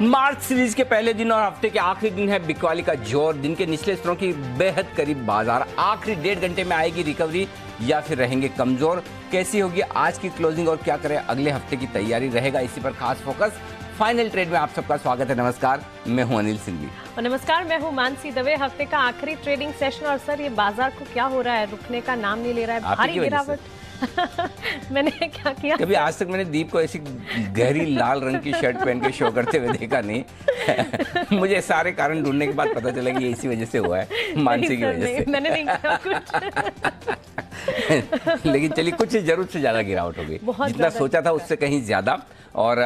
मार्च series के पहले दिन और हफ्ते के आखिरी दिन है बिकवाली का जोर। दिन के निचले स्तरों की बेहद करीब बाजार। आखिरी 1.5 घंटे में आएगी रिकवरी या फिर रहेंगे कमजोर? कैसी होगी आज की क्लोजिंग और क्या करें अगले हफ्ते की तैयारी, रहेगा इसी पर खास फोकस। फाइनल ट्रेड में आप सबका स्वागत है। नमस्कार, मैं हूं अनिल सिंघवी और नमस्कार, मैं हूं मानसी दवे। हफ्ते का आखिरी ट्रेडिंग सेशन और सर ये बाजार को क्या हो रहा है, रुकने का नाम नहीं ले रहा है, भारी गिरावट। मैंने क्या किया? कभी आज तक मैंने दीप को ऐसी गहरी लाल रंग की शर्ट पहन के शो करते हुए देखा नहीं। मुझे सारे कारण ढूंढने के बाद पता चला कि ये इसी वजह से हुआ है, मानसी की वजह से। मैंने नहीं किया कुछ। लेकिन चलिए, कुछ जरूरत से ज्यादा गिरावट हो गई, जितना सोचा था उससे कहीं ज्यादा। और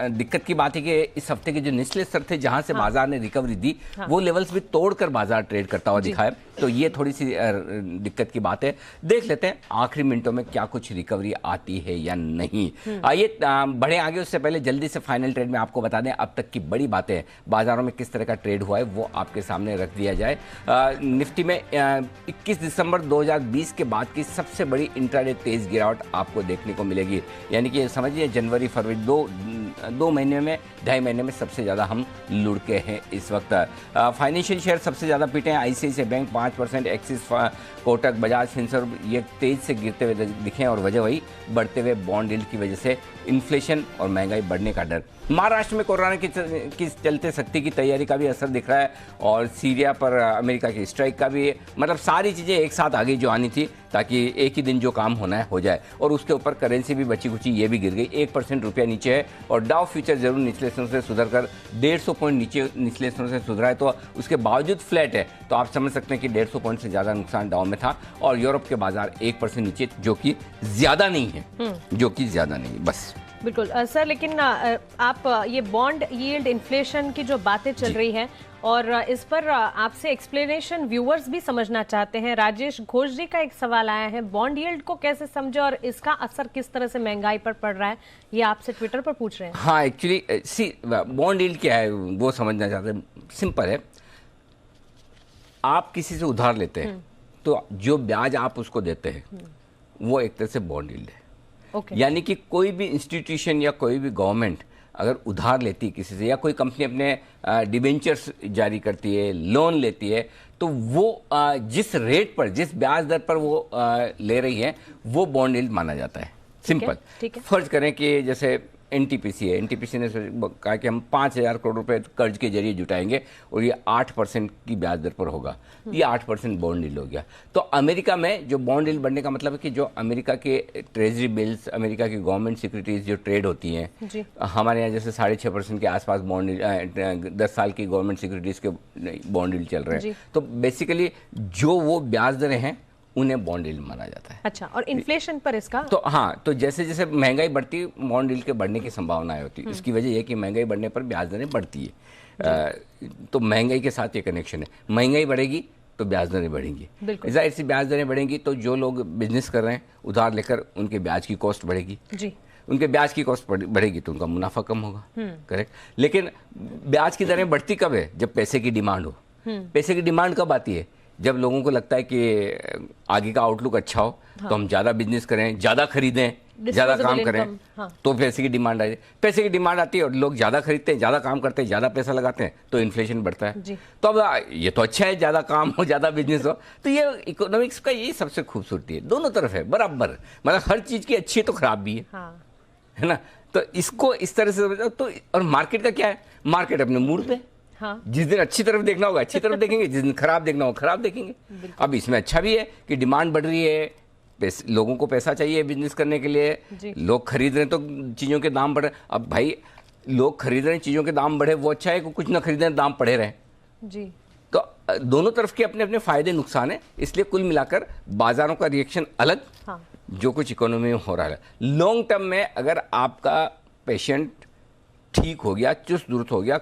दिक्कत की बात है कि इस हफ्ते के जो निचले स्तर थे जहां से बाजार ने रिकवरी दी, वो लेवल्स भी तोड़कर बाजार ट्रेड करता हुआ दिखा है। तो ये थोड़ी सी दिक्कत की बात है। देख लेते हैं आखिरी मिनटों में क्या कुछ रिकवरी आती है या नहीं। आइए बढ़े आगे, उससे पहले जल्दी से फाइनल ट्रेड में आपको बता दें अब तक की बड़ी बातें, बाजारों में किस तरह का ट्रेड हुआ है वो आपके सामने रख दिया जाए। निफ्टी में 21 दिसंबर 2020 के बाद की सबसे बड़ी इंट्राडे तेज गिरावट आपको देखने को मिलेगी। यानी कि समझिए जनवरी फरवरी दो महीने में, 2.5 महीने में सबसे ज़्यादा हम लुढ़के हैं इस वक्त। फाइनेंशियल शेयर सबसे ज़्यादा पीटे हैं। ICICI bank 5%, axis, Kotak, Bajaj Finserv ये तेज से गिरते हुए दिखे और वजह वही बढ़ते हुए बॉन्ड यील्ड की वजह से इन्फ्लेशन और महंगाई बढ़ने का डर। महाराष्ट्र में कोरोना की चलते सख्ती की तैयारी का भी असर दिख रहा है और सीरिया पर अमेरिका की स्ट्राइक का भी, मतलब सारी चीज़ें एक साथ आ गई जो आनी थी ताकि एक ही दिन जो काम होना है हो जाए। और उसके ऊपर करेंसी भी बची कुची ये भी गिर गई, 1% रुपया नीचे है। और डाउ फ्यूचर जरूर निचले स्तरों से सुधर कर 150 पॉइंट नीचे निचले स्तरों से सुधरा है, तो उसके बावजूद फ्लैट है। तो आप समझ सकते हैं कि 150 पॉइंट से ज़्यादा नुकसान डाउन में था। और यूरोप के बाजार 1% नीचे, जो कि ज़्यादा नहीं है, बस। बिल्कुल सर, लेकिन आप ये बॉन्ड यील्ड इन्फ्लेशन की जो बातें चल रही हैं और इस पर आपसे एक्सप्लेनेशन व्यूअर्स भी समझना चाहते हैं। राजेश घोष जी का एक सवाल आया है, बॉन्ड यील्ड को कैसे समझे और इसका असर किस तरह से महंगाई पर पड़ रहा है, ये आपसे ट्विटर पर पूछ रहे हैं। हाँ, एक्चुअली बॉन्ड यील्ड क्या है वो समझना चाहते हैं। सिंपल है, आप किसी से उधार लेते हैं तो जो ब्याज आप उसको देते हैं वो एक तरह से बॉन्ड यील्ड है। यानी कि कोई भी इंस्टीट्यूशन या कोई भी गवर्नमेंट अगर उधार लेती है किसी से, या कोई कंपनी अपने डिबेंचर्स जारी करती है, लोन लेती है, तो वो जिस रेट पर, जिस ब्याज दर पर वो ले रही है वो बॉन्ड यील्ड माना जाता है। सिंपल। फर्ज करें कि जैसे एनटीपीसी है, एनटीपीसी ने कहा कि हम 5,000 करोड़ रुपए कर्ज के जरिए जुटाएंगे और ये 8% की ब्याज दर पर होगा, ये 8% बॉन्ड यील्ड हो गया। तो अमेरिका में जो बॉन्ड यील्ड बढ़ने का मतलब है कि जो अमेरिका के ट्रेजरी बिल्स, अमेरिका की गवर्नमेंट सिक्योरिटीज जो ट्रेड होती हैं, हमारे यहाँ जैसे 6.5% के आसपास बॉन्ड यील्ड, 10 साल की गवर्नमेंट सिक्योरिटीज के बॉन्ड यील्ड चल रहे हैं। तो बेसिकली जो वो ब्याज दरें हैं उन्हें बॉन्ड यील्ड माना जाता है। अच्छा, और इन्फ्लेशन पर इसका? तो हाँ, तो जैसे जैसे महंगाई बढ़ती है बॉन्ड यील्ड के बढ़ने की संभावनाएं होती है। इसकी वजह यह कि महंगाई बढ़ने पर ब्याज दरें बढ़ती है। तो महंगाई के साथ ये कनेक्शन है, महंगाई बढ़ेगी तो ब्याज दरें बढ़ेंगी। जाहिर सी ब्याज दरें बढ़ेंगी तो जो लोग बिजनेस कर रहे हैं उधार लेकर, उनके ब्याज की कॉस्ट बढ़ेगी जी। उनके ब्याज की कॉस्ट बढ़ेगी तो उनका मुनाफा कम होगा। करेक्ट। लेकिन ब्याज की दरें बढ़ती कब है? जब पैसे की डिमांड हो। पैसे की डिमांड कब आती है? जब लोगों को लगता है कि आगे का आउटलुक अच्छा हो, तो हम ज़्यादा बिजनेस करें, ज़्यादा खरीदें, ज़्यादा काम करें, तो पैसे की डिमांड आती है। पैसे की डिमांड आती है और लोग ज़्यादा खरीदते हैं, ज़्यादा काम करते हैं, ज़्यादा पैसा लगाते हैं, तो इन्फ्लेशन बढ़ता है। तो अब ये तो अच्छा है, ज़्यादा काम हो, ज़्यादा बिजनेस हो। तो ये इकोनॉमिक्स का ये सबसे खूबसूरती है, दोनों तरफ है बराबर। मतलब हर चीज़ की अच्छी है तो खराब भी है ना। तो इसको इस तरह से तो, और मार्केट का क्या है, मार्केट अपने मूड पे। हाँ। जिस दिन अच्छी तरफ देखना होगा अच्छी तरफ देखेंगे, जिस दिन खराब देखना होगा खराब देखेंगे। अब इसमें अच्छा भी है कि डिमांड बढ़ रही है, लोगों को पैसा चाहिए बिजनेस करने के लिए, लोग खरीद रहे हैं तो चीज़ों के दाम बढ़े। अब भाई लोग खरीद रहे हैं, चीज़ों के दाम बढ़े, वो अच्छा है कि कुछ ना खरीद रहे हैं, दाम पड़े रहे जी। तो दोनों तरफ के अपने अपने फायदे नुकसान है। इसलिए कुल मिलाकर बाजारों का रिएक्शन अलग, हाँ। जो कुछ इकोनॉमी में हो रहा है। लॉन्ग टर्म में अगर आपका पेशेंट ठीक हो गया, चुस्त दुरुस्त हो गया,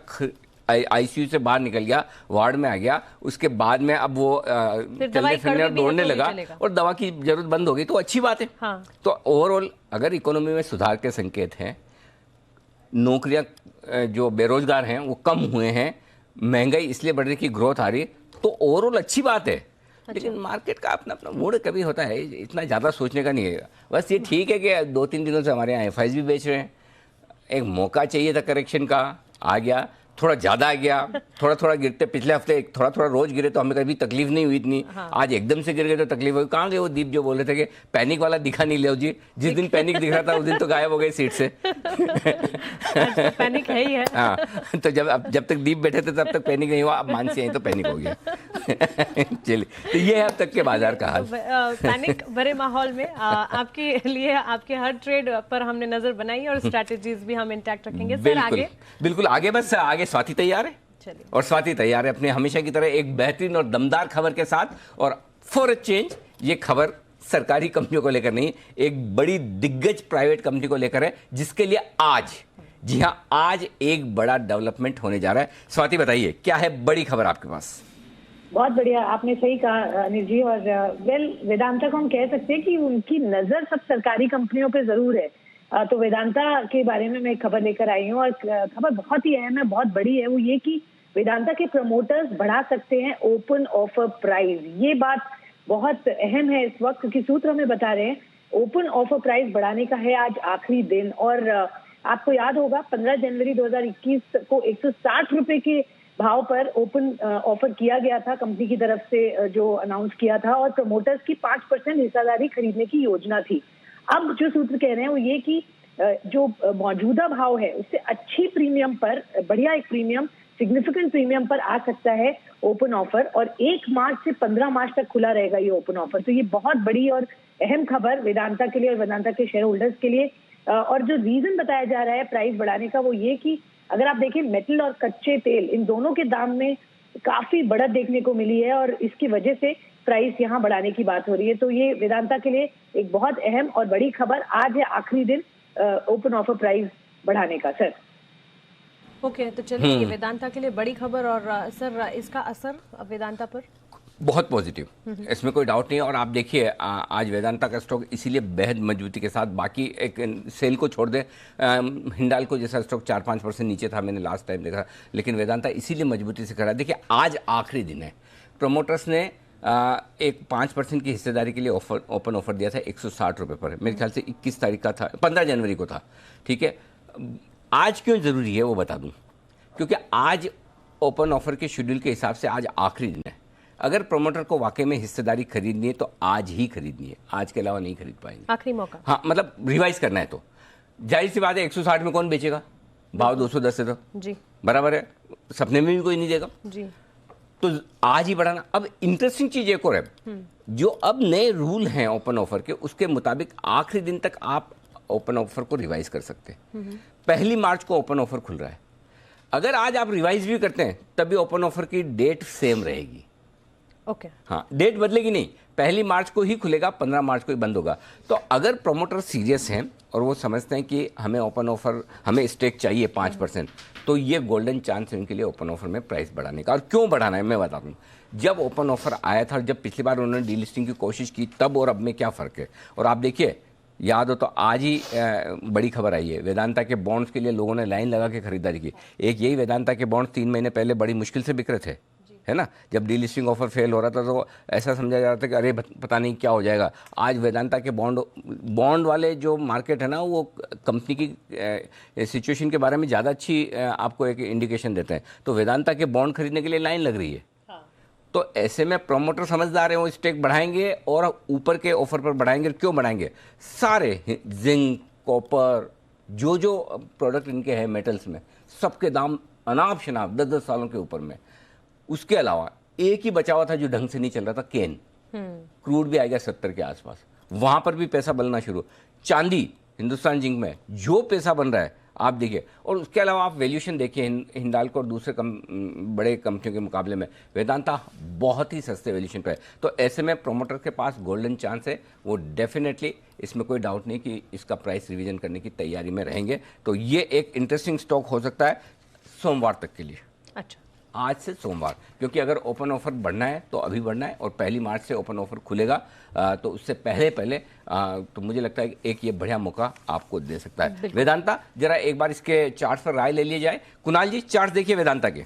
आईसीयू से बाहर निकल गया, वार्ड में आ गया, उसके बाद में अब वो चलने फिरने और दौड़ने लगा और दवा की जरूरत बंद हो गई, तो अच्छी बात है। हाँ। तो ओवरऑल अगर इकोनॉमी में सुधार के संकेत हैं, नौकरियां जो बेरोजगार हैं वो कम हुए हैं, महंगाई इसलिए बढ़ रही की ग्रोथ आ रही है, तो ओवरऑल अच्छी बात है। अच्छा। लेकिन मार्केट का अपना अपना मूड कभी होता है, इतना ज़्यादा सोचने का नहीं है। बस ये ठीक है कि 2-3 दिनों से हमारे यहाँ एफआईज भी बेच रहे हैं, एक मौका चाहिए था करेक्शन का, आ गया, थोड़ा ज्यादा आ गया, थोड़ा थोड़ा गिरते, पिछले हफ्ते थोड़ा थोड़ा रोज गिरे तो हमें कभी तकलीफ नहीं हुई इतनी। आज एकदम से गिर गए तो तकलीफ हुई। कहाँ गए वो दीप जो बोल रहे थे कि पैनिक वाला दिखा नहीं ले जी, जिस दिन पैनिक दिख रहा था उस दिन तो गायब हो गए सीट से। आज तो पैनिक है ही है। हाँ, तो जब तक दीप बैठे थे तब तक पैनिक नहीं हुआ, अब मानसी आई तो पैनिक हो गया। चलिए, तो ये है अब तक के बाजार का हाल। पैनिक भरे माहौल में आपके लिए आपके हर ट्रेड पर हमने नजर बनाई और स्ट्रैटेजीज भी हम इंटैक्ट रखेंगे। सर आगे बिल्कुल आगे, बस आगे स्वाति तैयार है। चलिए, और स्वाति तैयार है अपने हमेशा की तरह एक बेहतरीन और दमदार खबर के साथ। और फॉर अ चेंज ये खबर सरकारी कंपनियों को लेकर नहीं, एक बड़ी दिग्गज प्राइवेट कंपनी को लेकर है, जिसके लिए आज, जी हाँ, आज एक बड़ा डेवलपमेंट होने जा रहा है। स्वाति बताइए क्या है बड़ी खबर आपके पास? बहुत बढ़िया, आपने सही कहा अनिल जी। और वेदांता को हम कह सकते हैं कि उनकी नजर सब सरकारी कंपनियों पे जरूर है। तो वेदांता के बारे में मैं एक खबर लेकर आई हूँ और खबर बहुत ही अहम है, बहुत बड़ी है। वो ये कि वेदांता के प्रमोटर्स बढ़ा सकते हैं ओपन ऑफर प्राइस। ये बात बहुत अहम है इस वक्त, क्योंकि सूत्र हमें बता रहे हैं ओपन ऑफर प्राइस बढ़ाने का है आज आखिरी दिन। और आपको याद होगा 15 जनवरी 2021 को 160 रुपए के भाव पर ओपन ऑफर किया गया था कंपनी की तरफ से, जो अनाउंस किया था, और प्रमोटर्स की 5% हिस्सेदारी खरीदने की योजना थी। अब जो सूत्र कह रहे हैं वो ये कि जो मौजूदा भाव है उससे अच्छी प्रीमियम पर, बढ़िया एक प्रीमियम, सिग्निफिकेंट प्रीमियम पर आ सकता है ओपन ऑफर। और 1 मार्च से 15 मार्च तक खुला रहेगा ये ओपन ऑफर। तो ये बहुत बड़ी और अहम खबर वेदांता के लिए और वेदांता के शेयर होल्डर्स के लिए। और जो रीजन बताया जा रहा है प्राइस बढ़ाने का वो ये कि अगर आप देखें मेटल और कच्चे तेल, इन दोनों के दाम में काफी बढ़त देखने को मिली है और इसकी वजह से प्राइस यहाँ बढ़ाने की बात हो रही है। तो ये वेदांता के लिए एक बहुत अहम और बड़ी खबर। आज है आखिरी दिन ओपन ऑफर प्राइस बढ़ाने का। सर ओके, तो चलिए, वेदांता के लिए बड़ी खबर। और सर इसका असर वेदांता पर बहुत पॉजिटिव, इसमें कोई डाउट नहीं है। और आप देखिए आज वेदांता का स्टॉक इसीलिए बेहद मजबूती के साथ, बाकी एक सेल को छोड़ दे, हिंडाल्को जैसा स्टॉक 4-5% नीचे था, मैंने लास्ट टाइम देखा, लेकिन वेदांता इसीलिए मजबूती से खड़ा है। देखिए आज आखिरी दिन है, प्रमोटर्स ने एक 5% की हिस्सेदारी के लिए ओपन ऑफर दिया था 160 रुपये पर। मेरे ख्याल से 21 तारीख का था, 15 जनवरी को था। ठीक है, आज क्यों ज़रूरी है वो बता दूं, क्योंकि आज ओपन ऑफर के शेड्यूल के हिसाब से आज आखिरी दिन है। अगर प्रमोटर को वाकई में हिस्सेदारी खरीदनी है तो आज ही खरीदनी है, आज के अलावा नहीं खरीद पाएंगे। आखिरी मौका, हाँ, मतलब रिवाइज करना है तो जाहिर सी बात है 160 में कौन बेचेगा, भाव 210 से तो जी बराबर है, सपने में भी कोई नहीं देगा जी। तो आज ही बढ़ाना। अब इंटरेस्टिंग चीज एक और है, जो अब नए रूल हैं ओपन ऑफर के, उसके मुताबिक आखिरी दिन तक आप ओपन ऑफर को रिवाइज कर सकते हैं। 1 मार्च को ओपन ऑफर खुल रहा है, अगर आज आप रिवाइज भी करते हैं तब भी ओपन ऑफर की डेट सेम रहेगी। ओके, हाँ, डेट बदलेगी नहीं, 1 मार्च को ही खुलेगा, 15 मार्च को ही बंद होगा। तो अगर प्रमोटर सीरियस हैं और वो समझते हैं कि हमें ओपन ऑफर, हमें स्टेक चाहिए 5%, तो ये गोल्डन चांस है उनके लिए ओपन ऑफर में प्राइस बढ़ाने का। और क्यों बढ़ाना है मैं बता दूँ। जब ओपन ऑफर आया था, जब पिछली बार उन्होंने डीलिस्टिंग की कोशिश की, तब और अब में क्या फ़र्क है। और आप देखिए, याद हो तो आज ही बड़ी खबर आई है, वेदांता के बॉन्ड्स के लिए लोगों ने लाइन लगा के खरीदारी की। एक यही वेदांता के बॉन्ड्स 3 महीने पहले बड़ी मुश्किल से बिक रहे थे, है ना, जब डीलिस्टिंग ऑफर फेल हो रहा था तो ऐसा समझा जा रहा था कि अरे पता नहीं क्या हो जाएगा। आज वेदांता के बॉन्ड वाले जो मार्केट है ना, वो कंपनी की सिचुएशन के बारे में ज़्यादा अच्छी आपको एक इंडिकेशन देते हैं। तो वेदांता के बॉन्ड खरीदने के लिए लाइन लग रही है। तो ऐसे में प्रमोटर समझदार है, वो स्टेक बढ़ाएंगे और ऊपर के ऑफर पर बढ़ाएंगे। क्यों बढ़ाएंगे, सारे जिंक, कॉपर, जो प्रोडक्ट इनके हैं मेटल्स में, सबके दाम अनाप शनाप 10-10 सालों के ऊपर में। उसके अलावा एक ही बचा हुआ था जो ढंग से नहीं चल रहा था, केन। क्रूड भी आएगा 70 के आसपास, वहां पर भी पैसा बनना शुरू। चांदी, हिंदुस्तान जिंक में जो पैसा बन रहा है आप देखिए। और उसके अलावा आप वैल्यूएशन देखिए, हिंडाल्को और दूसरे बड़े कंपनियों के मुकाबले में वेदांता बहुत ही सस्ते वैल्यूएशन पर है। तो ऐसे में प्रोमोटर के पास गोल्डन चांस है, वो डेफिनेटली, इसमें कोई डाउट नहीं कि इसका प्राइस रिवीजन करने की तैयारी में रहेंगे। तो ये एक इंटरेस्टिंग स्टॉक हो सकता है सोमवार तक के लिए। अच्छा, आज से सोमवार, क्योंकि अगर ओपन ऑफर बढ़ना है तो अभी बढ़ना है, और 1 मार्च से ओपन ऑफर खुलेगा, तो उससे पहले तो मुझे लगता है कि एक ये बढ़िया मौका आपको दे सकता है वेदांता। जरा एक बार इसके चार्ट पर राय ले लिया जाए। कुणाल जी, चार्ट देखिए वेदांता के।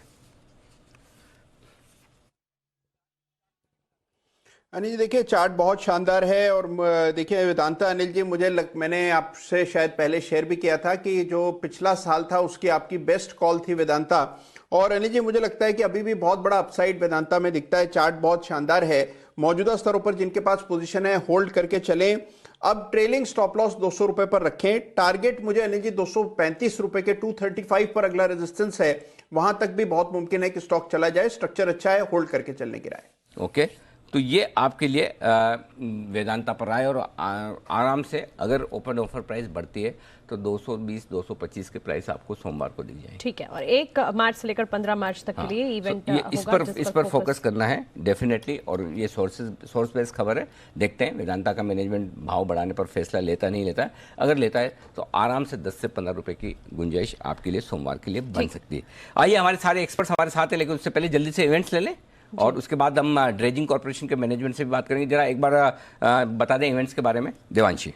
अनिल जी देखिए, चार्ट बहुत शानदार है। और देखिए वेदांता, अनिल जी, मैंने आपसे शायद पहले शेयर भी किया था कि जो पिछला साल था उसकी आपकी बेस्ट कॉल थी वेदांता। और अनिल जी मुझे लगता है कि अभी भी बहुत बड़ा अपसाइड वेदांता में दिखता है। चार्ट बहुत शानदार है, मौजूदा स्तरों पर जिनके पास पोजीशन है होल्ड करके चलें। अब ट्रेलिंग स्टॉप लॉस 200 रुपए पर रखें। टारगेट मुझे अनिल जी 235 रुपए के 235 पर अगला रेजिस्टेंस है, वहां तक भी बहुत मुमकिन है कि स्टॉक चला जाए। स्ट्रक्चर अच्छा है, होल्ड करके चलने की राय। ओके, तो ये आपके लिए वेदांता पर आए और आराम से अगर ओपन ऑफर प्राइस बढ़ती है तो 220 225 के प्राइस आपको सोमवार को दी जाएगी। ठीक है, और 1 मार्च से लेकर 15 मार्च तक के लिए इवेंट होगा, इस पर फोकस करना है डेफिनेटली। और ये सोर्स बेस्ड खबर है, देखते हैं वेदांता का मैनेजमेंट भाव बढ़ाने पर फैसला लेता नहीं लेता है। अगर लेता है तो आराम से 10 से 15 रुपए की गुंजाइश आपके लिए सोमवार के लिए बन सकती है। आइए, हमारे सारे एक्सपर्ट्स हमारे साथ हैं, लेकिन उससे पहले जल्दी से इवेंट्स ले लें और उसके बाद हम ड्रेजिंग कॉर्पोरेशन के मैनेजमेंट से भी बात करेंगे। जरा एक बार बता दें इवेंट्स के बारे में, देवांशी।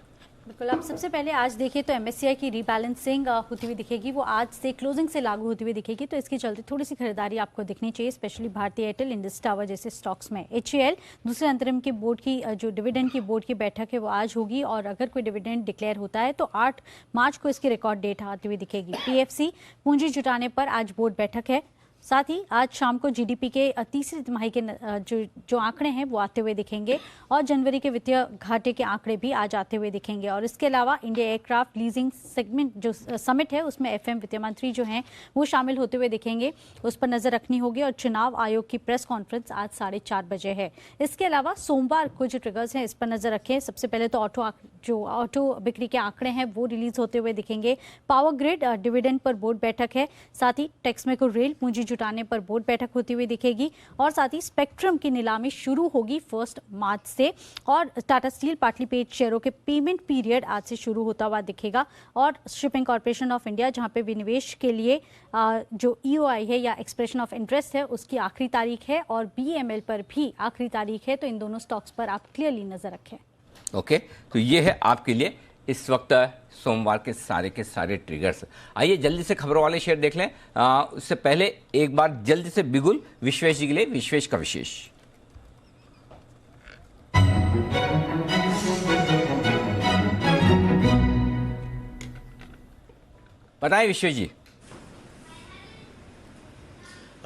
बिल्कुल, आप सबसे पहले आज देखिए तो MSCI की रीबैलेंसिंग होती हुई दिखेगी, वो आज से क्लोजिंग से लागू होती हुई दिखेगी, तो इसके चलते थोड़ी सी खरीदारी आपको दिखनी चाहिए, स्पेशली भारतीय एयरटेल, इंडस टावर जैसे स्टॉक्स में। HAL दूसरे अंतरिम की बोर्ड की जो डिविडेंड की बोर्ड की बैठक है वो आज होगी, और अगर कोई डिविडेंड डिक्लेयर होता है तो 8 मार्च को इसकी रिकॉर्ड डेट आती हुई दिखेगी। PFC पूंजी जुटाने पर आज बोर्ड बैठक है। साथ ही आज शाम को GDP के तीसरी तिमाही के जो आंकड़े हैं वो आते हुए दिखेंगे, और जनवरी के वित्तीय घाटे के आंकड़े भी आज आते हुए दिखेंगे। और इसके अलावा इंडिया एयरक्राफ्ट लीजिंग सेगमेंट जो समिट है उसमें FM वित्त मंत्री जो हैं वो शामिल होते हुए दिखेंगे, उस पर नजर रखनी होगी। और चुनाव आयोग की प्रेस कॉन्फ्रेंस आज 4:30 बजे है। इसके अलावा सोमवार को जो ट्रिगर्स हैं इस पर नजर रखें। सबसे पहले तो ऑटो बिक्री के आंकड़े हैं वो रिलीज होते हुए दिखेंगे। Power grid dividend per board बैठक है। साथ ही टेक्समेको रेल पूंजी जुटाने पर बोर्ड बैठक होती हुई दिखेगी। और साथ ही स्पेक्ट्रम की नीलामी शुरू होगी 1 मार्च से, और टाटा स्टील पार्टली पेड शेयरों के पेमेंट पीरियड आज से शुरू होता हुआ दिखेगा। और शिपिंग कॉर्पोरेशन ऑफ इंडिया, जहां पे विनिवेश के लिए जो EOI है या एक्सप्रेशन ऑफ इंटरेस्ट है उसकी आखिरी तारीख है, और BML पर भी आखिरी तारीख है, तो इन दोनों स्टॉक्स पर आप क्लियरली नजर रखें। ओके, तो ये है आपके लिए इस वक्त सोमवार के सारे ट्रिगर्स। आइए जल्दी से खबरों वाले शेयर देख लें। उससे पहले एक बार जल्दी से बिगुल विश्वेश जी के लिए विश्वेश का विशेष। बताएं विश्वेश जी।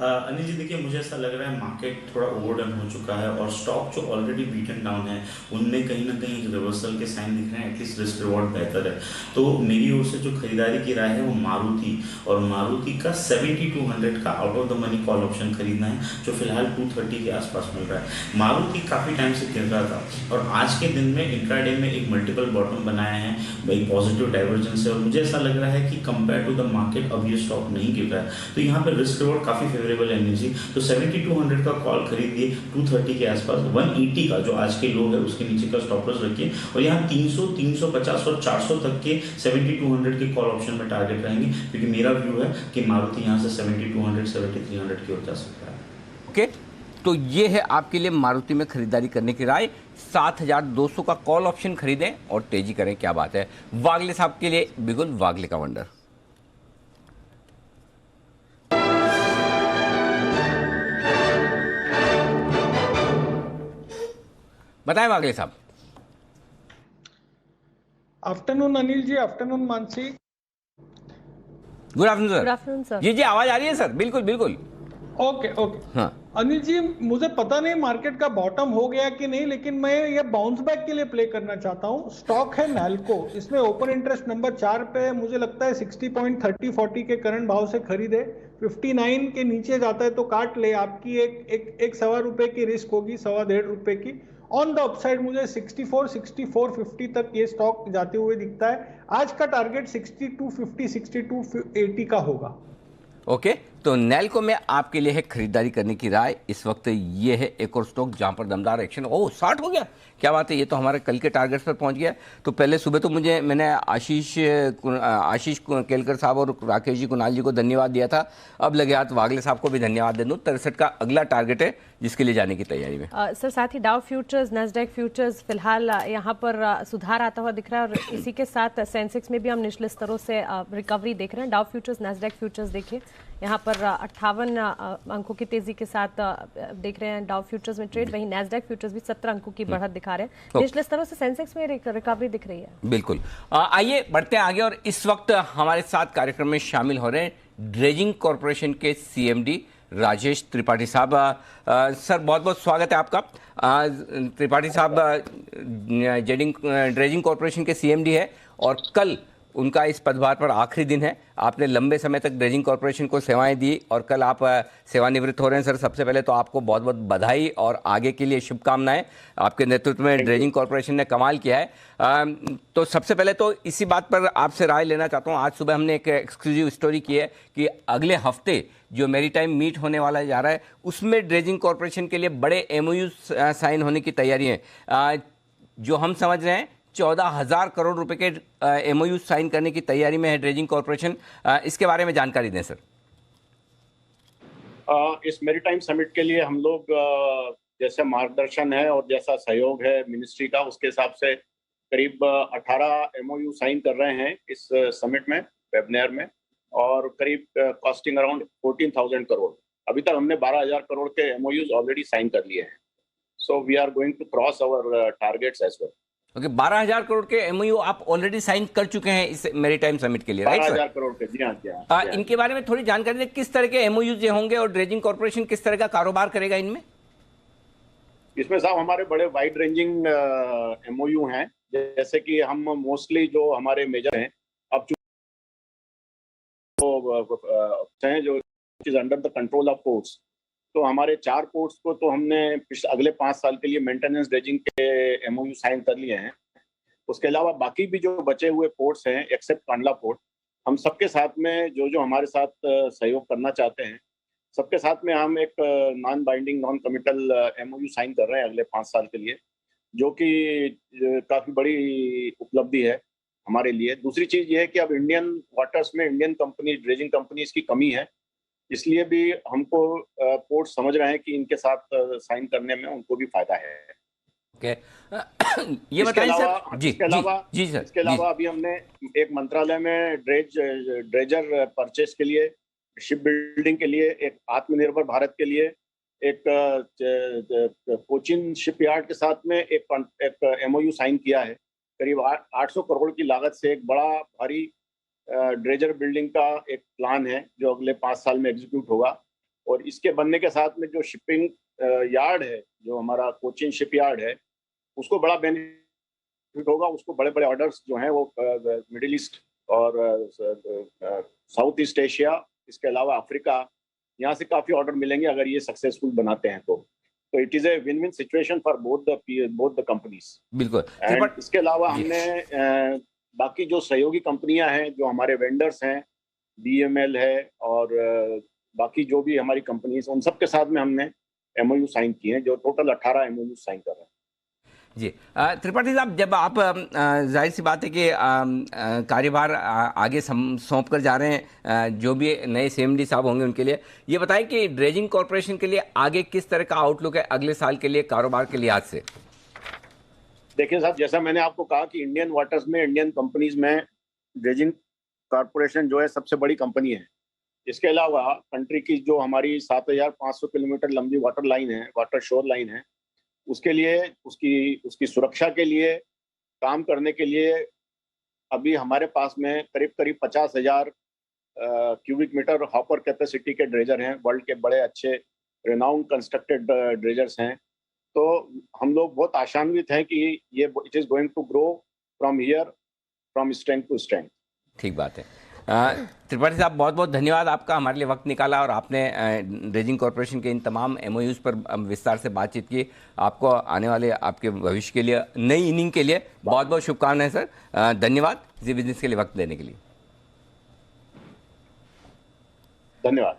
अनिल जी देखिए, मुझे ऐसा लग रहा है मार्केट थोड़ा ओवरडन हो चुका है, और स्टॉक जो ऑलरेडी बीटन डाउन है उनमें कहीं ना कहीं रिवर्सल के साइन दिख रहे हैं। एटलीस्ट रिस्क रिवॉर्ड बेहतर है, तो मेरी ओर से जो खरीदारी की राय है वो मारुति, और मारुति का 7200 का out of the money call option खरीदना है, जो फिलहाल 230 के आसपास मिल रहा है। मारुति काफ़ी टाइम से गिर रहा था, और आज के दिन में इंट्राडे में एक मल्टीपल बॉटम बनाया है, भाई पॉजिटिव डाइवर्जेंस है, और मुझे ऐसा लग रहा है कि कंपेयर टू द मार्केट अब ये स्टॉक नहीं गिर रहा है, तो यहाँ पर रिस्क रिवॉर्ड काफ़ी एनर्जी, तो 7200 का कॉल खरीदिए 230 के आसपास। 180 का जो आज के लो है उसके नीचे का स्टॉप लॉस रखिए, और यहाँ 300, 350 और 400 तक के 7200 के कॉल ऑप्शन में टारगेट रहेंगे, क्योंकि मेरा व्यू है कि मारुति यहाँ से 7200, 7300 की ओर जा सकता है। ओके, तो ये है आपके लिए मारुति में खरीदारी करने की राय। 7200 का कॉल ऑप्शन खरीदें और तेजी करें, क्या बात है। वागले साहब के लिए बिगुल वागले का वंडर। बताएं वागले साहब। Afternoon Anil ji, afternoon Mansi. Good afternoon sir. Good afternoon sir. जी आवाज आ रही है सर? बिल्कुल बिल्कुल। ओके। हाँ अनिल जी, मुझे पता नहीं मार्केट का बॉटम हो गया कि नहीं, लेकिन मैं ये बाउंस बैक के लिए प्ले करना चाहता हूँ। स्टॉक है नैल्को, इसमें ओपन इंटरेस्ट नंबर 4 पे मुझे लगता है 60.30-40 के करंट भाव से खरीदे। 59 के नीचे जाता है तो काट ले, आपकी एक ₹1.25 की रिस्क होगी, ₹1.25 की। ऑन द अपसाइड मुझे 64, 64.50 तक ये स्टॉक जाते हुए दिखता है। आज का टारगेट 62.50, 62.80 का होगा। ओके, तो नैल्को में आपके लिए है खरीदारी करने की राय। इस वक्त ये है एक और स्टॉक जहां पर दमदार एक्शन। ओह 60 हो गया, क्या बात है, ये तो हमारे कल के टारगेट्स पर पहुंच गया। तो पहले सुबह तो मैंने आशीष केलकर साहब और राकेश जी कुणाल जी को धन्यवाद दिया था, अब लगे हाथ वागले साहब को भी धन्यवाद दे दूं। 63 का अगला टारगेट है जिसके लिए जाने की तैयारी में। सर साथ ही डाउ फ्यूचर्स, नैस्डैक फ्यूचर्स फिलहाल यहाँ पर सुधार आता हुआ दिख रहा है, और इसी के साथ सेंसेक्स में भी हम निचले स्तरों से रिकवरी देख रहे हैं। डाउ फ्यूचर्स, नैस्डैक फ्यूचर्स देखिए यहाँ पर 58 अंकों की तेजी के साथ देख रहे हैं डाउ फ्यूचर्स में ट्रेड, वहीं नैस्डैक फ्यूचर्स भी 17 अंकों की बढ़त दिखा रहे हैं। निचले स्तरों से सेंसेक्स में रिकवरी दिख रही है। बिल्कुल। आइए बढ़ते हैं आगे, और इस वक्त हमारे साथ कार्यक्रम में शामिल हो रहे हैं ड्रेजिंग कॉरपोरेशन के सीएमडी राजेश त्रिपाठी साहब। सर बहुत बहुत स्वागत है आपका। त्रिपाठी साहब ड्रेजिंग कॉरपोरेशन के सीएमडी है और कल उनका इस पदभार पर आखिरी दिन है। आपने लंबे समय तक ड्रेजिंग कॉरपोरेशन को सेवाएं दी और कल आप सेवानिवृत्त हो रहे हैं। सर सबसे पहले तो आपको बहुत बहुत बधाई और आगे के लिए शुभकामनाएं। आपके नेतृत्व में ड्रेजिंग कॉरपोरेशन ने कमाल किया है। तो सबसे पहले तो इसी बात पर आपसे राय लेना चाहता हूं। आज सुबह हमने एक एक्सक्लूसिव स्टोरी की है कि अगले हफ्ते जो मैरीटाइम मीट होने वाला जा रहा है उसमें ड्रेजिंग कॉरपोरेशन के लिए बड़े एमओयू साइन होने की तैयारी है। जो हम समझ रहे हैं 14,000 करोड़ रुपए के एमओयू साइन करने की तैयारी में है ड्रेजिंग कॉरपोरेशन। इसके बारे में जानकारी दें सर। इस मैरीटाइम समिट के लिए हम लोग जैसे मार्गदर्शन है और जैसा सहयोग है मिनिस्ट्री का, उसके हिसाब से करीब 18 एमओयू साइन कर रहे हैं इस समिट में, वेबनार में, और करीब कॉस्टिंग अराउंड 14,000 करोड़। अभी तक हमने 12,000 करोड़ के एमओयूज ऑलरेडी साइन कर लिए हैं। So we are going to cross our targets as well. Okay, 12,000 crore के एमओयू आप ऑलरेडी साइन कर चुके हैं इस मैरीटाइम समिट के लिए, राइट सर? 12,000 करोड़ के, जी हाँ। इनके बारे में थोड़ी जानकारी दें, किस तरह के एमओयूज होंगे और ड्रेजिंग कॉरपोरेशन किस तरह का कारोबार करेगा इनमें? इसमें साहब हमारे बड़े वाइड रेंजिंग एमओयू हैं। जैसे कि हम मोस्टली जो हमारे मेजर हैं अब जो is under the control of ports, तो हमारे 4 पोर्ट्स को तो हमने अगले 5 साल के लिए मेंटेनेंस ड्रेजिंग के एमओयू साइन कर लिए हैं। उसके अलावा बाकी भी जो बचे हुए पोर्ट्स हैं एक्सेप्ट कांडला पोर्ट, हम सबके साथ में जो हमारे साथ सहयोग करना चाहते हैं, सबके साथ में हम एक non binding non committal MOU sign कर रहे हैं अगले 5 साल के लिए, जो कि काफ़ी बड़ी उपलब्धि है हमारे लिए। दूसरी चीज़ ये है कि अब इंडियन वाटर्स में इंडियन कंपनी ड्रेजिंग कंपनीज की कमी है, इसलिए भी हमको पोर्ट समझ रहे हैं कि इनके साथ साइन करने में उनको भी फायदा है। ओके, ये बताएं सर। जी सर। इसके अलावा अभी हमने एक मंत्रालय में ड्रेजर परचेस के लिए, शिप बिल्डिंग के लिए, एक आत्मनिर्भर भारत के लिए, एक कोचिन शिपयार्ड के साथ में एक एमओयू साइन किया है। करीब 800 करोड़ की लागत से एक बड़ा भारी ड्रेजर बिल्डिंग का एक प्लान है जो अगले 5 साल में एग्जीक्यूट होगा। और इसके बनने के साथ में जो शिपिंग यार्ड है, जो हमारा कोचिन शिपयार्ड है, उसको बड़ा बेनिफिट होगा। उसको बड़े बड़े ऑर्डर्स जो हैं वो मिडिल ईस्ट और साउथ ईस्ट एशिया, इसके अलावा अफ्रीका, यहाँ से काफ़ी ऑर्डर मिलेंगे अगर ये सक्सेसफुल बनाते हैं तो it is a win win situation for both the companies. बिल्कुल। एंड इसके अलावा हमने बाकी जो सहयोगी कंपनियां हैं, जो हमारे वेंडर्स हैं, DML है और बाकी जो भी हमारी कंपनीज, उन सब के साथ में हमने एमओयू साइन किए हैं, जो टोटल 18 एमओयू साइन कर रहे हैं। जी त्रिपाठी साहब, जब आप जाहिर सी बात है कि कार्यभार आगे सौंप कर जा रहे हैं, जो भी नए CMD साहब होंगे उनके लिए ये बताएं कि ड्रेजिंग कॉरपोरेशन के लिए आगे किस तरह का आउटलुक है अगले साल के लिए कारोबार के लिहाज से? देखिए साहब, जैसा मैंने आपको कहा कि इंडियन वाटर्स में इंडियन कंपनीज में ड्रेजिंग कॉरपोरेशन जो है सबसे बड़ी कंपनी है। इसके अलावा कंट्री की जो हमारी 7,500 किलोमीटर लंबी वाटर लाइन है, वाटर शोर लाइन है, उसके लिए उसकी सुरक्षा के लिए काम करने के लिए अभी हमारे पास में करीब 50,000 क्यूबिक मीटर हॉपर कैपेसिटी के ड्रेजर हैं। वर्ल्ड के बड़े अच्छे रेनाउंड कंस्ट्रक्टेड ड्रेजर्स हैं। तो हम लोग बहुत आशान्वित हैं कि ये it is going to grow from here, from strength to strength. ठीक बात है। त्रिपाठी साहब बहुत बहुत धन्यवाद आपका, हमारे लिए वक्त निकाला और आपने ड्रेजिंग कॉरपोरेशन के इन तमाम एमओयूज पर विस्तार से बातचीत की। आपको आने वाले आपके भविष्य के लिए, नई इनिंग के लिए बहुत बहुत शुभकामनाएं सर। धन्यवाद जी बिजनेस के लिए वक्त देने के लिए। धन्यवाद।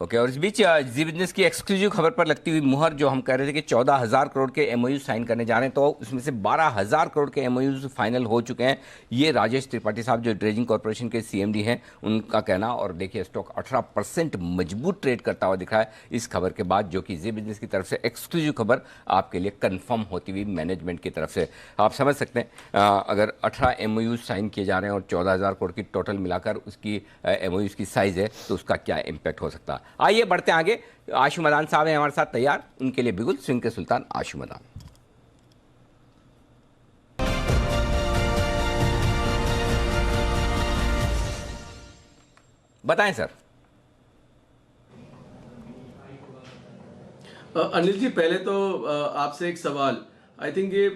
ओके, और इस बीच जी बिजनेस की एक्सक्लूसिव खबर पर लगती हुई मुहर, जो हम कह रहे थे कि 14,000 करोड़ के एमओयू साइन करने जा रहे हैं, तो उसमें से 12,000 करोड़ के एमओयूज फाइनल हो चुके हैं। ये राजेश त्रिपाठी साहब जो ड्रेजिंग कॉरपोरेशन के CMD हैं, उनका कहना। और देखिए स्टॉक 18% मजबूत ट्रेड करता हुआ दिख रहा है इस खबर के बाद, जो कि जी बिजनेस की तरफ से एक्सक्लूसिव खबर आपके लिए कन्फर्म होती हुई मैनेजमेंट की तरफ से। आप समझ सकते हैं अगर 18 एमओयूज साइन किए जा रहे हैं और 14,000 करोड़ की टोटल मिलाकर उसकी एमओयूज की साइज़ है, तो उसका क्या इम्पैक्ट हो सकता है। आइए बढ़ते हैं आगे। आशु मदान साहब हैं हमारे साथ तैयार, उनके लिए बिगुल स्विंग के सुल्तान आशु मदान। बताएं सर। अनिल जी, पहले तो आपसे एक सवाल। आई थिंक ये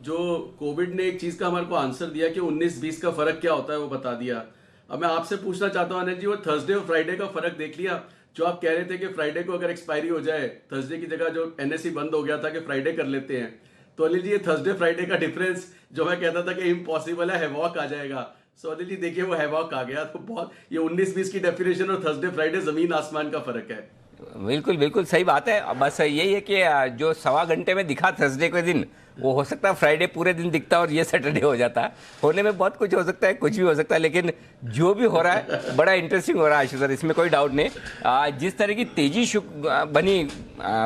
जो कोविड ने एक चीज का हमारे को आंसर दिया कि 19-20 का फर्क क्या होता है वो बता दिया। अब मैं आपसे पूछना चाहता हूँ अनिल जी, वो थर्सडे और फ्राइडे का फर्क देख लिया? जो आप कह रहे थे कि फ्राइडे को अगर एक्सपायरी हो जाए, थर्सडे की जगह जो एनएसई बंद हो गया था कि फ्राइडे कर लेते हैं, तो अनिल जी ये थर्सडे फ्राइडे का डिफरेंस जो मैं कहता था कि इम्पॉसिबल है, हैवॉक आ जाएगा। सो अनिल जी देखिए वो हैवॉक आ गया। तो बहुत ये 19-20 की डेफिनेशन और थर्सडे फ्राइडे जमीन आसमान का फर्क है। बिल्कुल बिल्कुल सही बात है। बस यही है कि जो 1.25 घंटे में दिखा थर्सडे के दिन, वो हो सकता है फ्राइडे पूरे दिन दिखता और ये सैटरडे हो जाता है। होने में बहुत कुछ हो सकता है, कुछ भी हो सकता है, लेकिन जो भी हो रहा है बड़ा इंटरेस्टिंग हो रहा है आशीष सर, इसमें कोई डाउट नहीं। जिस तरह की तेजी बनी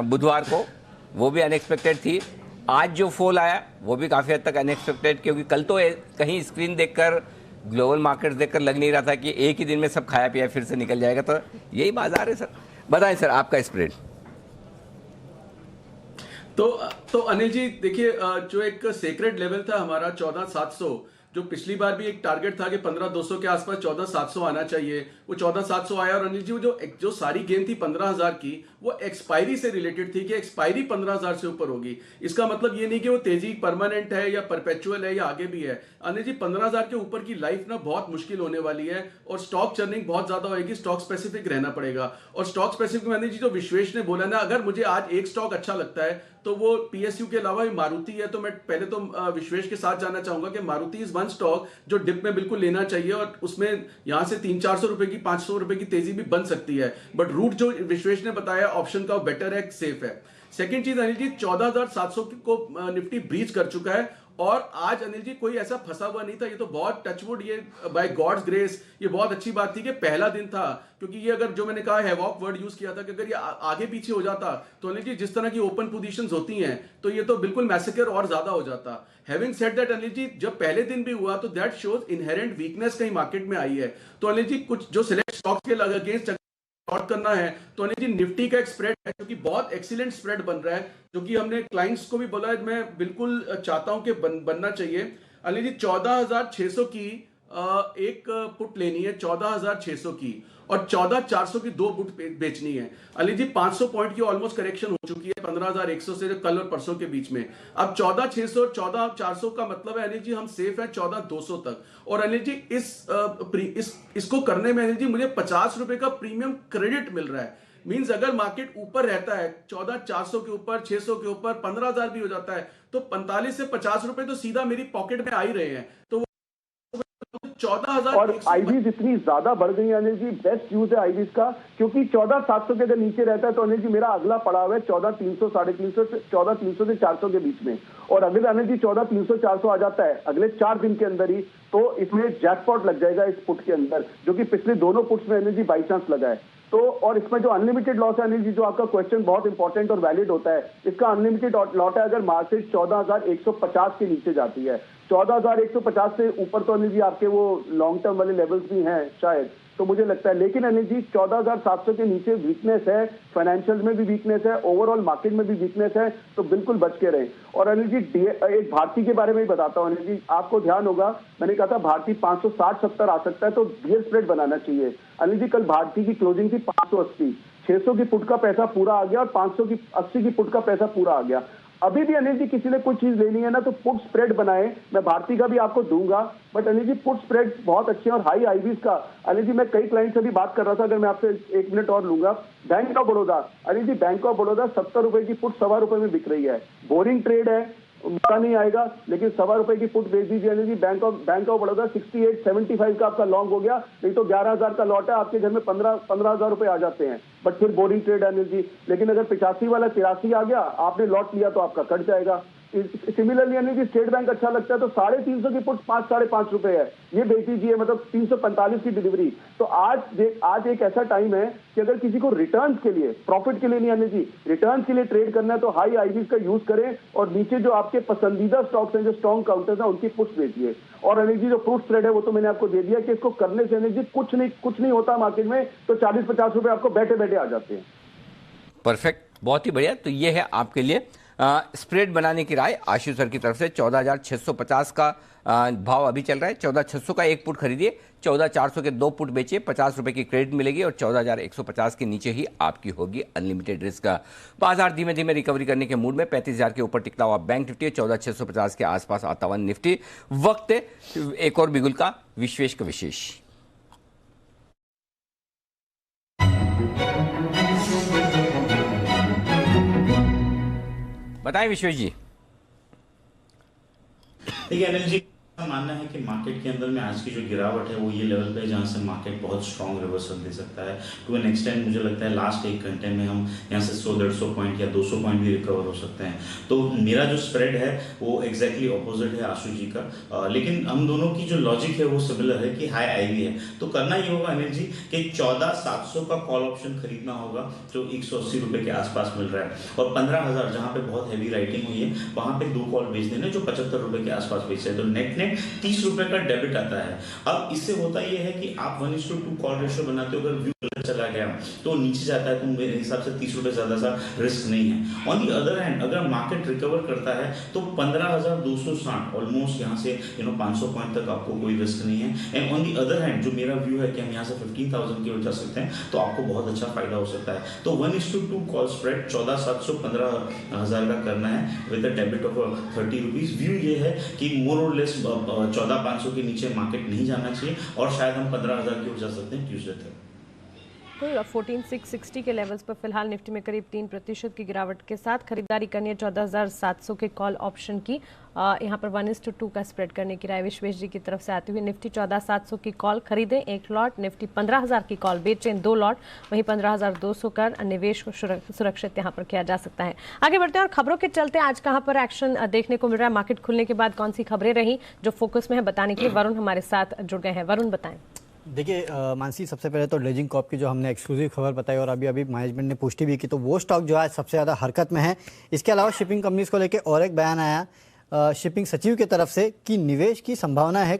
बुधवार को, वो भी अनएक्सपेक्टेड थी। आज जो फॉल आया वो भी काफ़ी हद तक अनएक्सपेक्टेड, क्योंकि कल तो कहीं स्क्रीन देखकर, ग्लोबल मार्केट्स देखकर लग नहीं रहा था कि एक ही दिन में सब खाया पिया फिर से निकल जाएगा। तो यही बाजार है सर। बताएं सर आपका स्प्रेड। तो अनिल जी देखिए, जो एक सेक्रेट लेवल था हमारा 14,700, जो पिछली बार भी एक टारगेट था कि 15,200 के आसपास 14,700 आना चाहिए, वो 14,700 आया। और अनिल जी वो जो सारी गेम थी 15,000 की, वो एक्सपायरी से रिलेटेड थी कि एक्सपायरी 15,000 से ऊपर होगी। इसका मतलब ये नहीं कि वो तेजी परमानेंट है या परपेचुअल है या आगे भी है। अनिल जी 15,000 के ऊपर की लाइफ ना बहुत मुश्किल होने वाली है और स्टॉक चर्निंग बहुत ज्यादा होगी। स्टॉक स्पेसिफिक रहना पड़ेगा। और स्टॉक स्पेसिफिक में अनिल जी जो विश्वेश ने बोला ना, अगर मुझे आज एक स्टॉक अच्छा लगता है तो वो पीएसयू के अलावा मारुति है। तो मैं पहले तो विश्वेश के साथ जाना चाहूंगा कि मारुति इज वन स्टॉक जो डिप में बिल्कुल लेना चाहिए, और उसमें यहां से 300-400 रुपए की 500 रुपए की तेजी भी बन सकती है। बट रूट जो विश्वेश ने बताया ऑप्शन का बेटर है, सेफ है। सेकंड चीज अनिल जी, 14,700 को निफ्टी ब्रीच कर चुका है और आज अनिल जी कोई ऐसा फंसा हुआ नहीं था। ये तो बहुत टचवुड, ये बाय गॉड्स ग्रेस, ये बहुत अच्छी बात थी कि पहला दिन था। क्योंकि ये अगर जो मैंने कहा हैवॉक वर्ड यूज किया था कि अगर ये आगे पीछे हो जाता तो अनिल जी जिस तरह की ओपन पोजीशंस होती हैं तो ये तो बिल्कुल मैसेकर और ज्यादा हो जाता। Having said that Anil ji, जब पहले दिन भी हुआ तो दैट शोज इनहेरेंट वीकनेस कहीं मार्केट में आई है। तो अनिल जी कुछ जो सिलेक्ट स्टॉक्स के अगेंस्ट शॉर्ट करना है तो अनिल जी निफ्टी का एक स्प्रेड है जो कि बहुत एक्सीलेंट स्प्रेड बन रहा है, जो कि हमने क्लाइंट्स को भी बोला है, मैं बिल्कुल चाहता हूं कि बनना चाहिए। अनिल जी 14,600 की एक पुट लेनी है, 14,600 की, और 14,400 की 2 पुट बेचनी है। अली जी 500 पॉइंट की ऑलमोस्ट करेक्शन हो चुकी है 15,100 से कल और परसों के बीच में। अब 14,600 14,400 का मतलब है अनिल जी हम सेफ है 14,200 तक। और अनिल जी इसको करने में अनिल जी मुझे 50 रुपए का प्रीमियम क्रेडिट मिल रहा है। मींस अगर मार्केट ऊपर रहता है 14,400 के ऊपर, 600 के ऊपर, 15,000 भी हो जाता है तो 45 से 50 रुपए तो सीधा मेरी पॉकेट में आ ही रहे हैं। तो 14,000 और आईवीज इतनी ज्यादा बढ़ गई है अनिल जी, बेस्ट यूज है आईवीज का, क्योंकि 14,700 के अगर नीचे रहता है तो अनिल जी मेरा अगला पड़ाव है 14,300 350 से 14,300 से 400 के बीच में। और अगर अनिल जी 14,300 400 आ जाता है अगले 4 दिन के अंदर ही, तो इसमें जैकपॉट लग जाएगा इस पुट के अंदर, जो कि पिछले दोनों पुट्स में अनिल जी बाई चांस लगा है। तो और इसमें जो अनलिमिटेड लॉस है अनिल जी, जो आपका क्वेश्चन बहुत इंपॉर्टेंट और वैलिड होता है, इसका अनलिमिटेड लॉट है अगर मार्केट 14,150 के नीचे जाती है। 14,150 से ऊपर तो अनिल जी आपके वो लॉन्ग टर्म वाले लेवल्स भी हैं शायद, तो मुझे लगता है। लेकिन अनिल जी 14,700 के नीचे वीकनेस है, फाइनेंशियल में भी वीकनेस है, ओवरऑल मार्केट में भी वीकनेस है, तो बिल्कुल बच के रहें। और अनिल जी एक भारती के बारे में ही बताता हूं अनिल जी, आपको ध्यान होगा मैंने कहा था भारती 560-70 आ सकता है तो बियर स्प्रेड बनाना चाहिए। अनिल जी कल भारती की क्लोजिंग थी 580, 600 की पुट का पैसा पूरा आ गया और 580 की पुट का पैसा पूरा आ गया। अभी भी अनिल जी किसी ने कुछ चीज लेनी है ना तो पुट स्प्रेड बनाए, मैं भारती का भी आपको दूंगा, but Anil ji put spread बहुत अच्छे हैं और हाई आईवीज का। अनिल जी मैं कई क्लाइंट से भी बात कर रहा था, अगर मैं आपसे 1 मिनट और लूंगा, bank of Baroda, Anil ji bank of Baroda 70 रुपए की पुट 1.25 रुपए में बिक रही है। बोरिंग ट्रेड है, मजा नहीं आएगा, लेकिन 1.25 रुपए की पुट बेच दीजिए अनिल जी। बैंक ऑफ बड़ौदा 68-75 का आपका लॉन्ग हो गया, नहीं तो 11,000 का लॉट है, आपके घर में 15,000 रुपए आ जाते हैं, बट फिर बोरिंग ट्रेड है अनिल जी। लेकिन अगर 85 वाला 83 आ गया, आपने लॉट लिया तो आपका कट जाएगा। Similarly Anil ji state bank अच्छा लगता है तो 350 की पुट 5-5.5 रुपए है, ये बेच दीजिए, मतलब 345 की डिलीवरी। तो आज एक ऐसा टाइम है कि अगर किसी को रिटर्न्स के लिए, प्रॉफिट के लिए नहीं अनिल जी, रिटर्न्स के लिए ट्रेड करना है तो हाई आईवीज का यूज करें और नीचे जो आपके पसंदीदा स्टॉक्स हैं, जो स्ट्रॉन्ग काउंटर्स हैं, उनकी पुट्स बेचिए। और अनिल जी जो फ्रूट स्प्रेड है वो तो मैंने आपको दे दिया कि इसको करने से अनिल जी कुछ नहीं होता मार्केट में, तो 40-50 रुपए आपको बैठे बैठे आ जाते हैं। परफेक्ट, बहुत ही बढ़िया। तो ये है आपके लिए स्प्रेड बनाने की राय आशु सर की तरफ से 14,650 का भाव अभी चल रहा है। 14,600 का एक पुट खरीदिए, 14,400 के 2 पुट बेचिए, 50 रुपए की क्रेडिट मिलेगी और 14,150 के नीचे ही आपकी होगी अनलिमिटेड रिस्क का। बाजार धीमे धीमे रिकवरी करने के मूड में 35,000 के ऊपर टिकता हुआ बैंक निफ्टी 14,650 के आसपास आता हुआ निफ्टी। वक्त है एक और बिगुल का, विश्वेश का विशेष। बताएं विश्वेश जी। देखिए अनिल जी, मानना है कि मार्केट के अंदर में आज की जो गिरावट है वो ये लेवल पे है जहाँ से मार्केट बहुत स्ट्रॉन्ग रिवर्सल दे सकता है। टू एन एक्सटेंड मुझे लगता है लास्ट 1 घंटे में हम यहाँ से 100-150 पॉइंट या 200 पॉइंट भी रिकवर हो सकते हैं। तो मेरा जो स्प्रेड है वो एग्जैक्टली ऑपोजिट है आशु जी का, लेकिन हम दोनों की जो लॉजिक है वो सिमिलर है कि हाई आईवी है। तो करना ये होगा अनिल जी कि 14,700 का कॉल ऑप्शन खरीदना होगा जो 180 रुपये के आसपास मिल रहा है, और 15,000 जहाँ पे बहुत हैवी राइटिंग हुई है वहाँ पे 2 कॉल बेच देने जो 75 रुपये के आसपास बेच रहे हैं। तो नेट 30 रुपए का डेबिट आता है। अब इससे होता यह है कि आप 1:2 कॉल रेशियो बनाते हो, अगर व्यू गलत चला गया तो नीचे जाता है, तो मेरे हिसाब से 30 रुपए ज्यादा सा रिस्क नहीं है। ऑन दी अदर हैंड अगर मार्केट रिकवर करता है तो 15,260 ऑलमोस्ट यहाँ से 500 पॉइंट तक आपको कोई रिस्क नहीं है। And on the other hand जो मेरा व्यू है कि हम यहाँ से 15,000 की ओर जा सकते हैं तो आपको बहुत अच्छा फायदा हो सकता है। तो 1:2 कॉल स्प्रेड 14,700 15,000 का करना है with a debit of 30 rupees. View ये है कि मोर और लेस 14,500 के नीचे मार्केट नहीं जाना चाहिए और शायद हम 15,000 की ओर जा सकते हैं ट्यूसडे तक। 14,660 के लेवल्स पर फिलहाल निफ्टी में करीब 3% की गिरावट के साथ खरीदारी करनी है 14,700 के कॉल ऑप्शन की। यहाँ पर 1:2 का स्प्रेड करने की राय विश्वेश जी की तरफ से आती हुई। निफ्टी 14,700 की कॉल खरीदें 1 लॉट, निफ्टी 15,000 की कॉल बेचें 2 लॉट, वहीं 15,200 का निवेश को सुरक्षित यहाँ पर किया जा सकता है। आगे बढ़ते हैं और खबरों के चलते आज कहाँ पर एक्शन देखने को मिल रहा है, मार्केट खुलने के बाद कौन सी खबरें रही जो फोकस में है, बताने के लिए वरुण हमारे साथ जुड़ गए हैं। वरुण बताएं। देखिए मानसी, सबसे पहले तो ड्रेजिंग कॉर्प की जो हमने एक्सक्लूसिव खबर बताई और अभी मैनेजमेंट ने पुष्टि भी की, तो वो स्टॉक जो है सबसे ज़्यादा हरकत में है। इसके अलावा शिपिंग कंपनीज को लेकर और एक बयान आया शिपिंग सचिव की तरफ से कि निवेश की संभावना है,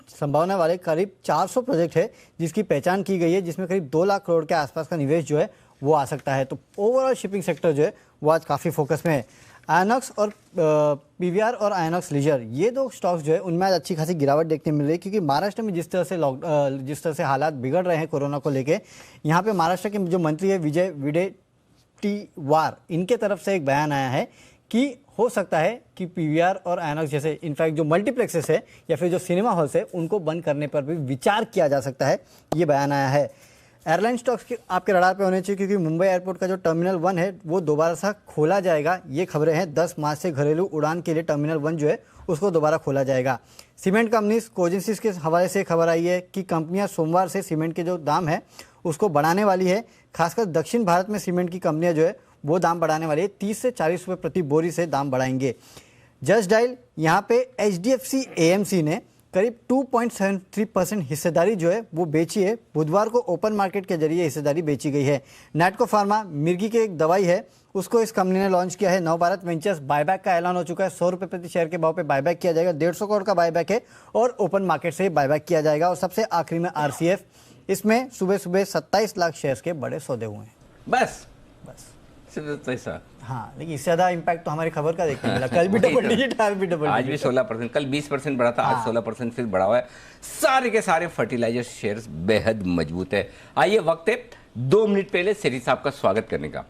संभावना वाले करीब 400 प्रोजेक्ट है जिसकी पहचान की गई है, जिसमें करीब 2 लाख करोड़ के आसपास का निवेश जो है वो आ सकता है। तो ओवरऑल शिपिंग सेक्टर जो है वो आज काफ़ी फोकस में है। आयनॉक्स और पीवीआर और आयनॉक्स लीजर, ये 2 स्टॉक्स जो है उनमें आज अच्छी खासी गिरावट देखने मिल रही है, क्योंकि महाराष्ट्र में जिस तरह से हालात बिगड़ रहे हैं कोरोना को लेके, यहाँ पे महाराष्ट्र के जो मंत्री है विजय विडेट्टीवार, इनके तरफ से एक बयान आया है कि हो सकता है कि पीवीआर और आयनॉक्स जैसे इनफैक्ट जो मल्टीप्लेक्सेस है या फिर जो सिनेमा हॉल्स है उनको बंद करने पर भी विचार किया जा सकता है, ये बयान आया है। एयरलाइन स्टॉक्स के आपके रडार पे होने चाहिए, क्योंकि मुंबई एयरपोर्ट का जो टर्मिनल 1 है वो दोबारा सा खोला जाएगा, ये खबरें हैं। 10 मार्च से घरेलू उड़ान के लिए टर्मिनल 1 जो है उसको दोबारा खोला जाएगा। सीमेंट कंपनीज कोजेंसिस के हवाले से खबर आई है कि कंपनियां सोमवार से सीमेंट के जो दाम है उसको बढ़ाने वाली है। खासकर दक्षिण भारत में सीमेंट की कंपनियां जो है वो दाम बढ़ाने वाली है, 30 से 40 रुपये प्रति बोरी से दाम बढ़ाएंगे। जस्ट डायल यहाँ पे HDFC AMC ने करीब 2.73% हिस्सेदारी जो है वो बेची है। बुधवार को ओपन मार्केट के जरिए हिस्सेदारी बेची गई है। नैटको फार्मा मिर्गी की एक दवाई है, उसको इस कंपनी ने लॉन्च किया है। नवभारत वेंचर्स बायबैक का ऐलान हो चुका है, 100 रुपये प्रति शेयर के भाव पे बायबैक किया जाएगा। 150 करोड़ का बायबैक है और ओपन मार्केट से बायबैक किया जाएगा। और सबसे आखिरी में RCF, इसमें सुबह 27 लाख शेयर्स के बड़े सौदे हुए हैं। बस ऐसा। हाँ, लेकिन इससे ज्यादा इम्पैक्ट तो हमारी खबर का देखने मिला। कल भी डबल डिजिट, आज भी डबल, आज भी 16%, कल 20% बढ़ा था, आज 16% फिर बढ़ा हुआ है। सारे के सारे फर्टिलाइजर शेयर्स बेहद मजबूत है। आइए वक्त है 2 मिनट पहले सेठी साहब का स्वागत करने का।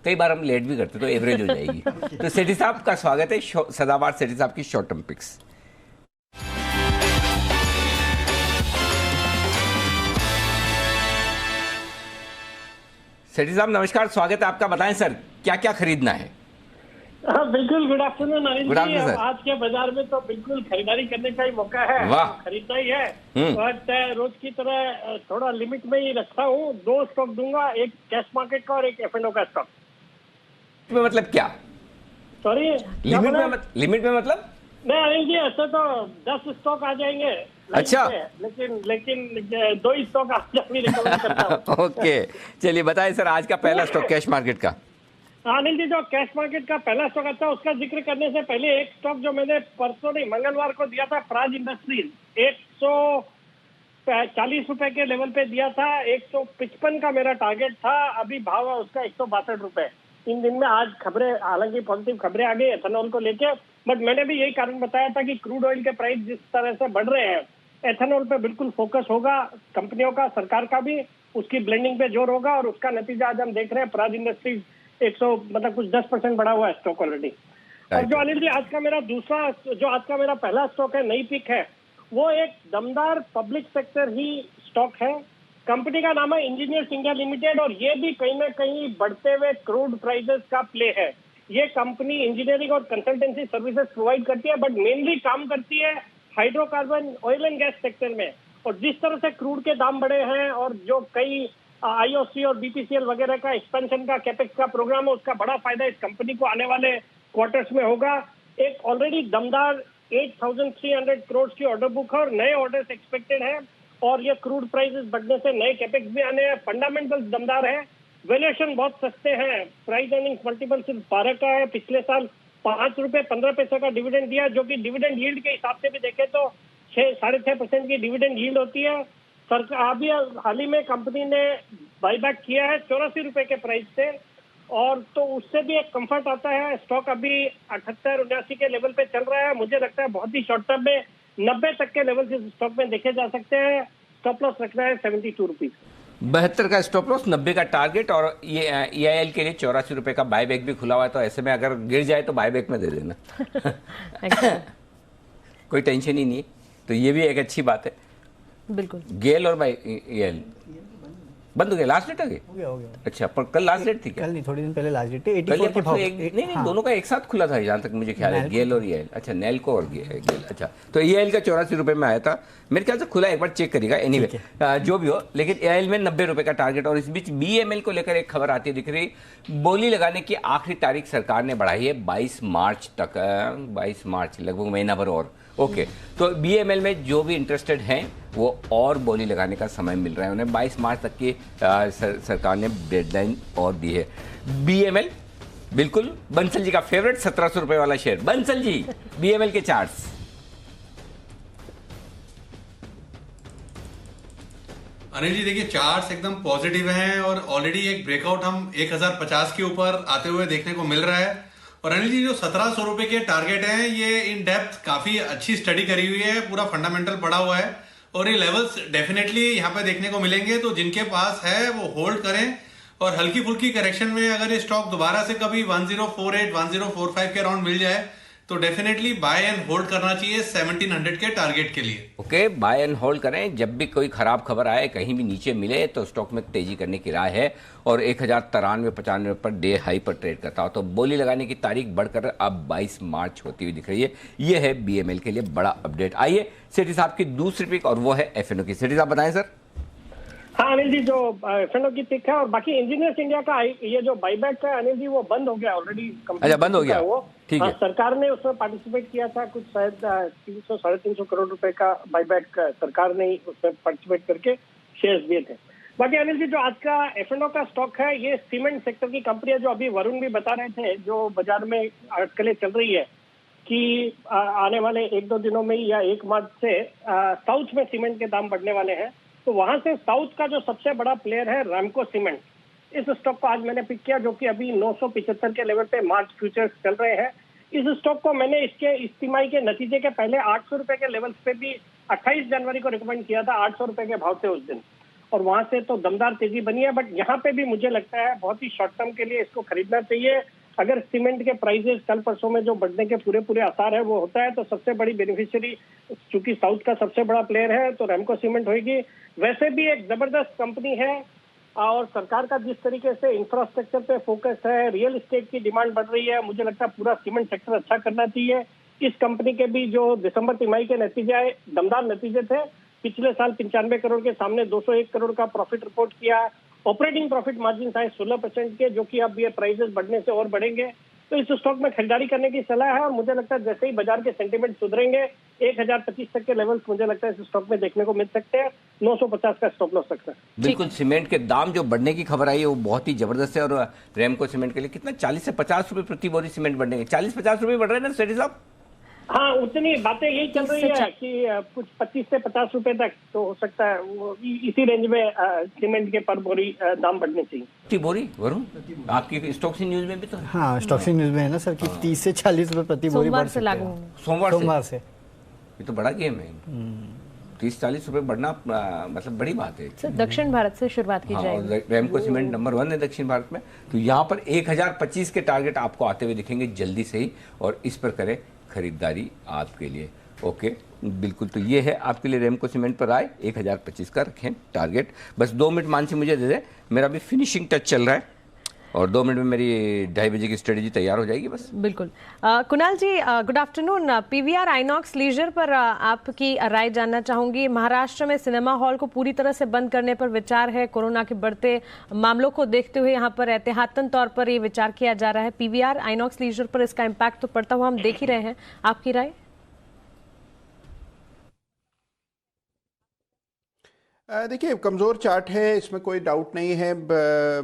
कई बार हम लेट भी करते तो एवरेज हो जाएगी। तो सेठी साहब का स्वागत है, सदाबहार सेठी साहब की शॉर्ट टर्म पिक्स। सेठी साहब नमस्कार, स्वागत है आपका। बताएं सर क्या क्या खरीदना है। हाँ बिल्कुल, गुड आफ्टरनून अनिल जी। सर आज के बाजार में तो बिल्कुल खरीदारी करने का ही मौका है, खरीदना ही है। बट रोज की तरह थोड़ा लिमिट में ही रखता हूँ। 2 स्टॉक दूंगा, एक कैश मार्केट का और एक F&O का स्टॉक। मतलब क्या? सॉरी, लिमिट में मतलब नहीं अनिल जी, ऐसे तो 10 स्टॉक आ जाएंगे। अच्छा, लेकिन 2 ही स्टॉक आज भी रिकवर करता हूँ। ओके, चलिए बताएं सर आज का पहला स्टॉक कैश मार्केट का। अनिल जी, जो कैश मार्केट का पहला स्टॉक आता है उसका जिक्र करने से पहले एक स्टॉक जो मैंने परसों नहीं मंगलवार को दिया था, प्राज इंडस्ट्रीज, 140 रुपए के लेवल पे दिया था। 155 का मेरा टारगेट था, अभी भाव है उसका 162 रुपए। 3 दिन में आज खबरें, हालांकि पॉजिटिव खबरें आ गई एथेनॉल को लेके, बट मैंने भी यही कारण बताया था कि क्रूड ऑयल के प्राइस जिस तरह से बढ़ रहे हैं, एथेनॉल पे बिल्कुल फोकस होगा कंपनियों का, सरकार का भी, उसकी ब्लेंडिंग पे जोर होगा और उसका नतीजा आज हम देख रहे हैं। प्राज इंडस्ट्रीज 100 मतलब कुछ 10% बढ़ा हुआ है स्टॉक ऑलरेडी। और जो अनिल जी आज का मेरा पहला स्टॉक है, नई पिक है, वो एक दमदार पब्लिक सेक्टर ही स्टॉक है। कंपनी का नाम है इंजीनियर्स इंडिया लिमिटेड और ये भी कहीं ना कहीं बढ़ते हुए क्रूड प्राइसेस का प्ले है। ये कंपनी इंजीनियरिंग और कंसल्टेंसी सर्विसेज प्रोवाइड करती है, बट मेनली काम करती है hydrocarbon, oil and gas sector में। और जिस तरह से क्रूड के दाम बढ़े हैं और जो कई आईओसी और बीपीसीएल वगैरह का एक्सपेंशन का कैपेक्स का प्रोग्राम है, उसका बड़ा फायदा इस कंपनी को आने वाले क्वार्टर्स में होगा। एक ऑलरेडी दमदार 8,300 करोड़ की ऑर्डर बुक है और नए ऑर्डर्स एक्सपेक्टेड है और ये क्रूड प्राइसेस बढ़ने से नए कैपेक्स भी आने हैं। फंडामेंटल्स दमदार है, वैल्यूएशन बहुत सस्ते हैं, प्राइस अर्निंग्स मल्टीपल सिर्फ 12 का है। पिछले साल 5 रुपए 15 पैसे का डिविडेंड दिया, जो कि डिविडेंड यील्ड के हिसाब से भी देखें तो 6-6.5% की डिविडेंड यील्ड होती है। सरकार अभी हाल ही में कंपनी ने बाईबैक किया है 84 रुपए के प्राइस से, और तो उससे भी एक कंफर्ट आता है। स्टॉक अभी 78-79 के लेवल पे चल रहा है। मुझे लगता है बहुत ही शॉर्ट टर्म में 90 तक के लेवल इस स्टॉक में देखे जा सकते हैं। स्टॉप लॉस रखना है 72 रुपीज। 72 का स्टॉप लॉस, 90 का टारगेट, और ये EIL के लिए 84 रुपए का बायबैक भी खुला हुआ है, तो ऐसे में अगर गिर जाए तो बायबैक में दे देना। कोई टेंशन ही नहीं है, तो ये भी एक अच्छी बात है। बिल्कुल। गेल और EIL बंद हो गया, लास्ट डेट हो गया। अच्छा, पर कल लास्ट डेट थी क्या? कल नहीं, थोड़े दिन पहले लास्ट डेट थी। नहीं, दोनों का एक साथ खुला था जहां तक मुझे ख्याल है, गेल और EIL। अच्छा, नेल्को और गेल। अच्छा, तो EIL का 84 रुपए में आया था मेरे ख्याल से, खुला, एक बार चेक करिएगा। एनीवे जो भी हो, लेकिन EIL में 90 रुपए का टारगेट। और इस बीच BML को लेकर एक खबर आती दिख रही, बोली लगाने की आखिरी तारीख सरकार ने बढ़ाई है 22 मार्च तक। 22 मार्च, लगभग महीना भर और। ओके, तो BML में जो भी इंटरेस्टेड हैं वो और बोली लगाने का समय मिल रहा है उन्हें। 22 मार्च तक की सरकार ने डेडलाइन और दी है। BML बिल्कुल बंसल जी का फेवरेट 1700 रुपए वाला शेयर। बंसल जी, BML के चार्ट्स। अनिल जी देखिए, चार्ट्स एकदम पॉजिटिव हैं और ऑलरेडी एक ब्रेकआउट हम 1050 के ऊपर आते हुए देखने को मिल रहा है। और अनिल जी जो 1700 रुपए के टारगेट हैं, ये इन डेप्थ काफी अच्छी स्टडी करी हुई है, पूरा फंडामेंटल पड़ा हुआ है और ये लेवल्स डेफिनेटली यहाँ पे देखने को मिलेंगे। तो जिनके पास है वो होल्ड करें और हल्की फुल्की करेक्शन में अगर ये स्टॉक दोबारा से कभी 1048, 1045 के अराउंड मिल जाए तो डेफिनेटली बाय एंड होल्ड करना चाहिए 1700 के टारगेट के लिए। ओके, बाय एंड होल्ड करें। जब भी कोई खराब खबर आए, कहीं भी नीचे मिले, तो स्टॉक में तेजी करने की राय है। और 1093-95 पर डे हाई पर ट्रेड करता हो। तो बोली लगाने की तारीख बढ़कर अब 22 मार्च होती हुई दिख रही है। यह है BML के लिए बड़ा अपडेट। आइए सेठी साहब की दूसरी पिक, और वो है FNO की। सेठी साहब बताएं सर। हाँ अनिल जी, जो FNO की पिक है और बाकी इंजीनियर्स इंडिया का ये जो बाईबैक है अनिल जी, वो बंद हो गया ऑलरेडी। अच्छा, बंद हो गया वो, ठीक है। सरकार ने उसमें पार्टिसिपेट किया था, कुछ शायद 300-350 करोड़ रुपए का बाईबैक सरकार ने उसमें पार्टिसिपेट करके शेयर्स दिए थे। बाकी अनिल जी, जो आज का FNO का स्टॉक है, ये सीमेंट सेक्टर की कंपनी है, जो अभी वरुण भी बता रहे थे, जो बाजार में अटकलें चल रही है कि आने वाले 1-2 दिनों में या 1 मार्च से साउथ में सीमेंट के दाम बढ़ने वाले हैं। तो वहां से साउथ का जो सबसे बड़ा प्लेयर है रैमको सीमेंट, इस स्टॉक को आज मैंने पिक किया, जो कि अभी 975 के लेवल पे मार्च फ्यूचर्स चल रहे हैं। इस स्टॉक को मैंने इसके इस तिमाही के नतीजे के पहले 800 रुपए के लेवल्स पे भी 28 जनवरी को रिकमेंड किया था, 800 रुपए के भाव से उस दिन, और वहां से तो दमदार तेजी बनी है। बट यहाँ पे भी मुझे लगता है बहुत ही शॉर्ट टर्म के लिए इसको खरीदना चाहिए। अगर सीमेंट के प्राइसेस कल परसों में जो बढ़ने के पूरे आसार है वो होता है, तो सबसे बड़ी बेनिफिशियरी चूंकि साउथ का सबसे बड़ा प्लेयर है तो रैमको सीमेंट होगी। वैसे भी एक जबरदस्त कंपनी है और सरकार का जिस तरीके से इंफ्रास्ट्रक्चर पे फोकस है, रियल एस्टेट की डिमांड बढ़ रही है, मुझे लगता है पूरा सीमेंट सेक्टर अच्छा करना चाहिए। इस कंपनी के भी जो दिसंबर तिमाही के नतीजे आए, दमदार नतीजे थे। पिछले साल 95 करोड़ के सामने 201 करोड़ का प्रॉफिट रिपोर्ट किया। ऑपरेटिंग प्रॉफिट मार्जिन आए 16% के, जो कि अब ये प्राइसेस बढ़ने से और बढ़ेंगे। तो इस स्टॉक में खरीदारी करने की सलाह है और मुझे लगता है जैसे ही बाजार के सेंटीमेंट सुधरेंगे 1025 तक के लेवल्स मुझे लगता है इस स्टॉक में देखने को मिल सकते हैं। 950 का स्टॉप लॉस सकता है। बिल्कुल, सीमेंट के दाम जो बढ़ने की खबर आई है वो बहुत ही जबरदस्त है। और रैमको सीमेंट के लिए कितना 40 से 50 रुपए प्रति बोरी सीमेंट बढ़ने के, 40-50 रुपए बढ़ रहे हैं ना सेठी साहब? हाँ, उतनी बातें यही चल रही है कि कुछ 25 से 50 रुपए तक तो हो सकता है, वो इसी रेंज में सीमेंट के पर बोरी दाम बढ़ने चाहिए। प्रति बोरी वरुण, आपकी स्टॉक्सी न्यूज में भी तो हाँ, स्टॉक्सी न्यूज में है ना सर कि 30 से 40 रुपए प्रति बोरी बढ़ सकते हैं सोमवार से। ये तो बड़ा गेम है। 30-40 रुपए बढ़ना मतलब बड़ी बात है। सर दक्षिण भारत से शुरुआत की जाएगी। रेमको सीमेंट नंबर 1 है दक्षिण भारत में, तो यहाँ पर 1025 के टारगेट आपको आते हुए दिखेंगे जल्दी से ही, और इस पर करें खरीदारी आपके लिए। ओके, बिल्कुल। तो ये है आपके लिए रेमको सीमेंट पर आए 1025 का रखें टारगेट। बस 2 मिनट मानसी मुझे दे दे, मेरा भी फिनिशिंग टच चल रहा है और 2 मिनट में मेरी 2:30 बजे की स्ट्रेटेजी तैयार हो जाएगी बस। बिल्कुल। Kunal ji, good afternoon. PVR INOX leisure पर आपकी राय जानना चाहूंगी। महाराष्ट्र में सिनेमा हॉल को पूरी तरह से बंद करने पर विचार है। कोरोना के बढ़ते मामलों को देखते हुए यहाँ पर एहतियातन तौर पर ये विचार किया जा रहा है। पीवीआर आइनॉक्स लीजर पर इसका इम्पैक्ट तो पड़ता हुआ हम देख ही रहे हैं, आपकी राय? देखिए, कमज़ोर चार्ट है, इसमें कोई डाउट नहीं है।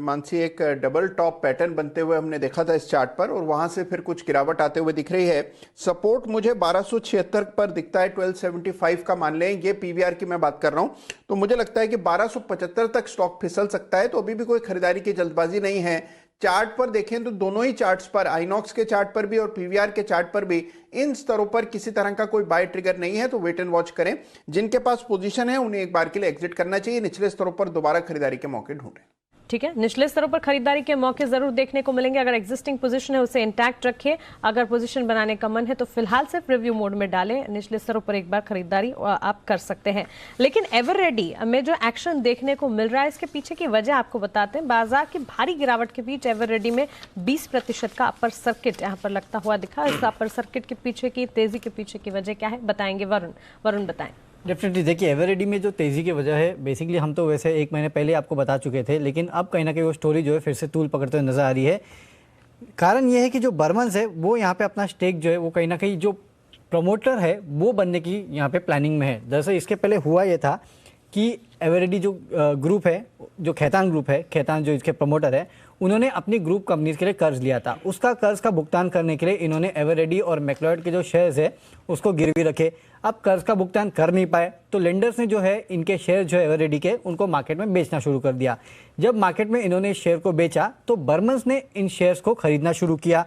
मानसी, एक डबल टॉप पैटर्न बनते हुए हमने देखा था इस चार्ट पर, और वहां से फिर कुछ गिरावट आते हुए दिख रही है। सपोर्ट मुझे 1276 पर दिखता है, 1275 का मान लें, ये पीवीआर की मैं बात कर रहा हूं। तो मुझे लगता है कि 1275 तक स्टॉक फिसल सकता है, तो अभी भी कोई खरीदारी की जल्दबाजी नहीं है। चार्ट पर देखें तो दोनों ही चार्ट्स पर, आइनॉक्स के चार्ट पर भी और पीवीआर के चार्ट पर भी, इन स्तरों पर किसी तरह का कोई बाय ट्रिगर नहीं है, तो वेट एंड वॉच करें। जिनके पास पोजीशन है उन्हें एक बार के लिए एग्जिट करना चाहिए, निचले स्तरों पर दोबारा खरीदारी के मौके ढूंढें। ठीक है, निचले स्तरों पर खरीदारी के मौके जरूर देखने को मिलेंगे। अगर एग्जिस्टिंग पोजीशन है उसे इंटैक्ट रखिए, अगर पोजीशन बनाने का मन है तो फिलहाल सिर्फ रिव्यू मोड में डालें। निचले स्तरों पर एक बार खरीदारी आप कर सकते हैं। लेकिन एवररेडी में जो एक्शन देखने को मिल रहा है, इसके पीछे की वजह आपको बताते हैं। बाजार की भारी गिरावट के बीच एवररेडी में 20% का अपर सर्किट यहाँ पर लगता हुआ दिखा। इस अपर सर्किट के पीछे की तेजी के पीछे की वजह क्या है, बताएंगे वरुण बताएं। डेफिनेटली देखिए, एवररेडी में जो तेज़ी की वजह है, बेसिकली हम तो वैसे 1 महीने पहले आपको बता चुके थे, लेकिन अब कहीं ना कहीं वो स्टोरी जो है फिर से तूल पकड़ते हुए नजर आ रही है। कारण ये है कि जो बर्मन्स है वो यहाँ पे अपना स्टेक जो है वो कहीं ना कहीं जो प्रमोटर है वो बनने की यहाँ पे प्लानिंग में है। दरअसल इसके पहले हुआ ये था कि एवररेडी जो ग्रुप है, जो खैतान ग्रुप है, खैतान जो इसके प्रमोटर है, उन्होंने अपनी ग्रुप कंपनीज के लिए कर्ज लिया था। उसका कर्ज का भुगतान करने के लिए इन्होंने एवररेडी और मैक्लॉयड के जो शेयर्स है उसको गिरवी रखे। अब कर्ज का भुगतान कर नहीं पाए तो लेंडर्स ने जो है इनके शेयर जो है एवररेडी के, उनको मार्केट में बेचना शुरू कर दिया। जब मार्केट में इन्होंने शेयर को बेचा तो बर्मन्स ने इन शेयर्स को खरीदना शुरू किया,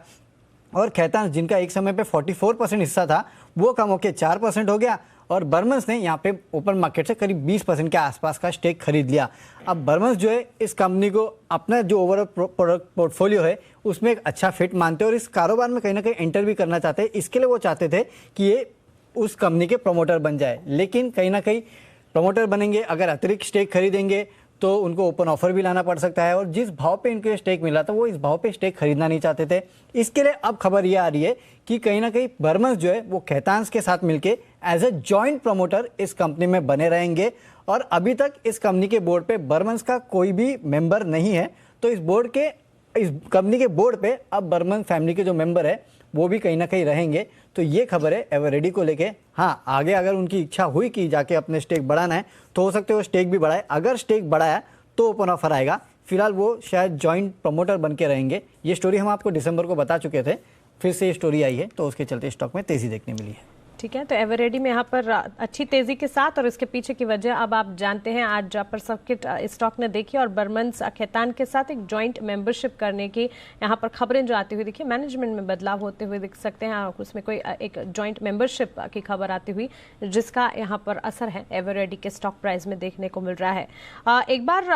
और खैतान जिनका एक समय पे 44% हिस्सा था वो कम होकर 4% हो गया, और बर्मन्स ने यहाँ पे ओपन मार्केट से करीब 20% के आसपास का स्टेक खरीद लिया। अब बर्मन्स जो है इस कंपनी को अपना जो ओवरऑल प्रोडक्ट पोर्टफोलियो है उसमें एक अच्छा फिट मानते हैं और इस कारोबार में कहीं ना कहीं एंटर भी करना चाहते हैं। इसके लिए वो चाहते थे कि ये उस कंपनी के प्रमोटर बन जाए, लेकिन कहीं ना कहीं प्रमोटर बनेंगे, अगर अतिरिक्त स्टेक खरीदेंगे तो उनको ओपन ऑफर भी लाना पड़ सकता है, और जिस भाव पे इनको स्टेक मिला था वो इस भाव पे स्टेक खरीदना नहीं चाहते थे। इसके लिए अब खबर ये आ रही है कि कहीं ना कहीं बर्मन्स जो है वो खैतान्स के साथ मिलके एज ए जॉइंट प्रमोटर इस कंपनी में बने रहेंगे, और अभी तक इस कंपनी के बोर्ड पे बर्मन्स का कोई भी मेंबर नहीं है। तो इस कंपनी के बोर्ड पे अब बर्मन फैमिली के जो मेंबर है वो भी कहीं ना कहीं रहेंगे। तो ये खबर है एवररेडी को लेके। हाँ, आगे अगर उनकी इच्छा हुई कि जाके अपने स्टेक बढ़ाना है तो हो सकते हो स्टेक भी बढ़ाए। अगर स्टेक बढ़ाया तो ओपन ऑफर आएगा, फिलहाल वो शायद जॉइंट प्रमोटर बन के रहेंगे। ये स्टोरी हम आपको दिसंबर को बता चुके थे, फिर से ये स्टोरी आई है तो उसके चलते स्टॉक में तेजी देखने मिली है। ठीक है, तो एवररेडी में यहाँ पर अच्छी तेजी के साथ, और इसके पीछे की वजह अब आप जानते हैं। आज अपर सर्किट स्टॉक ने देखी और बर्मन्स खैतान के साथ एक जॉइंट मेंबरशिप करने की यहाँ पर खबरें जो आती हुई दिखी। मैनेजमेंट में बदलाव होते हुए दिख सकते हैं, उसमें कोई एक जॉइंट मेंबरशिप की खबर आती हुई जिसका यहाँ पर असर है एवररेडी के स्टॉक प्राइस में देखने को मिल रहा है। एक बार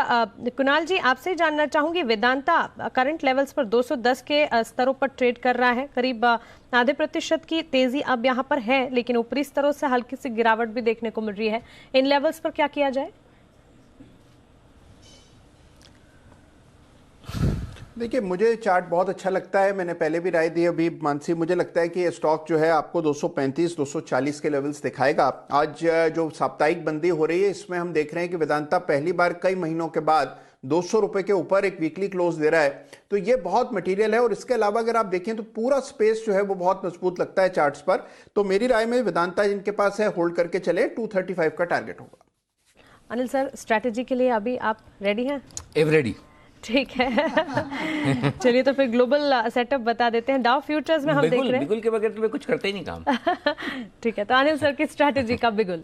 कुणाल जी आपसे जानना चाहूंगी, वेदांता करंट लेवल्स पर 210 के स्तरों पर ट्रेड कर रहा है, करीब 0.5% की तेजी अब यहाँ पर है, लेकिन ऊपरी स्तरों से हल्की सी गिरावट भी देखने को मिल रही है। इन लेवल्स पर क्या किया जाए? देखिए, मुझे चार्ट बहुत अच्छा लगता है, मैंने पहले भी राय दी अभी मानसी। मुझे लगता है कि ये स्टॉक जो है आपको 235-240 के लेवल्स दिखाएगा। आज जो साप्ताहिक बंदी हो रही है इसमें हम देख रहे हैं कि वेदांता पहली बार कई महीनों के बाद 200 रुपए के ऊपर एक वीकली क्लोज दे रहा है, तो ये बहुत मटेरियल है। और इसके अलावा अगर आप देखें तो पूरा स्पेस जो है वो बहुत मजबूत लगता है चार्ट्स पर। तो मेरी राय में वेदांता जिनके पास है होल्ड करके चले, 235 का टारगेट होगा। अनिल सर, स्ट्रैटेजी के लिए अभी आप रेडी हैं? एवररेडी ठीक है चलिए, तो फिर ग्लोबल सेटअप बता देते हैं। डाउ फ्यूचर्स में हम देख रहे हैं बिगुल के बगैर तो मैं कुछ करते ही नहीं काम। ठीक है, तो अनिल सर की स्ट्रैटेजी का बिगुल।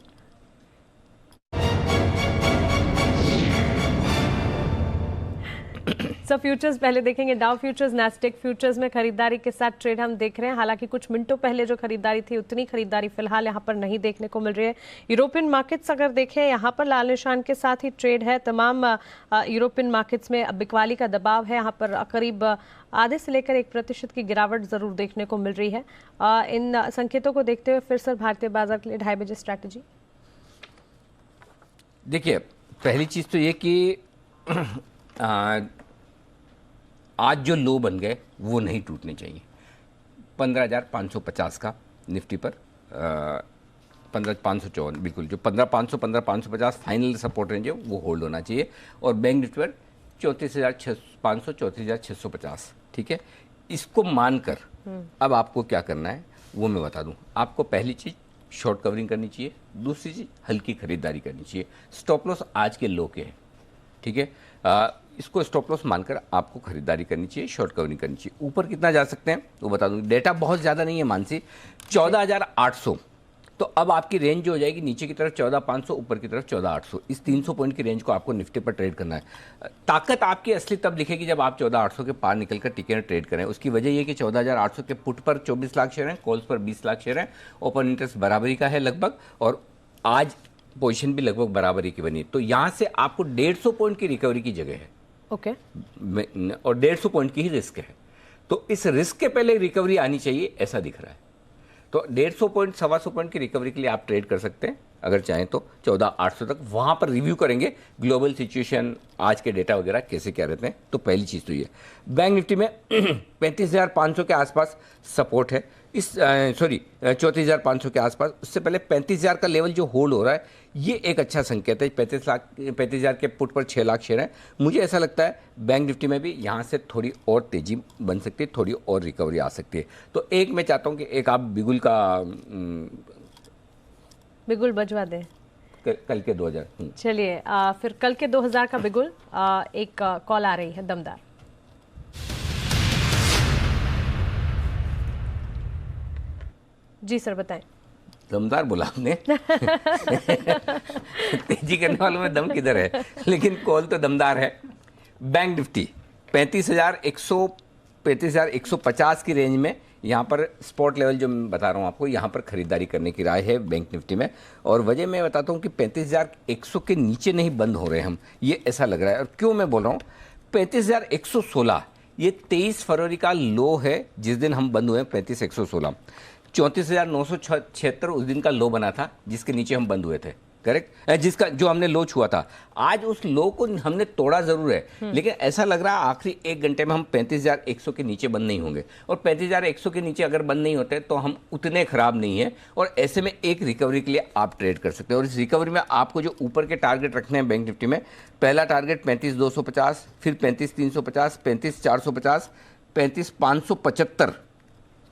सब फ्यूचर्स पहले देखेंगे। डाउ फ्यूचर्स नैस्डैक फ्यूचर्स में खरीदारी के साथ ट्रेड हम देख रहे हैं। हालांकि कुछ मिनटों पहले जो खरीदारी थी उतनी खरीदारी फिलहाल यहाँ पर नहीं देखने को मिल रही है। यूरोपियन मार्केट्स अगर देखें, यहाँ पर लाल निशान के साथ ही ट्रेड है। तमाम यूरोपियन मार्केट्स में बिकवाली का दबाव है। यहाँ पर करीब आधे से लेकर 1% की गिरावट जरूर देखने को मिल रही है। इन संकेतों को देखते हुए फिर सर भारतीय बाजार के लिए 2:30 बजे स्ट्रैटेजी। देखिए, पहली चीज तो ये कि आज जो लो बन गए वो नहीं टूटने चाहिए। 15,550 का निफ्टी पर 15,554 बिल्कुल, जो 15,500 15,550 फाइनल सपोर्ट रेंज है वो होल्ड होना चाहिए। और बैंक निफ्टी पर 34,500 34,650, ठीक है। इसको मानकर अब आपको क्या करना है वो मैं बता दूं। आपको पहली चीज शॉर्ट कवरिंग करनी चाहिए, दूसरी चीज हल्की खरीदारी करनी चाहिए। स्टॉप लॉस आज के लो के हैं, ठीक है। इसको स्टॉप लॉस मानकर आपको खरीदारी करनी चाहिए, शॉर्ट कवरिंग करनी चाहिए। ऊपर कितना जा सकते हैं वो बता दूंगी। डेटा बहुत ज़्यादा नहीं है मानसी, 14,800। तो अब आपकी रेंज जो हो जाएगी नीचे की तरफ 14,500, ऊपर की तरफ 14,800। इस 300 पॉइंट की रेंज को आपको निफ्टी पर ट्रेड करना है। ताकत आपकी असली तब दिखेगी जब आप 14,800 के पार निकलकर टिके में ट्रेड करें। उसकी वजह ये कि 14,800 के पुट पर 24 लाख शेयर हैं, कॉल्स पर 20 लाख शेयर हैं। ओपन इंटरेस्ट बराबरी का है लगभग, और आज पोजीशन भी लगभग बराबरी की बनी। तो यहाँ से आपको 150 पॉइंट की रिकवरी की जगह है, ओके। और 150 पॉइंट की ही रिस्क है। तो इस रिस्क के पहले रिकवरी आनी चाहिए, ऐसा दिख रहा है। तो 150 पॉइंट 125 पॉइंट की रिकवरी के लिए आप ट्रेड कर सकते हैं अगर चाहें तो 14,800 तक। वहां पर रिव्यू करेंगे ग्लोबल सिचुएशन, आज के डेटा वगैरह कैसे क्या रहते हैं। तो पहली चीज़ तो ये। बैंक निफ्टी में 35,500 के आसपास सपोर्ट है, इस 34,500 के आसपास। उससे पहले 35,000 का लेवल जो होल्ड हो रहा है ये एक अच्छा संकेत है। 35,000 के पुट पर 6 लाख शेयर हैं। मुझे ऐसा लगता है बैंक निफ्टी में भी यहाँ से थोड़ी और तेजी बन सकती है, थोड़ी और रिकवरी आ सकती है। तो एक मैं चाहता हूँ कि एक आप बिगुल बजवा दें कल के 2000। चलिए, फिर कल के 2000 का बिगुल। एक कॉल आ रही है दमदार। जी सर बताएं। दमदार बोला आपने तेजी करने वालों में दम किधर है, लेकिन कॉल तो दमदार है। बैंक निफ्टी 35,150 की रेंज में यहाँ पर स्पॉट लेवल जो मैं बता रहा हूँ आपको, यहाँ पर खरीदारी करने की राय है बैंक निफ्टी में। और वजह मैं बताता हूँ कि 35,100 के नीचे नहीं बंद हो रहे हम, ये ऐसा लग रहा है। और क्यों मैं बोल रहा हूँ 35,116, ये 23 फरवरी का लो है जिस दिन हम बंद हुए हैं। 35,116 34,976 उस दिन का लो बना था जिसके नीचे हम बंद हुए थे, करेक्ट, जिसका जो हमने लो छुआ था। आज उस लो को हमने तोड़ा जरूर है, लेकिन ऐसा लग रहा है आखिरी 1 घंटे में हम 35,100 के नीचे बंद नहीं होंगे। और 35,100 के नीचे अगर बंद नहीं होते तो हम उतने खराब नहीं है। और ऐसे में एक रिकवरी के लिए आप ट्रेड कर सकते हैं। और इस रिकवरी में आपको जो ऊपर के टारगेट रखने हैं बैंक निफ्टी में, पहला टारगेट 35,250, फिर 35,350, 35,450, 35,575,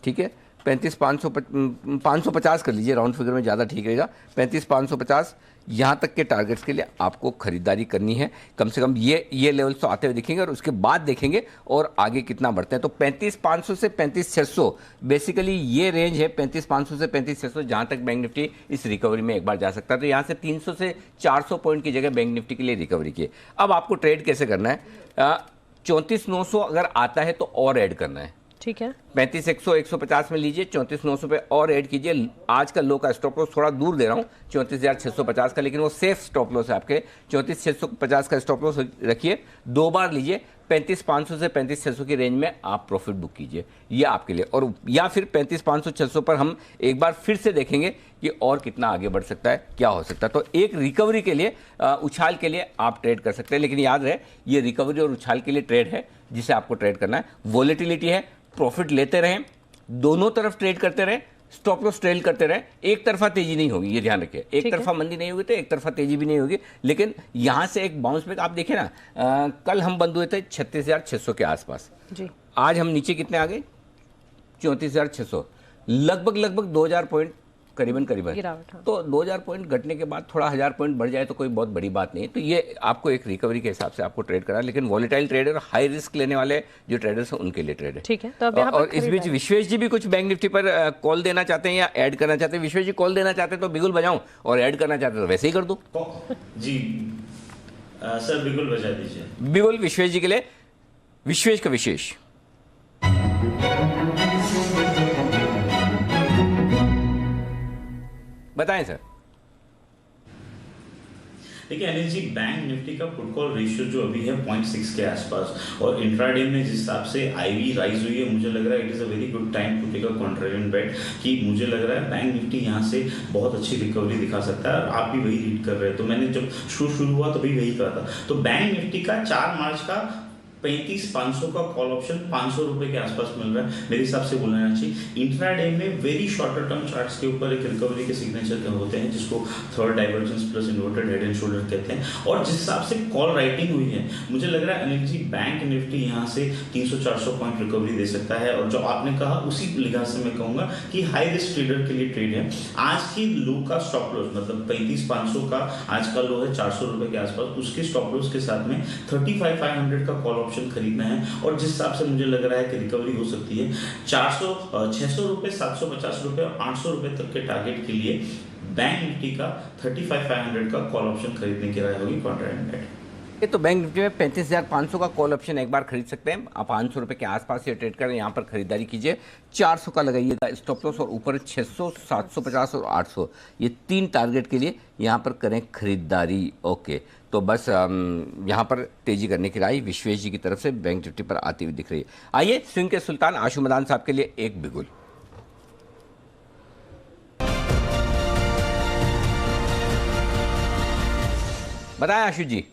ठीक है। 35,550 कर लीजिए, राउंड फिगर में ज़्यादा ठीक रहेगा। 35,550 यहाँ तक के टारगेट्स के लिए आपको खरीदारी करनी है। कम से कम ये लेवल्स तो आते हुए दिखेंगे और उसके बाद देखेंगे और आगे कितना बढ़ते हैं। तो 35,500 से 35,600 बेसिकली ये रेंज है। 35,500 से 35,600 जहाँ तक बैंक निफ्टी इस रिकवरी में एक बार जा सकता है। तो यहाँ से 300 से 400 पॉइंट की जगह बैंक निफ्टी के लिए रिकवरी की। अब आपको ट्रेड कैसे करना है, 34,900 अगर आता है तो और ऐड करना है, ठीक है। 35,100 150 में लीजिए, 34,900 पे और ऐड कीजिए। आज का लो का स्टॉप लॉस थोड़ा दूर दे रहा हूँ 34,650 का, लेकिन वो सेफ स्टॉप लॉस है आपके। 34,650 का स्टॉप लॉस रखिए, 2 बार लीजिए। 35,500 से 35,600 की रेंज में आप प्रॉफिट बुक कीजिए, ये आपके लिए। और या फिर 35,500 600 पर हम एक बार फिर से देखेंगे कि और कितना आगे बढ़ सकता है, क्या हो सकता है। तो एक रिकवरी के लिए, उछाल के लिए आप ट्रेड कर सकते हैं। लेकिन याद रहे ये रिकवरी और उछाल के लिए ट्रेड है जिसे आपको ट्रेड करना है। वॉलेटिलिटी है, प्रॉफिट लेते रहें, दोनों तरफ ट्रेड करते रहें, स्टॉप लॉस ट्रेल करते रहें। एक तरफा तेजी नहीं होगी, ये ध्यान रखिए। एक तरफा मंदी नहीं होगी तो एक तरफा तेजी भी नहीं होगी। लेकिन यहां से एक बाउंस बैक आप देखें ना, कल हम बंद हुए थे 36,600 के आसपास जी। आज हम नीचे कितने आ गए, 34,600, लगभग 2,000 पॉइंट करीबन गिरावट, हाँ। तो 2000 पॉइंट घटने के बाद थोड़ा 1000 पॉइंट बढ़ जाए तो कोई बहुत बड़ी बात नहीं है। तो ये आपको एक रिकवरी के हिसाब से आपको ट्रेड करना है, लेकिन वॉलेटाइल ट्रेड और हाई रिस्क लेने वाले जो ट्रेडर्स हैं उनके लिए ट्रेड है। ठीक है, तो अब यहाँ पर और इस बीच विश्वेश जी भी कुछ बैंक निफ्टी पर कॉल देना चाहते हैं या ऐड करना चाहते हैं। विश्वेश जी कॉल देना चाहते हैं तो बिगुल बजाऊं, और ऐड करना चाहते हैं तो वैसे ही कर दूं। जी सर बिल्कुल बजा दीजिए। बिगुल विश्वेश जी के लिए, विश्वेश का विशेष। बताएं सर। देखिए अनिल जी, बैंक निफ्टी का पुट कॉल रेशियो जो अभी है 0.6 के आसपास, और इंट्राडे में जिस हिसाब से आईवी राइज हुई है, मुझे लग रहा है it is a very good time to take a contrarian bet कि मुझे लग रहा है बैंक निफ्टी यहाँ से बहुत अच्छी रिकवरी दिखा सकता है, और आप भी वही रीड कर रहे हैं। तो मैंने जब शुरू हुआ तभी वही कहा था। तो बैंक निफ्टी का 4 मार्च का 35,500 का कॉल ऑप्शन 500 रुपए के आसपास मिल रहा है, मेरे हिसाब से बोलना चाहिए। इंट्राडे में वेरी शॉर्टर टर्म चार्ट्स के ऊपर एक रिकवरी के सिग्नेचर होते हैं, जिसको third divergence plus inverted head and shoulder कहते हैं। और जिस हिसाब से कॉल राइटिंग हुई है, मुझे लग रहा है अनिल जी बैंक निफ्टी यहाँ से 300-400 पॉइंट रिकवरी दे सकता है। और जो आपने कहा उसी लिहाज से मैं कहूँगा कि हाई रिस्क ट्रेडर के लिए ट्रेड है। आज की लो का स्टॉप लॉस मतलब 35,500 का आज का लो है 400 रुपए के आसपास, उसके स्टॉप लॉस के साथ में 35,500 का कॉल ऑप्शन खरीदना है। और जिस हिसाब से मुझे लग रहा है कि रिकवरी हो सकती है 600 रुपए, 750 रुपए और 800 रुपए तक के टारगेट के लिए बैंक निफ्टी का 35,500 का कॉल ऑप्शन खरीदने की राय होगी कॉन्ट्रैक्ट बेट। ये तो बैंक निफ्टी में 35,500 का कॉल ऑप्शन एक बार खरीद सकते हैं आप। 500 रुपए के आसपास ये ट्रेड करें, यहाँ पर खरीदारी कीजिए। 400 का लगाइएगा स्टॉप लॉस, और ऊपर 600, 750 और 800 ये 3 टारगेट के लिए यहाँ पर करें खरीदारी। ओके, तो बस यहाँ पर तेजी करने की राय विश्वेश जी की तरफ से बैंक निफ्टी पर आती हुई दिख रही है। आइए स्विंग के सुल्तान आशु मदान साहब के लिए एक बिगुल। बताएं आशु जी।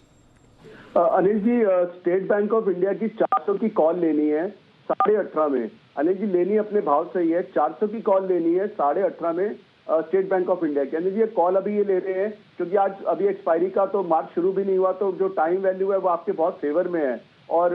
Anil ji, state bank of India की 400 की कॉल लेनी है 18.5 में। अनिल जी लेनी अपने भाव सही है, 400 की कॉल लेनी है 18.5 में स्टेट बैंक ऑफ इंडिया की। अनिल जी ये कॉल अभी ये ले रहे हैं क्योंकि आज अभी एक्सपायरी का तो मार्च शुरू भी नहीं हुआ, तो जो टाइम वैल्यू है वो आपके बहुत फेवर में है। और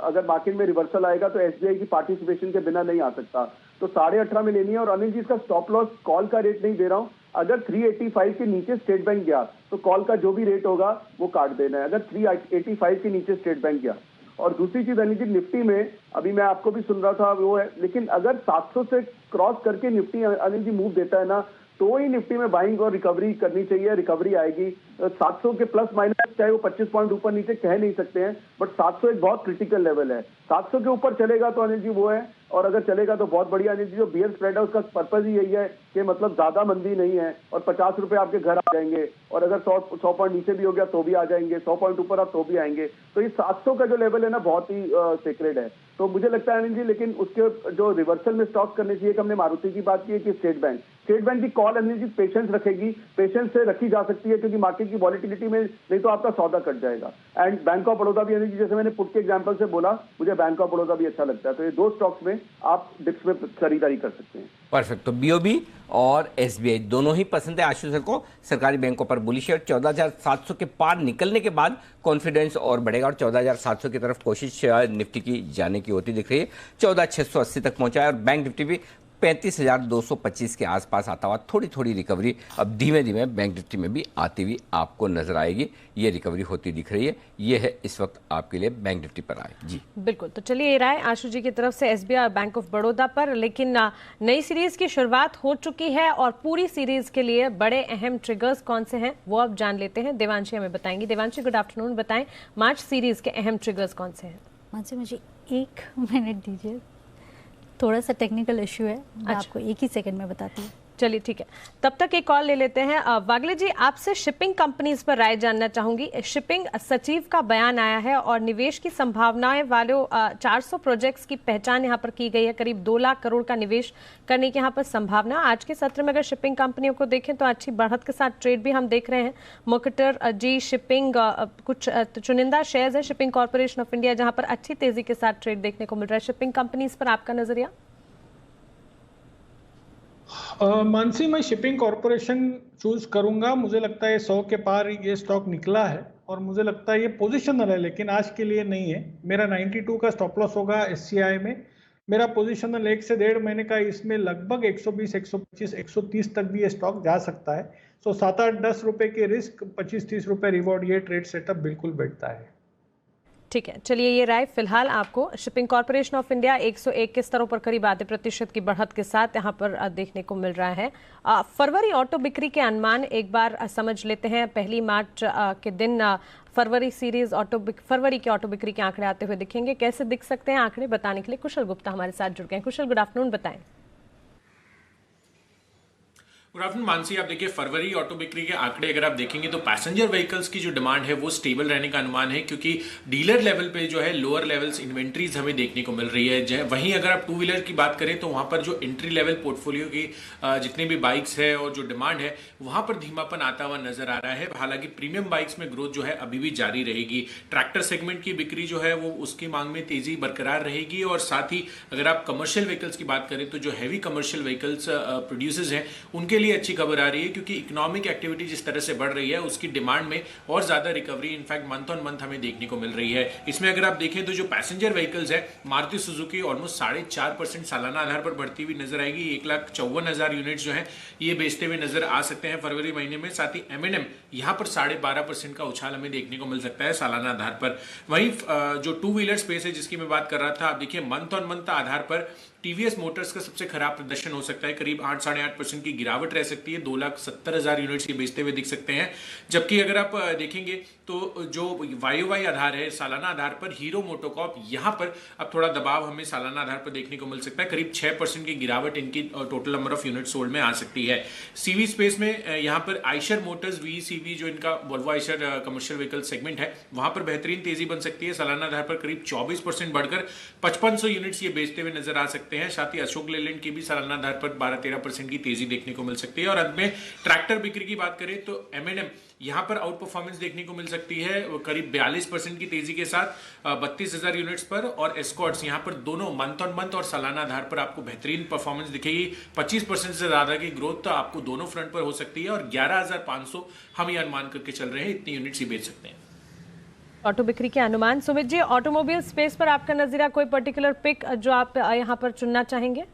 अगर मार्केट में रिवर्सल आएगा तो एसबीआई की पार्टिसिपेशन के बिना नहीं आ सकता, तो 18.5 में लेनी है। और अनिल जी इसका स्टॉप लॉस कॉल का रेट नहीं दे रहा हूँ, अगर 385 के नीचे स्टेट बैंक गया तो कॉल का जो भी रेट होगा वो काट देना है, अगर 385 के नीचे स्टेट बैंक गया। और दूसरी चीज अनिल जी निफ्टी में अभी मैं आपको भी सुन रहा था वो है, लेकिन अगर 700 से क्रॉस करके निफ्टी अनिल जी मूव देता है ना, तो ही निफ्टी में बाइंग और रिकवरी करनी चाहिए। रिकवरी आएगी 700 के प्लस माइनस, चाहे वो 25 पॉइंट ऊपर नीचे कह नहीं सकते हैं, बट 700 एक बहुत क्रिटिकल लेवल है। 700 के ऊपर चलेगा तो अनिल जी वो है, और अगर चलेगा तो बहुत बढ़िया। अनिल जी जो बियर स्प्रेड है उसका पर्पज ही यही है कि मतलब ज्यादा मंदी नहीं है, और 50 रुपए आपके घर आ जाएंगे, और अगर 100 पॉइंट नीचे भी हो गया तो भी आ जाएंगे, 100 पॉइंट ऊपर आप तो भी आएंगे। तो ये 700 का जो लेवल है ना बहुत ही सीक्रेट है। तो मुझे लगता है अनिल जी, लेकिन उसके जो रिवर्सल में स्टॉक करने चाहिए, कि हमने मारुति की बात की है कि स्टेट बैंक की कॉल अनिल जी पेशेंस रखेगी, पेशेंस से रखी जा सकती है, क्योंकि मार्केट की वॉलिटिलिटी में नहीं तो आपका सौदा कट जाएगा। एंड बैंक ऑफ बड़ौदा भी अनिल जी, जैसे मैंने पुट के एग्जांपल से बोला, मुझे बैंक ऑफ बड़ौदा भी अच्छा लगता है। तो ये 2 स्टॉक्स में आप डिप्स में खरीदारी कर सकते हैं। परफेक्ट। तो बीओबी और एसबीआई दोनों ही पसंद है आशु सर को। सरकारी बैंकों पर बुलिश है, और 14,700 के पार निकलने के बाद कॉन्फिडेंस और बढ़ेगा, और 14,700 की तरफ कोशिश निफ्टी की जाने की होती दिख रही है। 14,680 तक पहुंचा है, और बैंक निफ्टी भी 35,225 के आसपास आता हुआ थोड़ी थोड़ी रिकवरी अब धीमे धीमे बैंक निफ्टी में भी आती हुई आपको नजर आएगी। ये रिकवरी होती दिख रही है। ये है इस वक्त आपके लिए बैंक निफ्टी पर आए जी। बिल्कुल, तो चलिए ये राय आशु जी की तरफ से एसबीआई और बैंक ऑफ बड़ौदा पर। लेकिन नई सीरीज की शुरुआत हो चुकी है, और पूरी सीरीज के लिए बड़े अहम ट्रिगर्स कौन से हैं वो अब जान लेते हैं। देवांशी हमें बताएंगी। देवांशी गुड आफ्टरनून, बताएं मार्च सीरीज के अहम ट्रिगर्स कौन से हैं। मानसी मुझे 1 मिनट दीजिए, थोड़ा सा टेक्निकल इश्यू है, मैं आपको 1 ही सेकंड में बताती हूँ। चलिए ठीक है, तब तक एक कॉल ले लेते हैं। वागले जी, आपसे शिपिंग कंपनीज पर राय जानना चाहूंगी। शिपिंग सचिव का बयान आया है और निवेश की संभावनाएं वाले 400 प्रोजेक्ट्स की पहचान यहां पर की गई है। करीब 2 लाख करोड़ का निवेश करने की यहां पर संभावना। आज के सत्र में अगर शिपिंग कंपनियों को देखें तो अच्छी बढ़त के साथ ट्रेड भी हम देख रहे हैं। मुकटर जी शिपिंग, कुछ चुनिंदा शेयर्स है शिपिंग कॉर्पोरेशन ऑफ इंडिया जहां पर अच्छी तेजी के साथ ट्रेड देखने को मिल रहा है। शिपिंग कंपनीज पर आपका नजरिया? मानसी, मैं शिपिंग कॉर्पोरेशन चूज करूंगा। मुझे लगता है 100 के पार ये स्टॉक निकला है, और मुझे लगता है ये पोजिशनल है, लेकिन आज के लिए नहीं है। मेरा 92 का स्टॉप लॉस होगा एससीआई में, मेरा पोजीशनल 1 से 1.5 महीने का इसमें लगभग 120, 125, 130 तक भी ये स्टॉक जा सकता है। सो 7-8-10 रुपए के रिस्क, 25-30 रुपए रिवॉर्ड, ये ट्रेड सेटअप बिल्कुल बैठता है। ठीक है, चलिए ये राय फिलहाल आपको शिपिंग कॉर्पोरेशन ऑफ इंडिया 101 के स्तरों पर करीब आधे % की बढ़त के साथ यहाँ पर देखने को मिल रहा है। फरवरी ऑटो बिक्री के अनुमान एक बार समझ लेते हैं। पहली मार्च के दिन फरवरी के ऑटो बिक्री के आंकड़े आते हुए दिखेंगे। कैसे दिख सकते हैं आंकड़े, बताने के लिए कुशल गुप्ता हमारे साथ जुड़ गए हैं। कुशल, गुड आफ्टरनून, बताएं। गुड आफ्टरनून मानसी, आप देखिए फरवरी ऑटो बिक्री के आंकड़े अगर आप देखेंगे तो पैसेंजर व्हीकल्स की जो डिमांड है वो स्टेबल रहने का अनुमान है, क्योंकि डीलर लेवल पे जो है लोअर लेवल्स इन्वेंट्रीज हमें देखने को मिल रही है। वहीं अगर आप टू व्हीलर की बात करें तो वहां पर जो एंट्री लेवल पोर्टफोलियो की जितनी भी बाइक्स है और जो डिमांड है वहां पर धीमापन आता हुआ नजर आ रहा है। हालांकि प्रीमियम बाइक्स में ग्रोथ जो है अभी भी जारी रहेगी। ट्रैक्टर सेगमेंट की बिक्री जो है वो उसकी मांग में तेजी बरकरार रहेगी। और साथ ही अगर आप कमर्शियल व्हीकल्स की बात करें तो जो हैवी कमर्शियल व्हीकल्स प्रोड्यूसर्स हैं उनके लिए अच्छी खबर आ रही है, क्योंकि इकोनॉमिक एक्टिविटी जिस तरह से बढ़ रही है उसकी डिमांड में और ज्यादा recovery in fact month on month हमें देखने को मिल रही है। इसमें अगर आप देखें तो जो पैसेंजर व्हीकल्स है मारुति सुजुकी ऑलमोस्ट 4.5% सालाना आधार पर बढ़ती हुई नजर आएगी। 1,54,000 यूनिट्स जो है ये बेचते हुए नजर आ सकते हैं फरवरी महीने में। साथ ही M&M यहां पर 12.5% का उछाल हमें देखने को मिल सकता है सालाना आधार पर। वहीं जो टू व्हीलर स्पेस है जिसकी मैं बात कर रहा था, आप देखिए मंथ ऑन मंथ आधार पर टीवीएस मोटर्स का सबसे खराब प्रदर्शन हो सकता है। करीब 8-8.5% की गिरावट रह सकती है। 2,70,000 यूनिट्स ये बेचते हुए दिख सकते हैं। जबकि अगर आप देखेंगे तो जो YOY आधार है सालाना आधार पर हीरो मोटोकॉर्प यहां पर अब थोड़ा दबाव हमें सालाना आधार पर देखने को मिल सकता है। करीब 6% की गिरावट इनकी total number of unit sold में आ सकती है। सीवी स्पेस में यहां पर आइशर मोटर्स VECV जो इनका Volvo Eicher commercial vehicle segment है वहां पर बेहतरीन तेजी बन सकती है। सालाना आधार पर करीब 24% बढ़कर 5500 यूनिट्स ये बेचते हुए नजर आ सकते हैं। साथ ही अशोक लेलैंड की भी सालाना आधार पर 12-13% की तेजी देखने को मिल सकती है। और अंत में ट्रैक्टर बिक्री की बात करें तो M&M यहां पर आउट परफॉर्मेंस देखने को मिल सकती है करीब 42% की तेजी के साथ 32,000 यूनिट्स पर। और एस्कॉर्ट्स यहां पर दोनों मंथ ऑन मंथ और सालाना आधार पर आपको बेहतरीन परफॉर्मेंस दिखेगी। 25% से ज्यादा की ग्रोथ तो आपको दोनों फ्रंट पर हो सकती है। और 11,500 हम ये अनुमान करके चल रहे हैं इतनी यूनिट्स ही बेच सकते हैं। ऑटो बिक्री के अनुमान। सुमित जी, ऑटोमोबाइल स्पेस पर आपका नजरिया, कोई पर्टिकुलर पिक जो आप यहाँ पर चुनना चाहेंगे?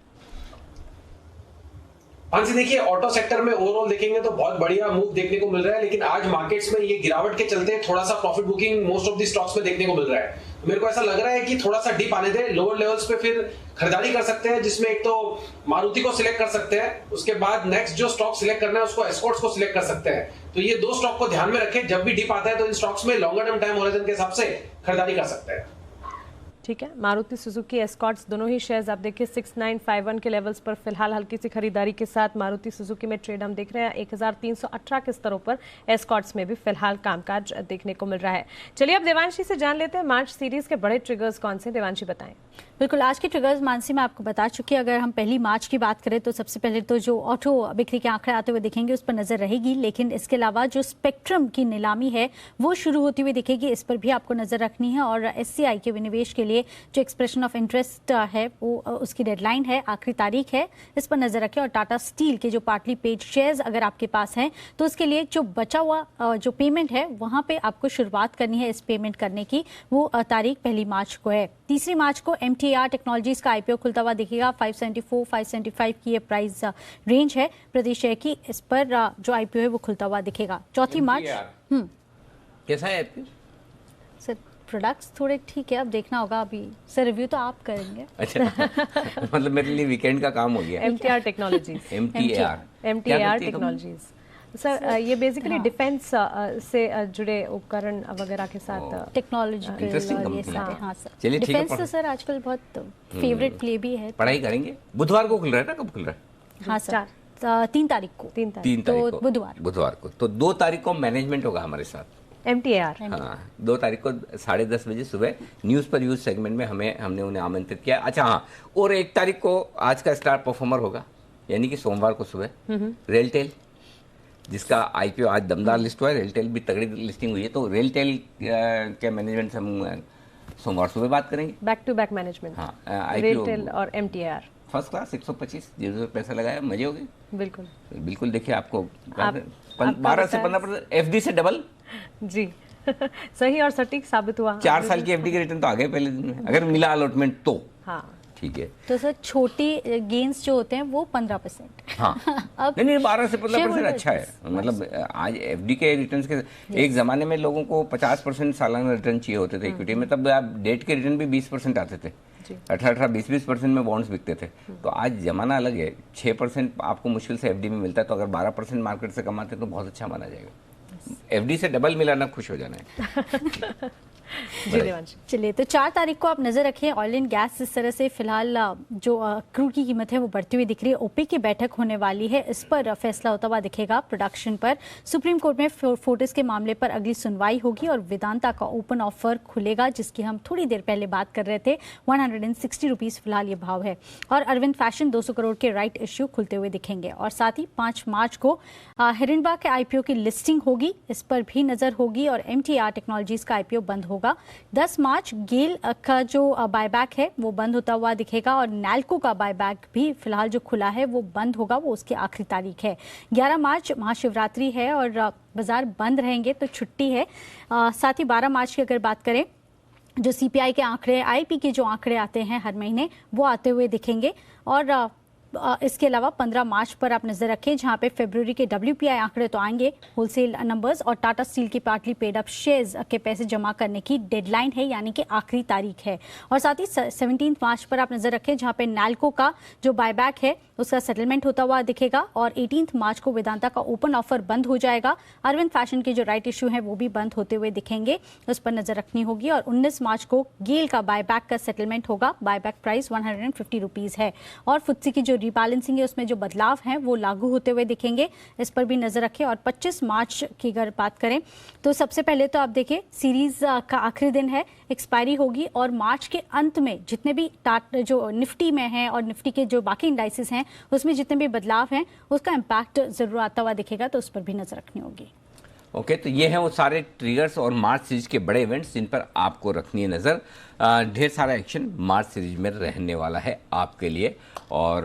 हाँ जी, देखिए ऑटो सेक्टर में ओवरऑल देखेंगे तो बहुत बढ़िया मूव देखने को मिल रहा है, लेकिन आज मार्केट्स में ये गिरावट के चलते थोड़ा सा profit booking most of the stocks में देखने को मिल रहा है। मेरे को ऐसा लग रहा है कि थोड़ा सा डिप आने दे, लोअर लेवल्स पे फिर खरीदारी कर सकते हैं, जिसमें एक तो मारुति को सिलेक्ट कर सकते हैं, उसके बाद नेक्स्ट जो स्टॉक सिलेक्ट करना है उसको एस्कॉर्ट्स को सिलेक्ट कर सकते हैं। तो ये दो स्टॉक को ध्यान में रखें, जब भी डिप आता है तो इन स्टॉक्स में लॉन्गर टर्म टाइम होराइजन के हिसाब से खरीदारी कर सकते हैं। ठीक है, मारुति सुजुकी एस्कॉर्ट्स दोनों ही शेयर्स आप देखिए 6951 के लेवल्स पर फिलहाल हल्की सी खरीदारी के साथ मारुति सुजुकी में ट्रेड हम देख रहे हैं। 1318 के स्तरों पर एस्कॉर्ट्स में भी फिलहाल कामकाज देखने को मिल रहा है। चलिए अब देवांशी से जान लेते हैं मार्च सीरीज के बड़े ट्रिगर्स कौन से। देवांशी बताएं। बिल्कुल, आज के ट्रिगर्स मानसी मैं आपको बता चुकी। अगर हम पहली मार्च की बात करें तो सबसे पहले तो जो ऑटो बिक्री के आंकड़े आते हुए दिखेंगे उस पर नजर रहेगी, लेकिन इसके अलावा जो स्पेक्ट्रम की नीलामी है वो शुरू होती हुई दिखेगी, इस पर भी आपको नजर रखनी है। और SCI के विनिवेश के लिए जो एक्सप्रेशन ऑफ इंटरेस्ट है वो उसकी डेडलाइन है, आखिरी तारीख है, इस पर नजर रखें। और टाटा स्टील के जो पार्टली पेड शेयर्स अगर आपके पास हैं तो उसके लिए जो बचा हुआ जो पेमेंट है वहां पे आपको शुरुआत करनी है इस पेमेंट करने की, वो तारीख 1 मार्च को है। 3 मार्च को MTAR टेक्नोलॉजीज का IPO खुलता हुआ दिखेगा। 574-575 की ये प्राइस रेंज है प्रति शेयर की, इस पर जो IPO है वो खुलता हुआ दिखेगा। 4 मार्च कैसा है IPO? सर प्रोडक्ट्स थोड़े ठीक है, अब देखना होगा, अभी सर रिव्यू तो आप करेंगे। अच्छा मतलब मेरे लिए वीकेंड का काम हो गया। MTAR technologies MTAR technologies sir, ये बेसिकली डिफेंस से जुड़े उपकरण वगैरह के साथ टेक्नोलॉजी ये सारे। हाँ सर, डिफेंस तो सर आजकल बहुत फेवरेट प्ले भी है। पढ़ाई करेंगे। बुधवार को खुल रहा है ना? कब खुल रहा है? हाँ सर, 3 तारीख को। 3 तारीख को बुधवार को। तो 2 तारीख को मैनेजमेंट होगा हमारे साथ MTAR। हाँ, 2 तारीख को 10:30 बजे सुबह न्यूज पर यूज सेगमेंट में हमने उन्हें आमंत्रित किया। अच्छा हाँ, और 1 तारीख को आज का स्टार परफॉर्मर होगा, यानी कि सोमवार को सुबह रेलटेल, जिसका IPO आज दमदार लिस्ट हुआ है। रेलटेल भी तगड़ी लिस्टिंग हुई है, तो रेलटेल के मैनेजमेंट से हम सोमवार सुबह बात करेंगे। Back to back management. हाँ, रेलटेल और MTAR फर्स्ट क्लास 125 0 पैसा लगाया, मजे हो गए। बिल्कुल बिल्कुल, देखिए आपको 12 से 15% FD से डबल जी सही और सटीक साबित हुआ। 4 साल की FD के रिटर्न तो आ गए पहले दिन में, अगर मिला अलॉटमेंट तो। हाँ ठीक है। तो सर छोटी गेन्स जो होते हैं वो 15%। हाँ अब नहीं 12 से 15% अच्छा है। मतलब आज एफडी के रिटर्न्स के एक जमाने में लोगों को 50% सालाना रिटर्न चाहिए होते थे इक्विटी में, तब आप डेट के रिटर्न भी 20% आते थे, 18-20% में बॉन्ड्स बिकते थे। तो आज जमाना अलग है, 6% आपको मुश्किल से एफडी में मिलता है, तो अगर 12% मार्केट से कमाते तो बहुत अच्छा माना जाएगा। एफडी से डबल मिला ना, खुश हो जाना है। चलिए, तो 4 तारीख को आप नजर रखें। ऑयल एंड गैस इस तरह से फिलहाल जो क्रूड की कीमत है वो बढ़ती हुई दिख रही है। ओपेक की बैठक होने वाली है, इस पर फैसला होता हुआ दिखेगा। प्रोडक्शन पर सुप्रीम कोर्ट में फोर्टिस के मामले पर अगली सुनवाई होगी और वेदांता का ओपन ऑफर खुलेगा, जिसकी हम थोड़ी देर पहले बात कर रहे थे। 160 रुपीज फिलहाल ये भाव है। और अरविंद फैशन 200 करोड़ के राइट इश्यू खुलते हुए दिखेंगे। और साथ ही 5 मार्च को हिरनबा के आईपीओ की लिस्टिंग होगी, इस पर भी नजर होगी। और MTR टेक्नोलॉजीज का आईपीओ बंद होगा। 10 मार्च गेल का जो बायबैक है वो बंद होता हुआ दिखेगा। और नैल्को का बायबैक भी फिलहाल जो खुला है वो बंद होगा, वो उसकी आखिरी तारीख है। 11 मार्च महाशिवरात्रि है और बाजार बंद रहेंगे तो छुट्टी है। साथ ही 12 मार्च की अगर बात करें, जो CPI के आंकड़े, IP के जो आंकड़े आते हैं हर महीने, वो आते हुए दिखेंगे। और इसके अलावा 15 मार्च पर आप नजर रखें, जहां पे फरवरी के WPI आंकड़े तो आएंगे, होलसेल नंबर्स, और टाटा स्टील की पार्टली पेड अप शेयर्स के पैसे जमा करने की डेडलाइन है, यानी कि आखिरी तारीख है। और साथ ही 17 मार्च पर आप नजर रखें, जहां पे नैल्को का जो बायबैक है उसका सेटलमेंट होता हुआ दिखेगा। और 18 मार्च को वेदांता का ओपन ऑफर बंद हो जाएगा। अरविंद फैशन के जो राइट इश्यू है वो भी बंद होते हुए दिखेंगे, उस पर नजर रखनी होगी। और 19 मार्च को गेल का बायबैक का सेटलमेंट होगा, बायबैक प्राइस 150 रुपीज है। और फुत्सी की जो रीबैलेंसिंग है उसमें जो बदलाव हैं वो लागू होते हुए दिखेंगे, इस पर भी नजर रखें। और 25 मार्च की अगर बात करें तो सबसे पहले तो आप देखें, सीरीज का आखिरी दिन है, एक्सपायरी होगी। और मार्च के अंत में जितने भी जो निफ्टी में है और निफ्टी के जो बाकी इंडाइसेस हैं उसमें जितने भी बदलाव हैं उसका इम्पैक्ट जरूर आता हुआ दिखेगा, तो उस पर भी नजर रखनी होगी। ओके, तो ये हैं वो सारे ट्रिगर्स और मार्च सीरीज के बड़े इवेंट्स जिन पर आपको रखनी है नज़र। ढेर सारा एक्शन मार्च सीरीज में रहने वाला है आपके लिए। और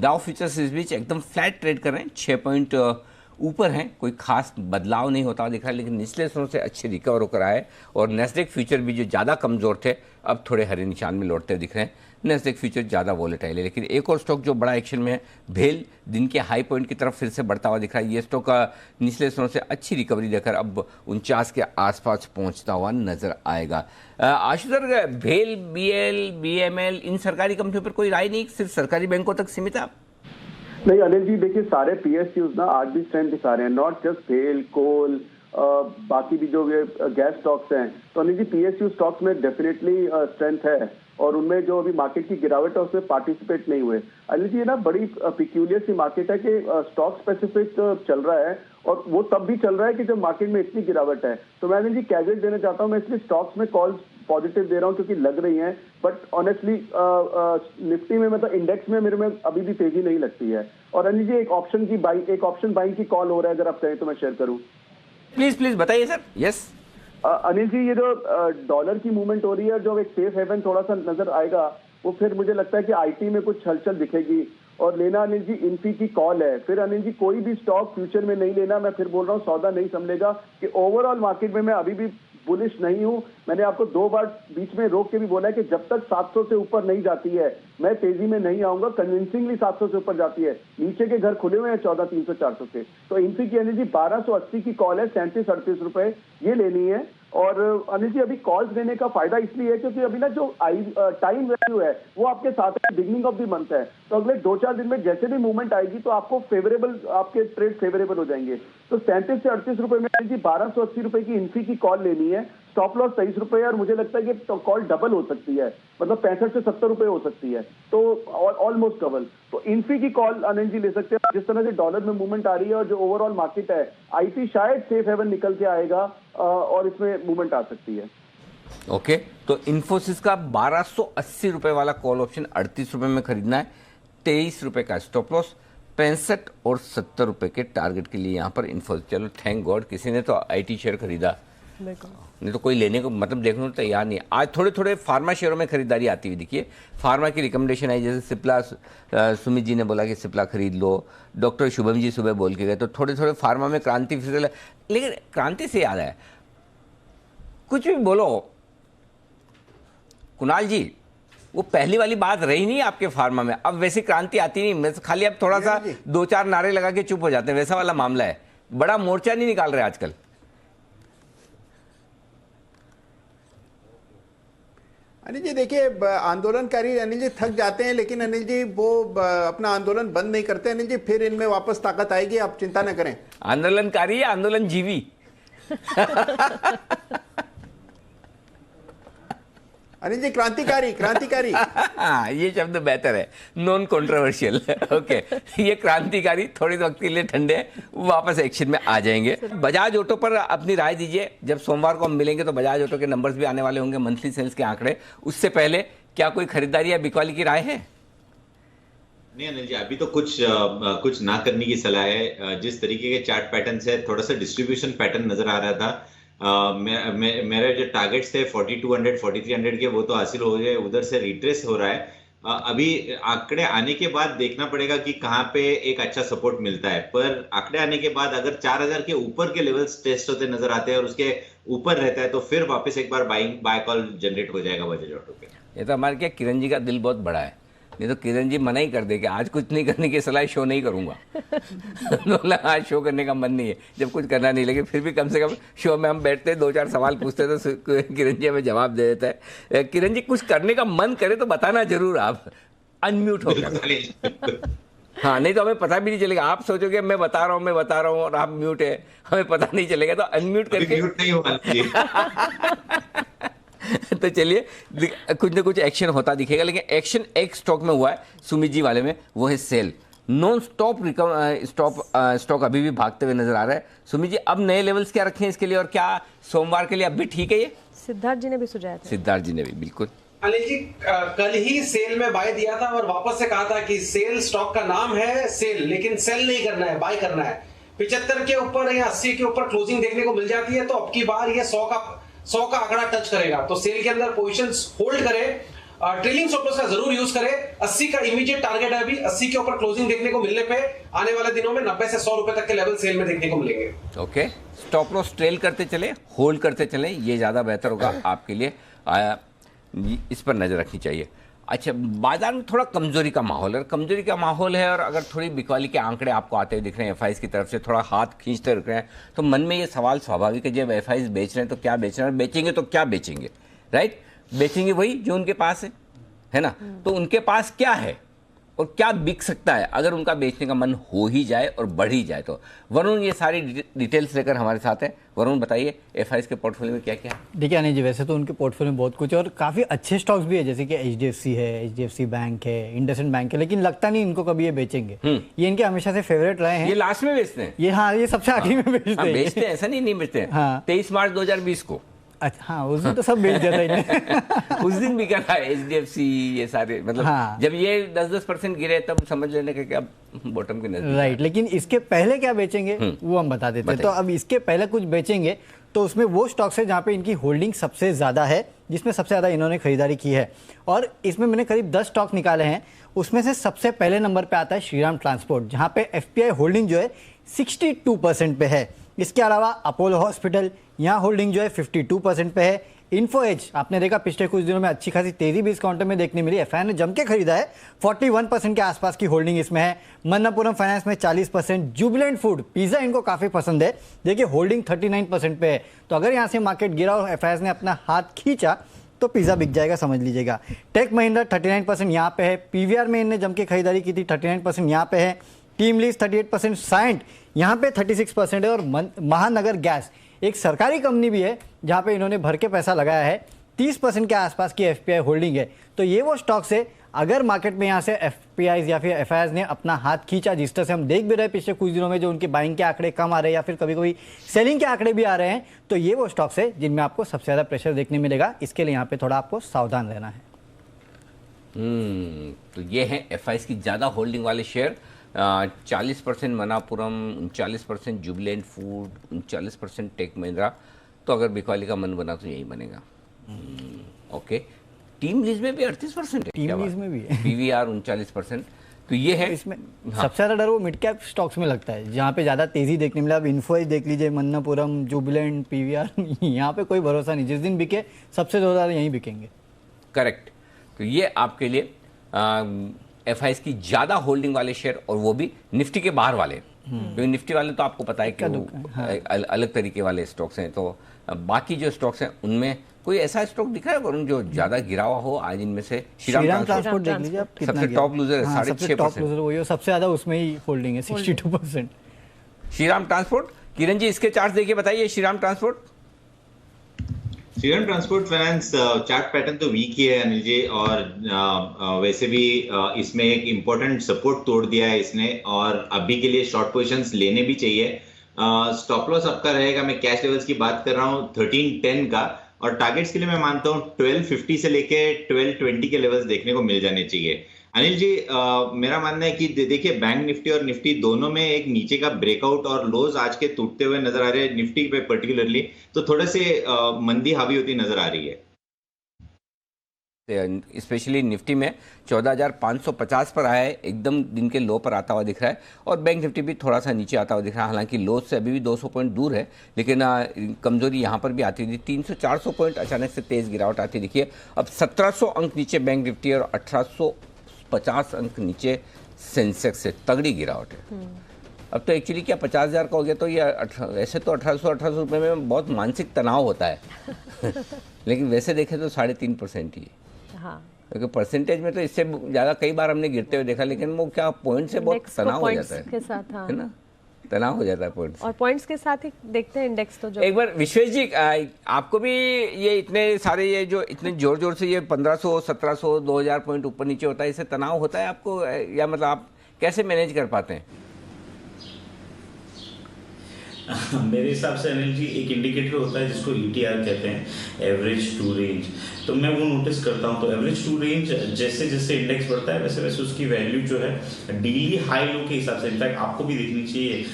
डाउ फ्यूचर्स इस बीच एकदम फ्लैट ट्रेड कर रहे हैं, 6 पॉइंट ऊपर हैं, कोई खास बदलाव नहीं होता दिख रहा है, लेकिन निचले स्तरों से अच्छे रिकवर होकर आए। और नेस्डेक फ्यूचर भी जो ज़्यादा कमज़ोर थे अब थोड़े हरे निशान में लौटते दिख रहे हैं। नेस्डेक फ्यूचर ज़्यादा वॉलेटाइल है। लेकिन एक और स्टॉक जो बड़ा एक्शन में है, भेल, दिन के हाई पॉइंट की तरफ फिर से बढ़ता हुआ दिख रहा है। ये स्टॉक निचले स्तरों से अच्छी रिकवरी देकर अब 49 के आसपास पहुंचता हुआ नजर आएगा। आशुतर, भेल, BL, BML, इन सरकारी कंपनियों पर कोई राय नहीं, सिर्फ सरकारी बैंकों तक सीमित है? नहीं अनिल जी, देखिए सारे PSUs ना आज भी स्ट्रेंथ दिखा रहे हैं, नॉट जस्ट भेल, कोल, बाकी भी जो गैस स्टॉक्स हैं। तो अनिल जी PSU स्टॉक्स में डेफिनेटली स्ट्रेंथ है और उनमें जो अभी मार्केट की गिरावट है उसमें पार्टिसिपेट नहीं हुए। अनिल जी ये ना बड़ी पिक्यूलियर सी मार्केट है कि स्टॉक स्पेसिफिक चल रहा है और वो तब भी चल रहा है कि जब मार्केट में इतनी गिरावट है। तो मैं अनिल जी कैजुअल देना चाहता हूँ, मैं इसलिए स्टॉक्स में कॉल्स पॉजिटिव दे रहा हूँ क्योंकि लग रही हैं, बट ऑनेस्टली निफ्टी में मतलब इंडेक्स में मेरे में अभी भी तेजी नहीं लगती है। और अनिल जी एक ऑप्शन बाइंग की कॉल हो रहा है, अगर आप कहें तो मैं शेयर करूँ। प्लीज बताइए सर। यस अनिल जी, ये जो डॉलर की मूवमेंट हो रही है, जो एक सेफ हेवन थोड़ा सा नजर आएगा, वो फिर मुझे लगता है कि IT में कुछ हलचल दिखेगी। और लेना अनिल जी इन्फी की कॉल है। फिर अनिल जी कोई भी स्टॉक फ्यूचर में नहीं लेना, मैं फिर बोल रहा हूँ सौदा नहीं संभलेगा कि ओवरऑल मार्केट में मैं अभी भी बुलिश नहीं हूं। मैंने आपको 2 बार बीच में रोक के भी बोला है कि जब तक 700 से ऊपर नहीं जाती है मैं तेजी में नहीं आऊंगा। कन्विंसिंगली 700 से ऊपर जाती है, नीचे के घर खुले हुए हैं 14,300-400 के। तो इनफी की अनिल जी 1280 की कॉल है, 37-38 रुपए ये लेनी है। और अनिल जी अभी कॉल्स लेने का फायदा इसलिए है क्योंकि अभी ना जो टाइम वैल्यू है वो आपके साथ है, बिगनिंग ऑफ द मंथ है। तो अगले 2-4 दिन में जैसे भी मूवमेंट आएगी तो आपको फेवरेबल, आपके ट्रेड फेवरेबल हो जाएंगे। तो 37 से 38 रुपए में अनिल जी 1280 रुपए की इन्फी की कॉल लेनी है। स्टॉप लॉस 23 रुपए, और मुझे लगता है कि कॉल डबल हो सकती है, मतलब 65 से 70 रुपए हो सकती है, तो ऑलमोस्ट डबल। तो इन्फी की कॉल अनिल जी ले सकते हैं। जिस तरह से डॉलर में मूवमेंट आ रही है और जो ओवरऑल मार्केट है, IT शायद सेफ हेवन निकल के आएगा और इसमें मूवमेंट आ सकती है। ओके, तो इन्फोसिस का 1280 रुपए वाला कॉल ऑप्शन 38 रुपए में खरीदना है, 23 रुपए का स्टॉप लॉस, 65 और 70 रुपए के टारगेट के लिए यहाँ पर इन्फोसिस। चलो थैंक गॉड किसी ने तो IT शेयर खरीदा, नहीं तो कोई लेने को मतलब देखने को तैयार नहीं। आज थोड़े थोड़े फार्मा शेयरों में खरीदारी आती हुई दिखिए। फार्मा की रिकमेंडेशन आई, जैसे सिप्ला, सुमित जी ने बोला कि सिप्ला खरीद लो, डॉक्टर शुभम जी सुबह बोल के गए, तो थोड़े थोड़े फार्मा में क्रांति फिसल। लेकिन क्रांति से याद है, कुछ भी बोलो कुणाल जी, वो पहली वाली बात रही नहीं आपके फार्मा में, अब वैसी क्रांति आती नहीं, मैं खाली अब थोड़ा सा 2-4 नारे लगा के चुप हो जाते हैं, वैसा वाला मामला है, बड़ा मोर्चा नहीं निकाल रहे आजकल। अनिल जी देखिए, आंदोलनकारी अनिल जी थक जाते हैं, लेकिन अनिल जी वो अपना आंदोलन बंद नहीं करते। अनिल जी फिर इनमें वापस ताकत आएगी, आप चिंता न करें। आंदोलनकारी या आंदोलन जीवी? अनिल जी क्रांतिकारी, क्रांतिकारी। ये शब्द बेहतर है, नॉन कंट्रोवर्शियल। ओके, ये क्रांतिकारी थोड़ी वक्त के लिए ठंडे, वापस एक्शन में आ जाएंगे। बजाज ऑटो पर अपनी राय दीजिए, जब सोमवार को हम मिलेंगे तो बजाज ऑटो के नंबर्स भी आने वाले होंगे, मंथली सेल्स के आंकड़े, उससे पहले क्या कोई खरीदारी या बिकवाली की राय है? नहीं अनिल जी, अभी तो कुछ ना करने की सलाह है। जिस तरीके के चार्ट पैटर्न है, थोड़ा सा डिस्ट्रीब्यूशन पैटर्न नजर आ रहा था। मेरे जो टारगेट्स थे 4200 4300 के, वो तो हासिल हो गए, उधर से रिट्रेस हो रहा है। अभी आंकड़े आने के बाद देखना पड़ेगा कि कहाँ पे एक अच्छा सपोर्ट मिलता है, पर आंकड़े आने के बाद अगर 4000 के ऊपर के लेवल्स टेस्ट होते नजर आते हैं और उसके ऊपर रहता है तो फिर वापस एक बार बाय कॉल जनरेट हो जाएगा बजाज ऑटो पे। ये तो हमारे क्या किरण जी का दिल बहुत बड़ा है, नहीं तो किरण जी मना ही कर देंगे, आज कुछ नहीं करने की सलाह, शो नहीं करूंगा। आज शो करने का मन नहीं है, जब कुछ करना नहीं लगे फिर भी कम से कम शो में हम बैठते 2-4 सवाल पूछते तो किरण जी हमें जवाब दे देता है। किरण जी कुछ करने का मन करे तो बताना जरूर, आप अनम्यूट हो गया। हाँ, नहीं तो हमें पता भी नहीं चलेगा, आप सोचोगे मैं बता रहा हूँ और आप म्यूट है, हमें पता नहीं चलेगा, तो अनम्यूट करके म्यूट नहीं हुआ। तो चलिए कुछ ना कुछ एक्शन होता दिखेगा, लेकिन एक्शन एक स्टॉक में हुआ है सुमित जी वाले में, वो है सेल। नॉन स्टॉप स्टॉक अभी भी भागते हुए नजर आ रहा है। सुमित जी अब नए लेवल्स क्या रखे हैं इसके लिए, और क्या सोमवार के लिए अब भी ठीक है ये? सिद्धार्थ जी ने भी सुझाया था। सिद्धार्थ जी ने भी बिल्कुल। अनिल जी कल ही सेल में बाय दिया था और वापस से कहा था कि सेल स्टॉक का नाम है सेल, लेकिन सेल नहीं करना है, बाय करना है। 75 के ऊपर या 80 के ऊपर क्लोजिंग देखने को मिल जाती है तो अब की बार ये 100 का आंकड़ा टच करेगा, तो सेल के अंदर पोजीशंस होल्ड करें, ट्रेलिंग स्टॉप लॉस का जरूर यूज करें। 80 का इमीडिएट टारगेट है अभी, 80 के ऊपर क्लोजिंग देखने को मिलने पे आने वाले दिनों में 90 से 100 रुपए तक के लेवल सेल में देखने को मिलेंगे। ओके, स्टॉप लॉस ट्रेल करते चले, होल्ड करते चले, ये ज्यादा बेहतर होगा आपके लिए, इस पर नजर रखनी चाहिए। अच्छा, बाजार में थोड़ा कमजोरी का माहौल है, और अगर थोड़ी बिकवाली के आंकड़े आपको आते हुए दिख रहे हैं, एफआईज की तरफ से थोड़ा हाथ खींचते रुक रहे हैं, तो मन में ये सवाल स्वाभाविक है, जब एफआईज बेच रहे हैं तो क्या बेच रहे हैं, बेचेंगे तो क्या बेचेंगे, राइट? बेचेंगे वही जो उनके पास है ना? तो उनके पास क्या है और क्या बिक सकता है अगर उनका बेचने का मन हो ही जाए और बढ़ ही जाए तो। वरुण ये सारी डिटेल्स लेकर हमारे साथ है। वरुण बताइए एफआईज के पोर्टफोलियो में क्या क्या है? देखिए अनिल जी, वैसे तो उनके पोर्टफोलियो में बहुत कुछ है और काफ़ी अच्छे स्टॉक्स भी है, जैसे कि एचडीएफसी है, एचडीएफसी बैंक है, इंडसइंड बैंक है, लेकिन लगता नहीं इनको कभी ये बेचेंगे। ये इनके हमेशा से फेवरेट रहे हैं। ये लास्ट में बेचते हैं, ये हाँ, ये सबसे आखिरी में बेचते हैं। ऐसा नहीं बेचते हैं। हाँ, 23 मार्च 2020 को। अच्छा, हाँ, उस दिन तो सब बेच दिया था इन्हें। उस दिन भी क्या था, एचडीएफसी, ये सारे, मतलब हाँ, जब ये 10% गिरे तब समझ लेने का क्या बॉटम के नजदीक, राइट। लेकिन इसके पहले क्या बेचेंगे वो हम बता देते हैं। तो अब इसके पहले कुछ बेचेंगे तो उसमें वो स्टॉक्स है जहाँ पे इनकी होल्डिंग सबसे ज़्यादा है, जिसमें सबसे ज़्यादा इन्होंने खरीदारी की है, और इसमें मैंने करीब 10 स्टॉक निकाले हैं। उसमें से सबसे पहले नंबर पे आता है श्रीराम ट्रांसपोर्ट, जहाँ पे एफपीआई होल्डिंग जो है 62% पे है। इसके अलावा अपोलो हॉस्पिटल, यहाँ होल्डिंग जो है 52% पे है। इन्फो एज, आपने देखा पिछले कुछ दिनों में अच्छी खासी तेजी भी इस काउंटर में देखने मिली, एफआई ने जम के खरीदा है, 41% के आसपास की होल्डिंग इसमें है। मन्नापुरम फाइनेंस में 40%, जुबिलेंट फूड, पिज्जा इनको काफी पसंद है, देखिए होल्डिंग 39% पे है। तो अगर यहाँ से मार्केट गिरा और एफआई ने अपना हाथ खींचा तो पिज्जा बिक जाएगा, समझ लीजिएगा। टेक महिंद्रा 39% यहाँ पे है, पीवीआर में इन्हें जम के खरीदारी की थी, 39% यहाँ पे है। टीम लीज 38%, साइंट यहाँ पे 36% है, और महानगर गैस एक सरकारी कंपनी भी है जहाँ पे इन्होंने भर के पैसा लगाया है, 30% के आसपास की एफपीआई होल्डिंग है। तो ये वो स्टॉक्स है, अगर मार्केट में यहाँ से एफपीआई या फिर एफआईआई ने अपना हाथ खींचा, जिस तरह से हम देख भी रहे पिछले कुछ दिनों में, जो उनके बाइंग के आंकड़े कम आ रहे हैं या फिर कभी कभी सेलिंग के आंकड़े भी आ रहे हैं, तो ये वो स्टॉक्स है जिनमें आपको सबसे ज़्यादा प्रेशर देखने मिलेगा। इसके लिए यहाँ पे थोड़ा आपको सावधान रहना है। तो ये है एफआईज की ज़्यादा होल्डिंग वाले share. 40% Manappuram, 39% Jubilant food, 39% tech Mahindra. तो अगर बिकवाली का मन बना तो यही बनेगा। ओके, टीम लीज में भी 38% है, टीम लीज में भी है, पीवीआर 39%। तो ये है इसमें सबसे ज़्यादा डर वो मिड कैप स्टॉक्स में लगता है, जहाँ पे ज़्यादा तेजी देखने मिला। अब इन्फोएज देख लीजिए, मन्नापुरम, जुबिलेंट, पीवीआर, यहाँ पे कोई भरोसा नहीं, जिस दिन बिके सबसे ज़्यादा यहीं बिकेंगे। करेक्ट। तो ये आपके लिए FIs की ज़्यादा होल्डिंग वाले शेयर, और वो भी निफ्टी के बाहर वाले, क्योंकि निफ्टी वाले तो आपको पता है कि वो अलग तरीके वाले स्टॉक्स हैं। तो बाकी जो स्टॉक्स हैं उनमें कोई ऐसा स्टॉक दिख रहा है वरुण जो ज्यादा गिरा हुआ हो आज इनमें से? श्रीराम ट्रांसपोर्ट देख लीजिए आप, सबसे टॉप लूजर है, 6.5%। वही सबसे ज्यादा उसमें ही होल्डिंग है, 62%। श्रीराम ट्रांसपोर्ट, किरण जी इसके चार्ट देखिए, बताइए Shriram transport. Shriram transport finance chart pattern तो वीक ही है अनिल जी, और वैसे भी इसमें एक इम्पोर्टेंट सपोर्ट तोड़ दिया है इसने, और अभी के लिए शॉर्ट पोजीशंस लेने भी चाहिए। स्टॉप लॉस आपका रहेगा, मैं कैश लेवल्स की बात कर रहा हूँ 1310 का, और टारगेट्स के लिए मैं मानता हूँ 1250 से लेके 1220 के लेवल्स देखने को मिल जाने चाहिए। अनिल जी, मेरा मानना है कि देखिए बैंक निफ्टी और निफ्टी दोनों में एक नीचे का ब्रेकआउट और लोज आज के टूटते हुए नजर आ रहे हैं। निफ्टी पे पर्टिकुलरली तो थोड़े से मंदी हावी होती नजर आ रही है, स्पेशली निफ्टी में 14,550 पर आया है, एकदम दिन के लो पर आता हुआ दिख रहा है, और बैंक निफ्टी भी थोड़ा सा नीचे आता हुआ दिख रहा है। हालांकि लो से अभी भी 200 पॉइंट दूर है, लेकिन कमजोरी यहाँ पर भी आती थी। 300-400 पॉइंट अचानक से तेज गिरावट आती दिखिए। अब 1700 अंक नीचे बैंक निफ्टी और 1850 अंक नीचे सेंसेक्स से तगड़ी गिरावट है। अब तो एक्चुअली क्या 50,000 का हो गया, तो ये ऐसे तो 1800 रुपये में बहुत मानसिक तनाव होता है लेकिन वैसे देखें तो 3.5% ही है। हाँ, क्योंकि परसेंटेज में तो इससे ज़्यादा कई बार हमने गिरते हुए देखा, लेकिन वो क्या पॉइंट से बहुत तनाव हो जाता है के साथ, हाँ। है ना, तनाव हो जाता है पॉइंट्स, और पॉइंट्स के साथ ही देखते हैं इंडेक्स। तो जो एक बार विश्वेश जी, आपको भी ये इतने सारे ये जो इतने जोर जोर से ये 1500, 1700, 2000 पॉइंट ऊपर नीचे होता है, इससे तनाव होता है आपको, या मतलब आप कैसे मैनेज कर पाते हैं? मेरे हिसाब से अनिल जी एक इंडिकेटर होता है जिसको ETR कहते हैं, एवरेज टू रेंज। तो मैं वो नोटिस करता हूँ, तो एवरेज टू रेंज जैसे जैसे इंडेक्स बढ़ता है वैसे वैसे उसकी वैल्यू जो है डेली हाई लो के हिसाब से, इनफैक्ट आपको भी देखनी चाहिए,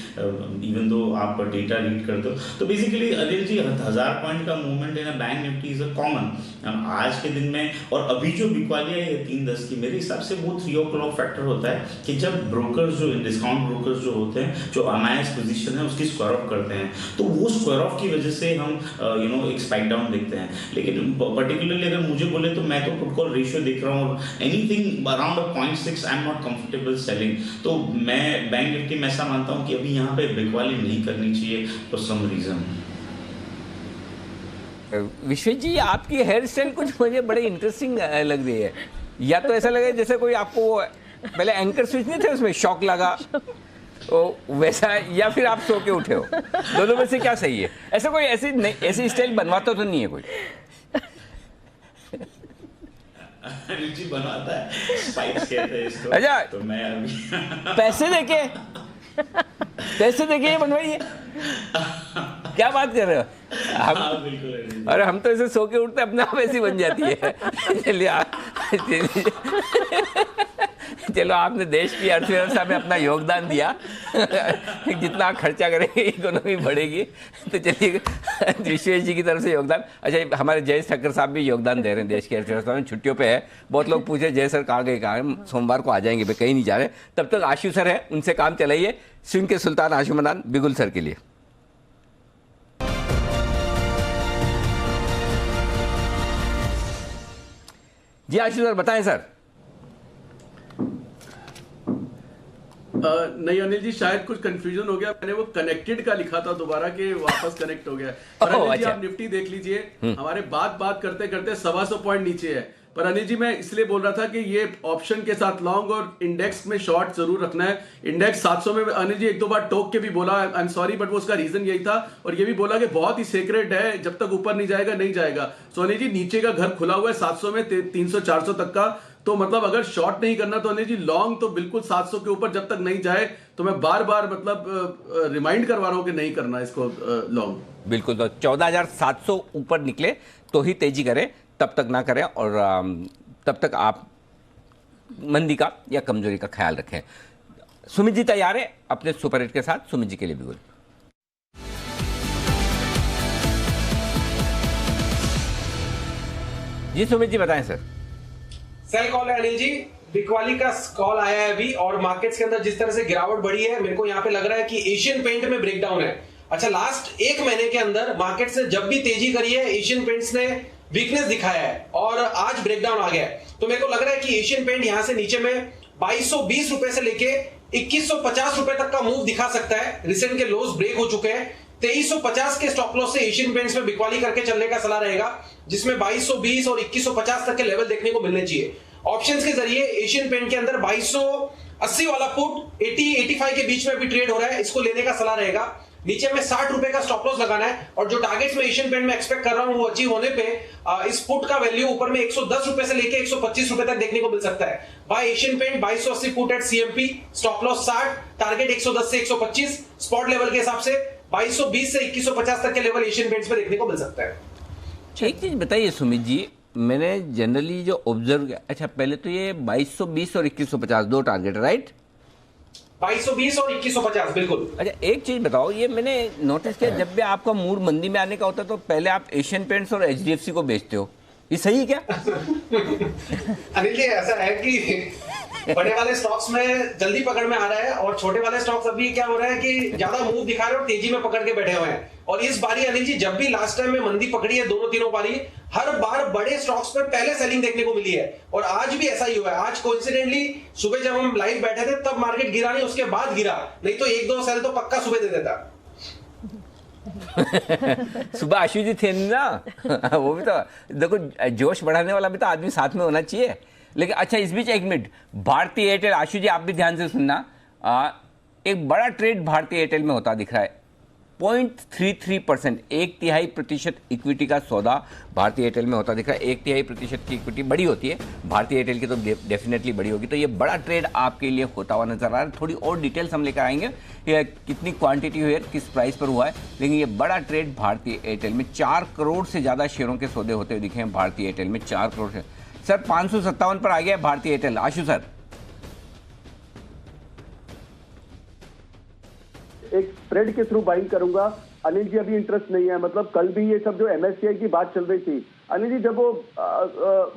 इवन दो आप डेटा रीड करते हो। तो बेसिकली अनिल जी 1000 पॉइंट का मूवमेंट है ना bank Nifty is a common आज के दिन में, और अभी जो बिकवालिया है 310 की, मेरे हिसाब से वो 3 o'clock फैक्टर होता है कि जब ब्रोकर्स जो डिस्काउंट ब्रोकर्स जो होते हैं, जो अनायस पोजीशन है उसकी स्क्वायर ऑफ करते हैं, तो वो स्क्वायर ऑफ की वजह से हम एक स्पाइक डाउन देखते हैं। लेकिन पर्टिकुलरली अगर मुझे बोले तो मैं तो पुट कॉल रेशियो देख रहा हूँ, anything around 0.6 I am not comfortable selling. तो मैं बैंक निफ्टी में ऐसा मानता हूँ कि अभी यहाँ पे बिकवाली नहीं करनी चाहिए फॉर सम रीजन। विश्वेश जी, आपकी हेयर स्टाइल कुछ मुझे बड़े इंटरेस्टिंग लग रही है, या तो ऐसा लगे जैसे कोई आपको पहले एंकर स्विच नहीं थे उसमें शॉक लगा वैसा, या फिर आप सो के उठे हो, दोनों में से क्या सही है? ऐसा कोई ऐसी स्टाइल बनवाता तो नहीं है कोई? रुचि बनवाता है, स्पाइक्स कहते हैं इसको। अच्छा, तो मैं अभी पैसे देके बनवाइए, क्या बात कर रहे हो हम? बिल्कुल। अरे हम तो ऐसे सो के उठते अपने आप ऐसी बन जाती है। चलो आपने देश की अर्थव्यवस्था में अपना योगदान दिया, जितना खर्चा करेंगे इकोनॉमी बढ़ेगी। तो चलिए विश्वेश जी की तरफ से योगदान। अच्छा, हमारे जय ठक्कर साहब भी योगदान दे रहे हैं देश की अर्थव्यवस्था में, छुट्टियों पे है। बहुत लोग पूछे जय सर कहाँ गए, कहाँ? सोमवार को आ जाएंगे, वे कहीं नहीं जा रहे। तब तक आशु सर है, उनसे काम चलाइए। स्विंग के सुल्तान आशुमनान बिगुल सर के लिए। जी आशु सर बताएं सर। नहीं अनिल जी, शायद कुछ कंफ्यूजन हो गया, मैंने वो कनेक्टेड का लिखा था दोबारा के वापस कनेक्ट हो गया। पर अनिल जी आप निफ्टी देख लीजिए, हमारे बात करते करते 125 पॉइंट नीचे है। पर अनिल जी मैं इसलिए बोल रहा था कि ये ऑप्शन के साथ लॉन्ग और इंडेक्स में शॉर्ट जरूर रखना है। इंडेक्स 700 में अनिल जी एक दो बार टोक के भी बोला, आई एम सॉरी, बट वो उसका रीजन यही था, और ये भी बोला कि बहुत ही सेक्रेट है, जब तक ऊपर नहीं जाएगा नहीं जाएगा। सो अनिल जी नीचे का घर खुला हुआ है 700 में 300-400 तक का, तो मतलब अगर शॉर्ट नहीं करना तो अनिल जी लॉन्ग तो बिल्कुल 700 के ऊपर जब तक नहीं जाए, तो मैं बार बार मतलब रिमाइंड करवा रहा हूं कि नहीं करना इसको लॉन्ग। बिल्कुल, तो 14,700 ऊपर निकले तो ही तेजी करें, तब तक ना करें, और तब तक आप मंदी का या कमजोरी का ख्याल रखें। सुमित जी तैयार है अपने सुपर हिट के साथ? सुमित जी के लिए भी बोल। जी सुमित जी बताएं सर। सेल कॉल है अनिल जी, बिकवाली का कॉल आया है अभी, और मार्केट्स के अंदर जिस तरह से गिरावट बढ़ी है, मेरे को यहाँ पे लग रहा है कि एशियन पेंट में ब्रेकडाउन है। अच्छा, लास्ट 1 महीने के अंदर मार्केट से जब भी तेजी करी है, एशियन पेंट्स ने वीकनेस दिखाया है और आज ब्रेकडाउन आ गया है। तो मेरे को लग रहा है कि एशियन पेंट यहां से नीचे में 2220 रुपए से लेके 2150 रुपए तक का मूव दिखा सकता है। रिसेंट के लोज ब्रेक हो चुके हैं। 2350 के स्टॉप लॉस से एशियन पेंट्स में बिकवाली करके चलने का सलाह रहेगा, जिसमें 2220 और 2150 तक के लेवल देखने को मिलने चाहिए। ऑप्शंस के जरिए एशियन पेंट के अंदर 2280 वाला पुट 80-85 के बीच में भी ट्रेड हो रहा है, इसको लेने का सलाह रहेगा। नीचे में 60 रुपए का स्टॉप लॉस लगाना है और जो टारगेट्स में एशियन पेंट में एक्सपेक्ट कर रहा हूं वो अचीव होने पे इस पुट का वैल्यू ऊपर में 110 रुपए से लेके 125 रुपए तक देखने को मिल सकता है। Buy Asian paint 2280 put at CMP, stop loss 60, target 110 से 125, स्पॉट लेवल के हिसाब से 2220 से 2150 तक के लेवल एशियन पेंट्स पे देखने को मिल सकता है। एक चीज बताइए सुमित जी, मैंने जनरली जो ऑब्जर्व किया, अच्छा पहले तो ये 2220 और 2150 दो टारगेट, राइट? 2220 और 2150 बिल्कुल। अच्छा एक चीज बताओ, ये मैंने नोटिस किया जब भी आपका मूड मंदी में आने का होता है तो पहले आप एशियन पेंट्स और एचडीएफसी को बेचते हो, ये सही है क्या? अनिल जी ऐसा है कि बड़े वाले स्टॉक्स में जल्दी पकड़ में आ रहा है और छोटे वाले स्टॉक्स अभी क्या हो रहा है कि ज्यादा मूव दिखा रहे हो, तेजी में पकड़ के बैठे हुए हैं। और इस बारी अनिल जी जब भी लास्ट टाइम में मंदी पकड़ी है दोनों तीनों बारी, हर बार बड़े स्टॉक्स पर पहले सेलिंग देखने को मिली है और आज भी ऐसा ही हुआ है। आज कोइंसिडेंटली सुबह जब हम लाइव बैठे थे तब मार्केट गिरा नहीं, उसके बाद गिरा, नहीं तो 1-2 सेल तो पक्का सुबह दे देता। सुबह आशु जी थे ना वो भी तो देखो, जोश बढ़ाने वाला भी तो आदमी साथ में होना चाहिए। लेकिन अच्छा इस बीच एक मिनट, भारतीय एयरटेल, आशु जी आप भी ध्यान से सुनना, एक बड़ा ट्रेड भारतीय एयरटेल में होता दिख रहा है। 0.33%, 1/3% इक्विटी का सौदा भारतीय एयरटेल में होता दिख रहा है। 1/3% की इक्विटी बड़ी होती है, भारतीय एयरटेल की तो डेफिनेटली बड़ी होगी। तो ये बड़ा ट्रेड आपके लिए होता हुआ नजर आ रहा है। थोड़ी और डिटेल्स हम लेकर आएंगे, ये कितनी क्वांटिटी हुई है, किस प्राइस पर हुआ है, लेकिन ये बड़ा ट्रेड भारतीय एयरटेल में 4 करोड़ से ज्यादा शेयरों के सौदे होते हुए दिखे हैं भारतीय एयरटेल में। 4 करोड़ से सर 557 पर आ गया भारतीय एयरटेल। आशु सर एक स्प्रेड के थ्रू बाइंग करूंगा। अनिल जी अभी इंटरेस्ट नहीं है, मतलब कल भी ये सब जो एमएससीआई की बात चल रही थी अनिल जी, जब वो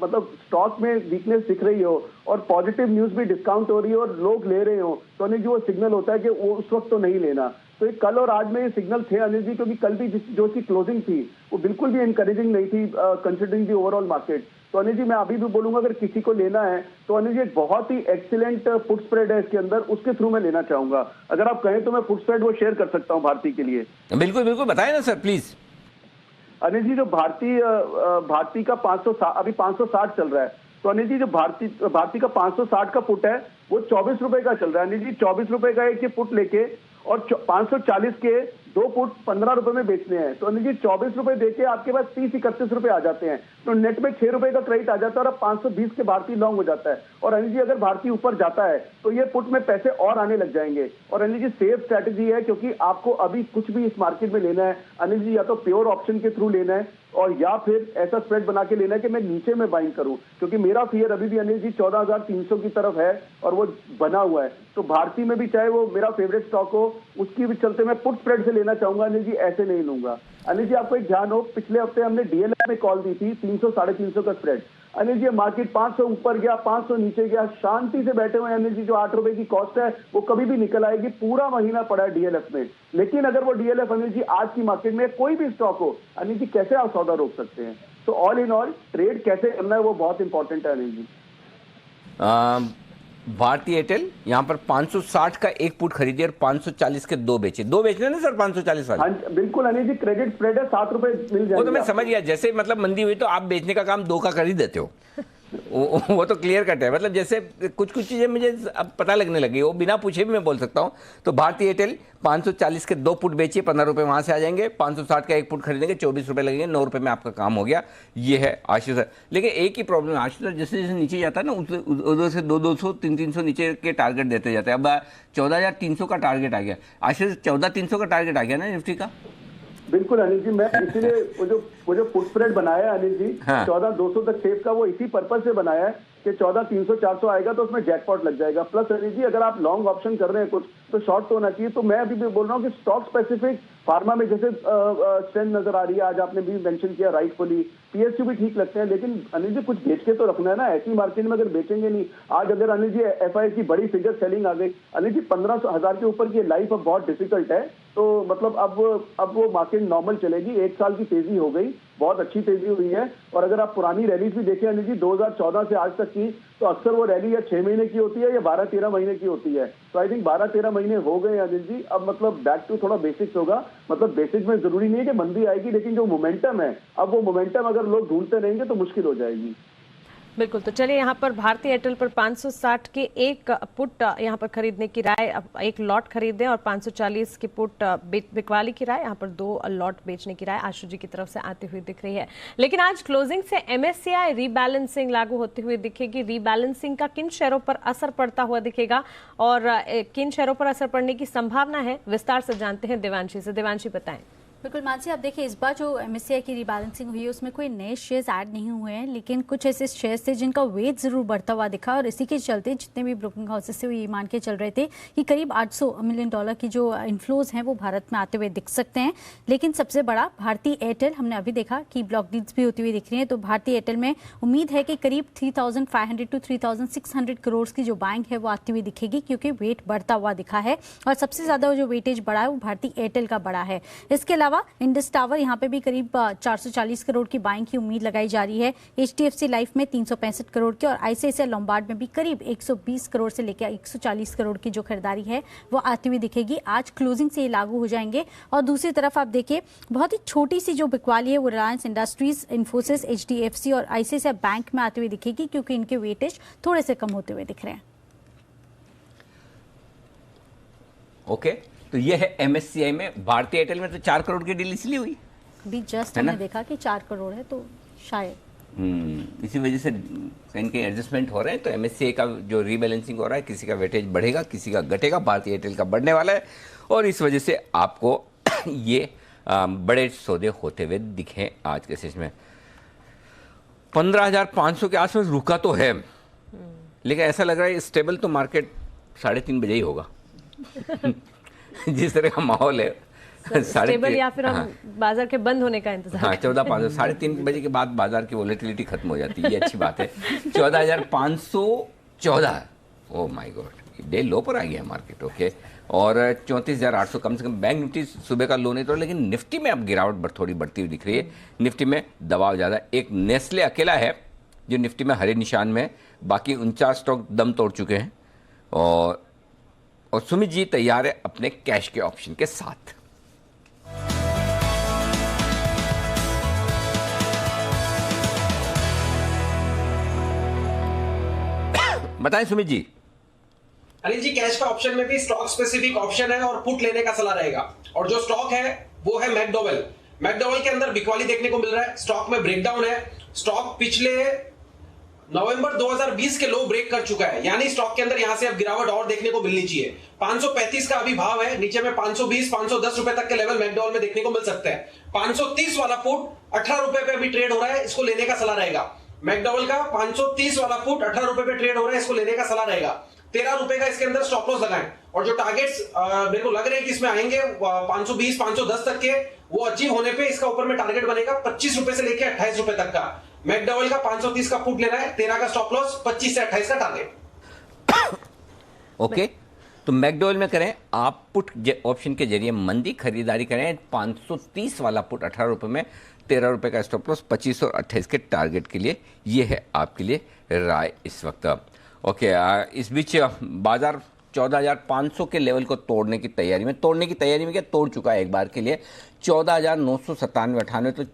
मतलब स्टॉक में वीकनेस दिख रही हो और पॉजिटिव न्यूज भी डिस्काउंट हो रही है और लोग ले रहे हो, तो अनिल जी वो सिग्नल होता है कि वो उस वक्त तो नहीं लेना। तो ये कल और आज में ये सिग्नल थे अनिल जी, क्योंकि कल भी जो सी क्लोजिंग थी वो बिल्कुल भी इनकरेजिंग नहीं थी कंसिडरिंग दी ओवरऑल मार्केट। तो अनिल जी मैं अभी भी बोलूंगा अगर किसी को लेना है तो अनिल जी एक बहुत ही एक्सीलेंट पुट स्प्रेड है इसके अंदर, उसके थ्रू मैं लेना चाहूंगा। अगर आप कहें तो मैं पुट स्प्रेड वो शेयर कर सकता हूं भारतीय के लिए। बिल्कुल बिल्कुल बताएं ना सर प्लीज। अनिल जी जो भारतीय का 560 अभी 560 चल रहा है, तो अनिल जी जो भारतीय का 560 का पुट है वो 24 रुपए का चल रहा है। अनिल जी 24 रुपए का एक ये पुट लेके और 540 के 2 पुट 15 रुपए में बेचने हैं, तो अनिल जी 24 रुपए देके आपके पास 30-31 रुपए आ जाते हैं, तो नेट में 6 रुपए का क्रेडिट आ जाता है और अब 520 के भारतीय लॉन्ग हो जाता है। और अनिल जी अगर भारतीय ऊपर जाता है तो ये पुट में पैसे और आने लग जाएंगे। और अनिल जी सेफ स्ट्रैटेजी है, क्योंकि आपको अभी कुछ भी इस मार्केट में लेना है अनिल जी, या तो प्योर ऑप्शन के थ्रू लेना है और या फिर ऐसा स्प्रेड बना के लेना है कि मैं नीचे में बाइंग करूं, क्योंकि मेरा फियर अभी भी अनिल जी 14,300 की तरफ है और वो बना हुआ है। तो भारतीय में भी चाहे वो मेरा फेवरेट स्टॉक हो, उसकी भी चलते मैं पुट स्प्रेड से लेना चाहूंगा अनिल जी, ऐसे नहीं लूंगा। अनिल जी आपको एक ध्यान हो, पिछले हफ्ते हमने डीएलएफ में कॉल दी थी 300-350 का स्प्रेड। अनिल जी मार्केट 500 ऊपर गया, 500 नीचे गया, शांति से बैठे हुए अनिल जी। जो 8 रुपए की कॉस्ट है वो कभी भी निकल आएगी, पूरा महीना पड़ा है डीएलएफ में। लेकिन अगर वो डीएलएफ अनिल जी आज की मार्केट में कोई भी स्टॉक हो अनिल जी, कैसे आप सौदा रोक सकते हैं? तो ऑल इन ऑल ट्रेड कैसे करना है वो बहुत इंपॉर्टेंट है अनिल जी। भारतीय एयरटेल यहाँ पर 560 का एक पुट खरीदिए और 540 के 2 बेचे। 2 बेचने ना सर 540 वाले? हाँ बिल्कुल अनिल जी, क्रेडिट स्प्रेड है, 7 रुपए मिल जाएंगे। वो तो मैं समझ गया, जैसे मतलब मंदी हुई तो आप बेचने का काम 2 का कर ही देते हो। वो तो क्लियर कट है। मतलब जैसे कुछ चीजें मुझे अब पता लगने लगी, वो बिना पूछे भी मैं बोल सकता हूँ। तो भारतीय एयरटेल 540 के 2 पुट बेचिए, 15 रुपए वहां से आ जाएंगे। 560 का एक पुट खरीदेंगे, 24 रुपए लगेंगे, 9 रुपए में आपका काम हो गया। ये है आशीष सर। लेकिन एक ही प्रॉब्लम है आशीष सर, जैसे जैसे नीचे जाता है ना उधर से 200, 300 नीचे के टारगेट देते जाते हैं। अब 14,300 का टारगेट आ गया आशीष, 14,300 का टारगेट आ गया ना निफ्टी का। बिल्कुल अनिल जी, मैं इसीलिए वो जो पुट स्प्रेड बनाया है अनिल जी, 14,200 तक सेफ का, वो इसी पर्पज से बनाया है कि 14,300-400 आएगा तो उसमें जैकपॉट लग जाएगा। प्लस अनिल जी अगर आप लॉन्ग ऑप्शन कर रहे हैं कुछ तो शॉर्ट तो होना चाहिए। तो मैं अभी भी बोल रहा हूँ कि स्टॉक स्पेसिफिक फार्मा में जैसे स्ट्रेंथ नजर आ रही है, आज आपने भी मेंशन किया राइटफुली, पीएसयू भी ठीक लगते हैं, लेकिन अनिल जी कुछ बेच के तो रखना है ना। ऐसी मार्केट में अगर बेचेंगे नहीं, आज अगर अनिल जी एफआई की बड़ी फिगर सेलिंग आ गई अनिल जी 15,000 के ऊपर की लाइफ अब बहुत डिफिकल्ट है। तो तो मतलब अब वो मार्केट नॉर्मल चलेगी। 1 साल की तेजी हो गई, बहुत अच्छी तेजी हुई है। और अगर आप पुरानी रैलीज भी देखें अनिल जी 2014 से आज तक की, तो अक्सर वो रैली या 6 महीने की होती है या 12-13 महीने की होती है। तो आई थिंक 12-13 महीने हो गए अनिल जी। अब मतलब बैक टू थोड़ा बेसिक्स होगा। मतलब बेसिक्स में जरूरी नहीं है कि मंदी आएगी, लेकिन जो मोमेंटम है, अब वो मोमेंटम अगर लोग ढूंढते रहेंगे तो मुश्किल हो जाएगी। बिल्कुल। तो चलिए यहाँ पर भारतीय एयरटेल पर 560 के एक पुट यहाँ पर खरीदने की राय, एक लॉट खरीदें, और 540 की पुट बिकवाली की राय, यहाँ पर 2 लॉट बेचने की राय आशु जी की तरफ से आती हुई दिख रही है। लेकिन आज क्लोजिंग से MSCI रीबैलेंसिंग लागू होती हुई दिखेगी। रीबैलेंसिंग का किन शेयरों पर असर पड़ता हुआ दिखेगा और किन शेयरों पर असर पड़ने की संभावना है, विस्तार से जानते हैं देवांशी से। देवांशी बताएं। बिल्कुल मानसी, आप देखिए इस बार जो MSCI की रीबैलेंसिंग हुई है उसमें कोई नए शेयर्स ऐड नहीं हुए हैं, लेकिन कुछ ऐसे शेयर्स थे जिनका वेट जरूर बढ़ता हुआ दिखा, और इसी के चलते जितने भी ब्रोकिंग हाउसेस से ये मान के चल रहे थे कि करीब $800 मिलियन की जो इन्फ्लोज हैं वो भारत में आते हुए दिख सकते हैं। लेकिन सबसे बड़ा भारतीय एयरटेल, हमने अभी देखा कि ब्लॉक डील्स भी होती हुई दिख रही है, तो भारतीय एयरटेल में उम्मीद है कि करीब 3,500 to 3,600 करोड़ की जो बाइंग है वो आती हुई दिखेगी, क्योंकि वेट बढ़ता हुआ दिखा है। और सबसे ज्यादा जो वेटेज बढ़ा है वो भारतीय एयरटेल का बढ़ा है। इसके अलावा इंडस टावर, यहाँ पे भी करीब 440 करोड़ की बाइंग की उम्मीद लगाई जा रही है। HDFC लाइफ में 365 करोड़ की, और ICICI लोम्बार्ड में भी करीब 120 करोड़ से लेकर 140 करोड़ की जो खरीदारी है वो आती हुई दिखेगी। आज क्लोजिंग से ये लागू हो जाएंगे। और दूसरी तरफ आप देखिए बहुत ही छोटी सी जो बिकवाली है वो रिलायंस इंडस्ट्रीज, इन्फोसिस, HDFC और ICICI बैंक में आती हुई दिखेगी, क्योंकि इनके वेटेज थोड़े से कम होते हुए दिख रहे हैं। ओके, तो ये है MSCI में। भारतीय एयरटेल में तो 4 करोड़ की डील इसलिए हुई, अभी जस्ट हमने देखा कि 4 करोड़ है, तो शायद इसी वजह से इनके एडजस्टमेंट हो रहे हैं। तो MSCI का जो रीबैलेंसिंग हो रहा है, किसी का वेटेज बढ़ेगा, किसी का घटेगा, भारतीय एयरटेल का बढ़ने वाला है, और इस वजह से आपको ये बड़े सौदे होते हुए दिखे आज के सेशन में। 15,500 के आसपास रुका तो है, लेकिन ऐसा लग रहा है स्टेबल तो मार्केट 3:30 बजे ही होगा। जिस तरह का माहौल है, स्टेबल या फिर हम बाजार के बंद होने का इंतजार। हाँ, 14,500 3:30 बजे के बाद बाजार की वोलेटिलिटी खत्म हो जाती है, ये अच्छी बात है। 14,514, ओह माय गॉड, डे लो पर आ गया मार्केट। ओके, और 34,800 कम से कम। बैंक निफ्टी सुबह का लो नहीं तो, लेकिन निफ्टी में अब गिरावट थोड़ी बढ़ती हुई दिख रही है। निफ्टी में दबाव ज़्यादा। एक नेस्ले अकेला है जो निफ्टी में हरे निशान में, बाकी 49 स्टॉक दम तोड़ चुके हैं। और सुमित जी तैयार है अपने कैश के ऑप्शन के साथ। बताएं सुमित जी। अनिल जी, कैश का ऑप्शन में भी स्टॉक स्पेसिफिक ऑप्शन है और पुट लेने का सलाह रहेगा। और जो स्टॉक है वो है मैकडॉवेल। मैकडॉवेल के अंदर बिकवाली देखने को मिल रहा है, स्टॉक में ब्रेकडाउन है। स्टॉक पिछले नवंबर 2020 के लो ब्रेक कर चुका है, यानी स्टॉक के अंदर यहां से अब गिरावट और देखने को मिलनी चाहिए। 535 का अभी भाव है, नीचे में 520, 510 रुपए तक के लेवल मैकडॉवेल में देखने को मिल सकते हैं। 530 वाला पुट 18 रुपए पे अभी ट्रेड हो रहा है, इसको लेने का सलाह रहेगा। मैकडॉवेल का 530 वाला पुट 18 रुपए पे ट्रेड हो रहा है, इसको लेने का सलाह रहेगा। 13 रुपए का इसके अंदर स्टॉप लॉस लगाएं, और जो टारगेट्स मेरे को लग रहे हैं कि इसमें आएंगे 520, 510 तक के, वो अचीव होने पे इसका ऊपर में टारगेट बनेगा 25 रुपए से लेकर 28 रुपए तक का। मैकडॉवेल का 530 का पुट लेना है, 13 का स्टॉप लॉस, 25 से 28 का टारगेट। ओके, तो मैकडॉवेल में करें आप पुट ऑप्शन के जरिए मंदी खरीदारी करें। 530 वाला पुट 18 रुपए में, 13 रुपए का स्टॉप लॉस, 25 और 28 के टारगेट के लिए। ये है आपके लिए राय इस वक्त। ओके, इस बीच बाजार 14,500 के लेवल को तोड़ने की तैयारी में क्या तोड़ चुका है एक बार के लिए। 14,997-98, तो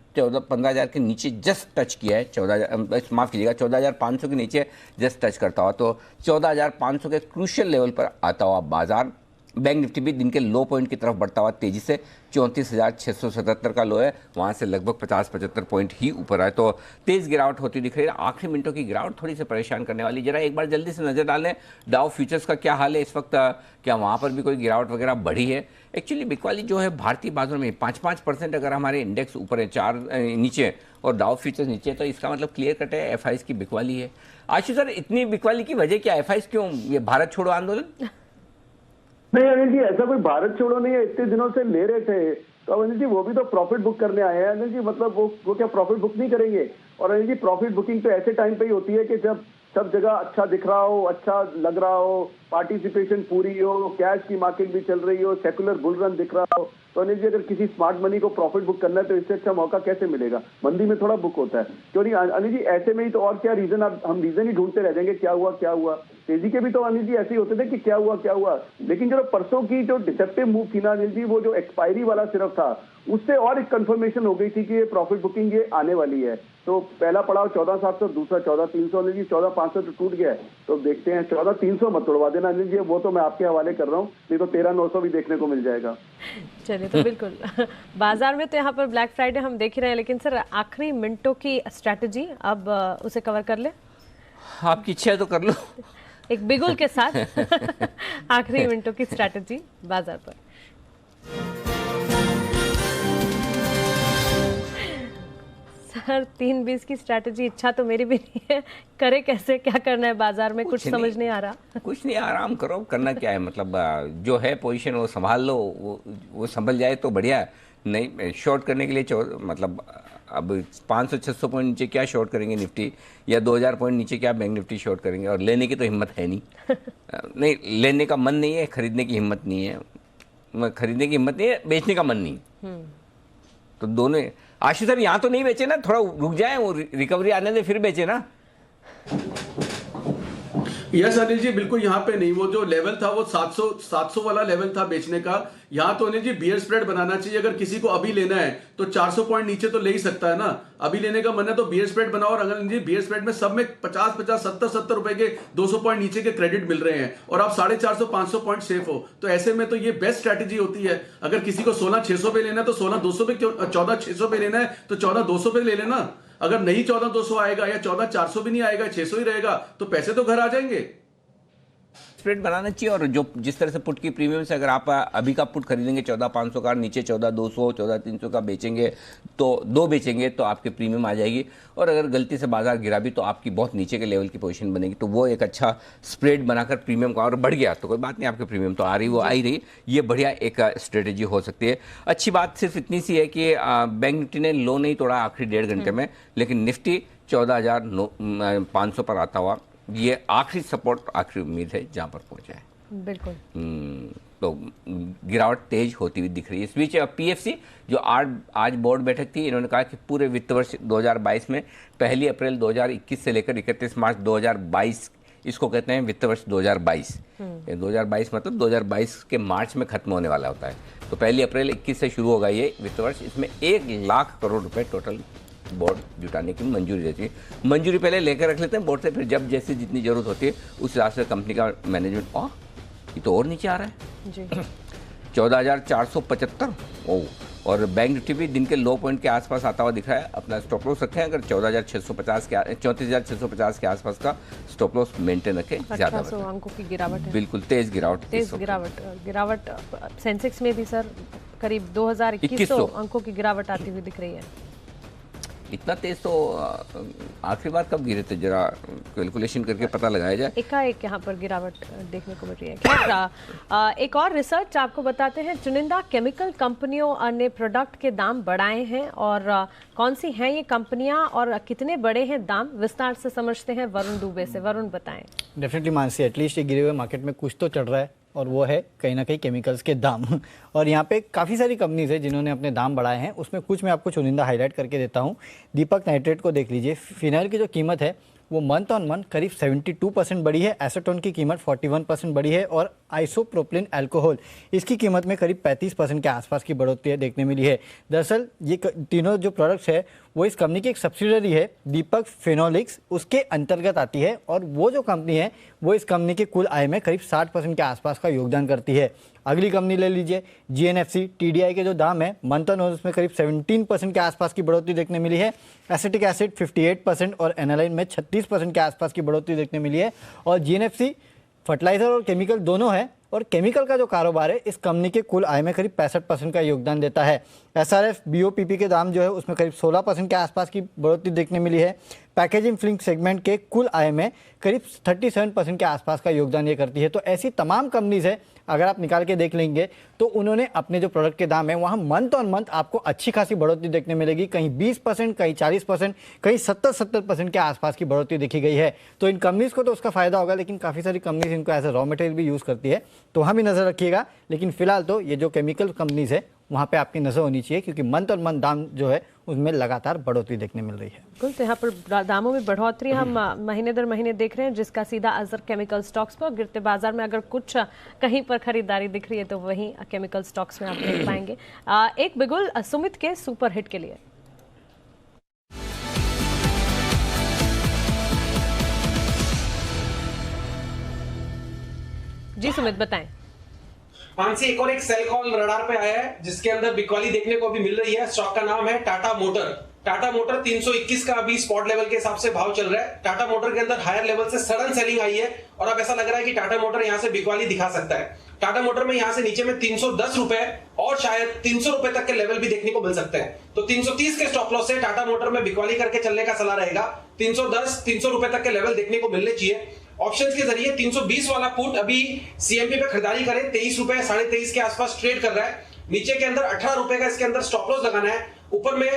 15,000 के नीचे जस्ट टच किया है। 14,000 माफ़ कीजिएगा, 14,500 के नीचे जस्ट टच करता हुआ, तो 14,500 के क्रूशियल लेवल पर आता हुआ बाजार। बैंक निफ्टी भी दिन के लो पॉइंट की तरफ बढ़ता हुआ तेजी से 34,677 का लो है, वहाँ से लगभग 50-75 पॉइंट ही ऊपर आए, तो तेज़ गिरावट होती दिख रही है। आखिरी मिनटों की गिरावट थोड़ी सी परेशान करने वाली। जरा एक बार जल्दी से नज़र डालें डाउ फ्यूचर्स का क्या हाल है इस वक्त, क्या वहाँ पर भी कोई गिरावट वगैरह बढ़ी है? एक्चुअली बिकवाली जो है भारतीय बाजारों में 5% अगर हमारे इंडेक्स ऊपर है, 4 नीचे और डाउ फ्यूचर्स नीचे, तो इसका मतलब क्लियर कट है FIs की बिकवाली है। आशु सर, इतनी बिकवाली की वजह क्या? FIs क्यों? ये भारत छोड़ो आंदोलन? नहीं अनिल जी, ऐसा कोई भारत छोड़ो नहीं है, इतने दिनों से ले रहे थे, तो अनिल जी वो भी तो प्रॉफिट बुक करने आए हैं अनिल जी। मतलब वो क्या प्रॉफिट बुक नहीं करेंगे? और अनिल जी प्रॉफिट बुकिंग तो ऐसे टाइम पे ही होती है कि जब सब जगह अच्छा दिख रहा हो, अच्छा लग रहा हो, पार्टिसिपेशन पूरी हो, कैश की मार्केट भी चल रही हो, सेकुलर बुल रन दिख रहा हो, तो अनिल जी अगर किसी स्मार्ट मनी को प्रॉफिट बुक करना है तो इससे अच्छा मौका कैसे मिलेगा? मंदी में थोड़ा बुक होता है, क्यों नहीं अनिल जी? ऐसे में ही तो और क्या रीजन, हम रीजन ही ढूंढते रह जाएंगे, क्या हुआ क्या हुआ। तेजी के भी तो अनिल जी ऐसे ही होते थे कि क्या हुआ, लेकिन जो परसों की जो डिसेप्टिव मूव थी ना अनिल जी, वो जो एक्सपायरी वाला सिर्फ था, उससे और एक कंफर्मेशन हो गई थी कि ये प्रॉफिट बुकिंग ये आने वाली है। तो पहला पड़ाव 14,700, दूसरा 14,300 अनिल जी, 14,500 तो टूट गया है, तो देखते हैं 14,300 मत तोड़वा देना अनिल जी, वो तो मैं आपके हवाले कर रहा हूँ, नहीं तो 13,900 भी देखने को मिल जाएगा। चलिए, तो बिल्कुल बाजार में तो यहाँ पर ब्लैक फ्राइडे हम देख ही रहे हैं, लेकिन सर आखिरी मिनटों की स्ट्रैटेजी अब उसे कवर कर ले। आपकी इच्छा है तो कर लो। एक बिगुल के साथ आखिरी मिनटों की स्ट्रैटेजी बाजार पर। सर 3-20 की स्ट्रैटेजी, इच्छा तो मेरी भी नहीं है, करे कैसे, क्या करना है बाजार में, कुछ समझ नहीं आ रहा। कुछ नहीं, आराम करो, करना क्या है, मतलब जो है पोजीशन वो संभाल लो, वो संभल जाए तो बढ़िया है। नहीं शॉर्ट करने के लिए मतलब अब 500-600 पॉइंट नीचे क्या शॉर्ट करेंगे निफ्टी, या 2000 पॉइंट नीचे क्या बैंक निफ्टी शॉर्ट करेंगे, और लेने की तो हिम्मत है नहीं। नहीं, लेने का मन नहीं है, खरीदने की हिम्मत नहीं है, खरीदने की हिम्मत नहीं है, बेचने का मन नहीं। तो दोनों आशीष सर यहाँ तो नहीं बेचे ना, थोड़ा रुक जाए, वो रिकवरी आने दे फिर बेचे ना। यस अनिल जी, बिल्कुल यहाँ पे नहीं, वो जो लेवल था वो 700 वाला लेवल था बेचने का। यहाँ तो अनिल जी बियर स्प्रेड बनाना चाहिए, अगर किसी को अभी लेना है तो 400 पॉइंट नीचे तो ले ही सकता है ना। अभी लेने का मन है तो बियर स्प्रेड बनाओ, और अनिल जी बियर स्प्रेड में सब में 50-50, 70-70 रुपए के 200 पॉइंट नीचे के क्रेडिट मिल रहे हैं, और आप 450-500 पॉइंट सेफ हो, तो ऐसे में तो ये बेस्ट स्ट्रैटेजी होती है। अगर किसी को 16,600 पे लेना है तो 16,200 पे क्यों, 14,600 पे लेना है तो 14,200 पे ले लेना। अगर नहीं 14,200 आएगा या 14,400 भी नहीं आएगा, 600 ही रहेगा, तो पैसे तो घर आ जाएंगे। स्प्रेड बनाना चाहिए, और जो जिस तरह से पुट की प्रीमियम से अगर आप अभी का पुट खरीदेंगे 14,500 का, नीचे 14,200, 14,300 का बेचेंगे तो 2 बेचेंगे तो आपके प्रीमियम आ जाएगी, और अगर गलती से बाजार गिरा भी तो आपकी बहुत नीचे के लेवल की पोजीशन बनेगी, तो वो एक अच्छा स्प्रेड बनाकर प्रीमियम का, और बढ़ गया तो कोई बात नहीं, आपके प्रीमियम तो आ रही, वो आ ही रही, ये बढ़िया एक स्ट्रेटेजी हो सकती है। अच्छी बात सिर्फ इतनी सी है कि बैंक निफ्टी ने लो नहीं तोड़ा आखिरी 1.5 घंटे में, लेकिन निफ्टी 14,500 पर आता हुआ, ये आखिरी सपोर्ट, आखिरी उम्मीद है जहां पर पहुंचा है। बिल्कुल। तो गिरावट तेज होती हुई दिख रही है। इस बीच पीएफसी जो आज बोर्ड बैठक थी, इन्होंने कहा कि पूरे वित्त वर्ष 2022 में 1 अप्रैल 2021 से लेकर 31 मार्च 2022, इसको कहते हैं वित्त वर्ष 2022। 2022 मतलब 2022 के मार्च में खत्म होने वाला होता है, तो 1 अप्रैल 21 से शुरू होगा ये वित्त वर्ष। इसमें 1 लाख करोड़ रुपए टोटल बोर्ड जुटाने की मंजूरी देती है। मंजूरी पहले लेकर रख लेते हैं बोर्ड से, फिर जब जैसे जितनी जरूरत होती है उस हिसाब से कंपनी का मैनेजमेंट। ये तो और नीचे आ रहा है जी। 14,475। और बैंक निफ्टी भी दिन के लो पॉइंट के आसपास आता हुआ दिख रहा है। अपना स्टॉप लॉस रखें, अगर 14,650 के 34,650 के आसपास का स्टॉप लॉस मेंटेन रखें, ज्यादा अंकों की गिरावट है, बिल्कुल तेज गिरावट सेंसेक्स में भी सर करीब 2,221 अंकों की गिरावट आती हुई दिख रही है। इतना तेज तो आखिरी बार कब गिरे थे, जरा कैलकुलेशन करके पता लगाया जाए। एकाएक यहाँ पर गिरावट देखने को मिल रही है। एक और रिसर्च आपको बताते हैं, चुनिंदा केमिकल कंपनियों ने प्रोडक्ट के दाम बढ़ाए हैं, और कौन सी हैं ये कंपनियां और कितने बड़े हैं दाम, विस्तार से समझते हैं वरुण दुबे से। वरुण बताएं। डेफिनेटली मानसी, एटलीस्ट ये गिरे हुए मार्केट में कुछ तो चढ़ रहा है, और वो है कहीं ना कहीं केमिकल्स के दाम। और यहाँ पे काफ़ी सारी कंपनीज है जिन्होंने अपने दाम बढ़ाए हैं, उसमें कुछ मैं आपको चुनिंदा हाईलाइट करके देता हूँ। दीपक नाइट्रेट को देख लीजिए, फिनाइल की जो कीमत है वो मंथ ऑन मंथ करीब 72% बढ़ी है, एसीटोन की कीमत 41% बढ़ी है, और आइसोप्रोपिलीन अल्कोहल इसकी कीमत में करीब 35% के आसपास की बढ़ोतरी देखने मिली है। दरअसल ये तीनों जो प्रोडक्ट्स है वो इस कंपनी की एक सब्सिडरी है, दीपक फिनोलिक्स, उसके अंतर्गत आती है, और वो जो कंपनी है वो इस कंपनी के कुल आय में करीब 60% के आसपास का योगदान करती है। अगली कंपनी ले लीजिए जीएनएफसी, टीडीआई के जो दाम है मंथ ऑन उसमें करीब 17% के आसपास की बढ़ोतरी देखने मिली है, एसिटिक एसिड 58% और एनालाइन में 36% के आसपास की बढ़ोतरी देखने मिली है। और जीएनएफसी फर्टिलाइजर और केमिकल दोनों है, और केमिकल का जो कारोबार है इस कंपनी के कुल आय में करीब 65% का योगदान देता है। एसआरएफ बीओपीपी के दाम जो है उसमें करीब 16% के आसपास की बढ़ोतरी देखने मिली है। पैकेजिंग फिल्म सेगमेंट के कुल आय में करीब 37% के आसपास का योगदान ये करती है। तो ऐसी तमाम कंपनीज है, अगर आप निकाल के देख लेंगे तो उन्होंने अपने जो प्रोडक्ट के दाम है वहाँ मंथ ऑन मंथ आपको अच्छी खासी बढ़ोतरी देखने मिलेगी। कहीं 20%, कहीं 40%, कहीं 70% के आसपास की बढ़ोतरी देखी गई है। तो इन कंपनीज को तो उसका फायदा होगा, लेकिन काफ़ी सारी कंपनीज इनको एज ए रॉ मटेरियल भी यूज़ करती है, तो वहाँ भी नज़र रखिएगा। लेकिन फिलहाल तो ये जो केमिकल कंपनीज है वहाँ पे आपकी नज़र होनी चाहिए, क्योंकि मंथ ऑन मंथ दाम जो है उसमें लगातार बढ़ोतरी देखने मिल रही है। बिल्कुल, तो यहाँ पर दामों में बढ़ोतरी हम महीने दर महीने देख रहे हैं, जिसका सीधा असर केमिकल स्टॉक्स पर। गिरते बाजार में अगर कुछ कहीं पर खरीदारी दिख रही है तो वहीं केमिकल स्टॉक्स में आप देख पाएंगे। एक बिगुल सुमित के सुपर हिट के लिए। जी सुमित, बताएं। मानसी, एक और एक सेल कॉल रडार पे आया है जिसके अंदर बिकवाली देखने को भी मिल रही है। स्टॉक का नाम है टाटा मोटर। टाटा मोटर 321 का अभी स्पॉट लेवल के हिसाब से भाव चल रहा है। टाटा मोटर के अंदर हायर लेवल से सडन सेलिंग आई है और अब ऐसा लग रहा है कि टाटा मोटर यहां से बिकवाली दिखा सकता है। टाटा मोटर में यहां से नीचे में 310 रुपए और शायद 300 रुपए तक के लेवल भी देखने को मिल सकते हैं। तो 330 के स्टॉप लॉस से टाटा मोटर में बिकवाली करके चलने का सलाह रहेगा। 310, 300 रुपए तक के लेवल देखने को मिलने चाहिए। ऑप्शंस के जरिए 320 वाला पुट अभी सीएमपी पे खरीदारी करें, 23 रुपए 23.5 के आसपास ट्रेड कर रहा है। नीचे के अंदर 18 रुपए का इसके अंदर स्टॉप लॉस लगाना है। ऊपर में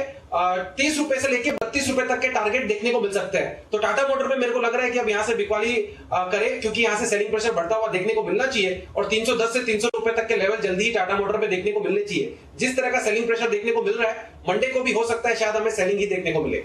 30 रुपए से लेके 32 रुपए तक के टारगेट देखने को मिल सकते हैं। तो टाटा मोटर में मेरे को लग रहा है कि अब यहां से बिकवाली करे, क्योंकि यहां से सेलिंग प्रेशर बढ़ता हुआ देखने को मिलना चाहिए और 310 से 300 रुपए तक के लेवल जल्दी ही टाटा मोटर में देखने को मिलने चाहिए। जिस तरह का सेलिंग प्रेशर देखने को मिल रहा है, मंडे को भी हो सकता है शायद हमें सेलिंग ही देखने को मिले।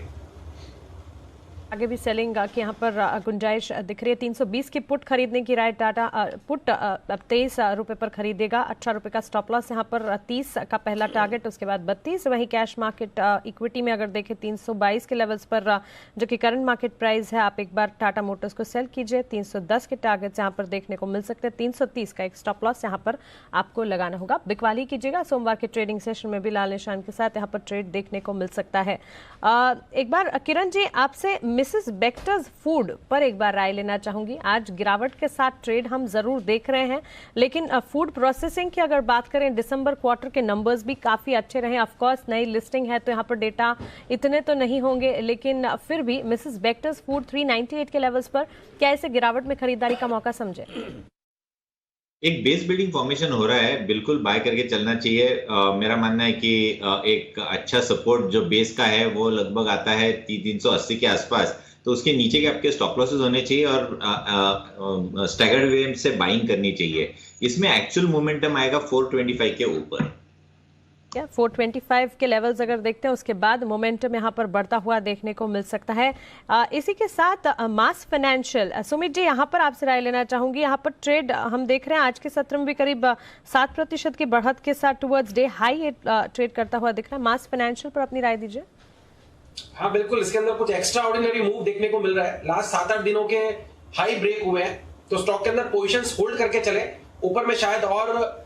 आगे भी सेलिंग की यहाँ पर गुंजाइश दिख रही है। 320 की पुट खरीदने की राय टाटा पुट अब 23 रुपए पर खरीदेगा। 18 रुपए का स्टॉप लॉस यहाँ पर 30 का पहला टारगेट, उसके बाद 32। वहीं कैश मार्केट इक्विटी में अगर देखें 322 के लेवल्स पर जो कि करंट मार्केट प्राइस है, आप एक बार टाटा मोटर्स को सेल कीजिए। 310 के टारगेट्स यहाँ पर देखने को मिल सकते हैं। 330 का एक स्टॉप लॉस यहाँ पर आपको लगाना होगा। बिकवाली कीजिएगा। सोमवार के ट्रेडिंग सेशन में भी लाल निशान के साथ यहाँ पर ट्रेड देखने को मिल सकता है। एक बार किरण जी, आपसे मिसेस बेक्टर्स फूड पर एक बार राय लेना चाहूंगी। आज गिरावट के साथ ट्रेड हम जरूर देख रहे हैं, लेकिन फूड प्रोसेसिंग की अगर बात करें, दिसंबर क्वार्टर के नंबर्स भी काफी अच्छे रहे। ऑफ कोर्स नई लिस्टिंग है तो यहाँ पर डेटा इतने तो नहीं होंगे, लेकिन फिर भी मिसेस बेक्टर्स फूड 398 के लेवल्स पर क्या इसे गिरावट में खरीदारी का मौका समझे? एक बेस बिल्डिंग फॉर्मेशन हो रहा है, बिल्कुल बाय करके चलना चाहिए। मेरा मानना है कि एक अच्छा सपोर्ट जो बेस का है वो लगभग आता है 380 के आसपास, तो उसके नीचे के आपके स्टॉप लॉसेस होने चाहिए और स्टैगर्ड वे से बाइंग करनी चाहिए। इसमें एक्चुअल मोमेंटम आएगा 425 के ऊपर। 425 के लेवल्स अगर देखते हैं, उसके बाद मोमेंटम यहाँ पर बढ़ता हुआ देखने को मिल सकता है। इसी के साथ मास फाइनेंशियल, सुमित जी यहाँ पर आपसे राय लेना चाहूंगी। यहाँ पर ट्रेड हम देख रहे हैं आज के सत्र में भी करीब 7% की बढ़त के साथ टुवर्ड्स डे हाई ट्रेड करता हुआ दिख रहा है। मास फाइनेंशियल पर अपनी राय दीजिए। हाँ बिल्कुल, इसके अंदर कुछ एक्स्ट्रा ऑर्डिनरी मूव देखने को मिल रहा है। लास्ट 7-8 दिनों के हाई ब्रेक हुए हैं, तो स्टॉक के अंदर पोजीशंस होल्ड करके चले। ऊपर में शायद और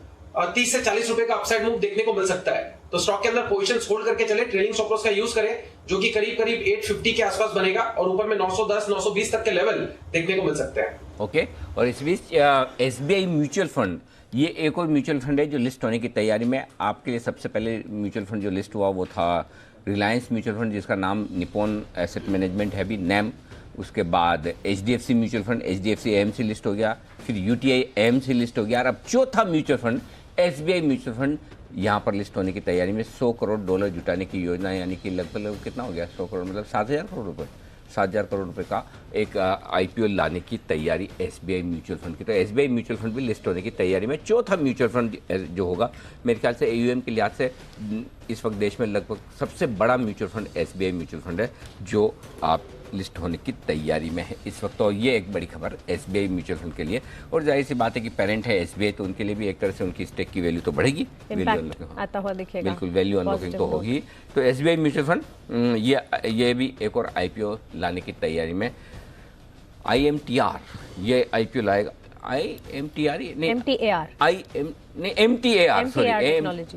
30 से 40 रुपए का अपसाइड मूव देखने को मिल सकता है, तो स्टॉक के अंदर पोजीशंस होल्ड करके चले। ट्रेडिंग स्टॉप लॉस का यूज करें, जो कि करीब 850 के आसपास बनेगा और ऊपर में 910 920 तक के लेवल देखने को मिल सकते हैं। ओके, और इस बीच एसबीआई म्यूचुअल फंड, ये एक और म्यूचुअल फंड है जो लिस्ट होने की तैयारी में। आपके लिए सबसे पहले म्यूचुअल फंड जो लिस्ट हुआ वो था रिलायंस म्यूचुअल फंड, जिसका नाम निप्पॉन एसेट मैनेजमेंट है भी, नैम। उसके बाद HDFC mutual fund, HDFC AMC list हो गया, फिर यूटीआई एएमसी लिस्ट हो गया, और अब चौथा म्यूचुअल फंड एसबीआई म्यूचुल फंड यहाँ पर लिस्ट होने की तैयारी में। $100 करोड़ जुटाने की योजना, यानी कि लगभग कितना हो गया 100 करोड़, मतलब 7,000 करोड़ रुपये, 7,000 करोड़ रुपए का एक आईपीओ लाने की तैयारी एसबीआई म्यूचुअल फंड की। तो एसबीआई म्यूचुअल फंड भी लिस्ट होने की तैयारी में। चौथा म्यूचुअल फंड जो होगा, मेरे ख्याल से एयूएम के लिहाज से इस वक्त देश में लगभग सबसे बड़ा mutual fund SBI mutual fund है, जो आप लिस्ट होने की तैयारी में है इस वक्त। तो ये एक बड़ी खबर एसबीआई म्यूचुअल फंड के लिए, और जाहिर सी बात है कि पेरेंट है एसबीआई, तो उनके लिए भी एक तरह से उनकी स्टेक की वैल्यू तो बढ़ेगी, आता हुआ दिखेगा, बिल्कुल वैल्यू अनलॉकिंग तो होगी। तो एसबीआई म्यूचुअल फंड ये भी एक और आईपीओ लाने की तैयारी में। आईएमटीआर ये आईपीओ लाएगा,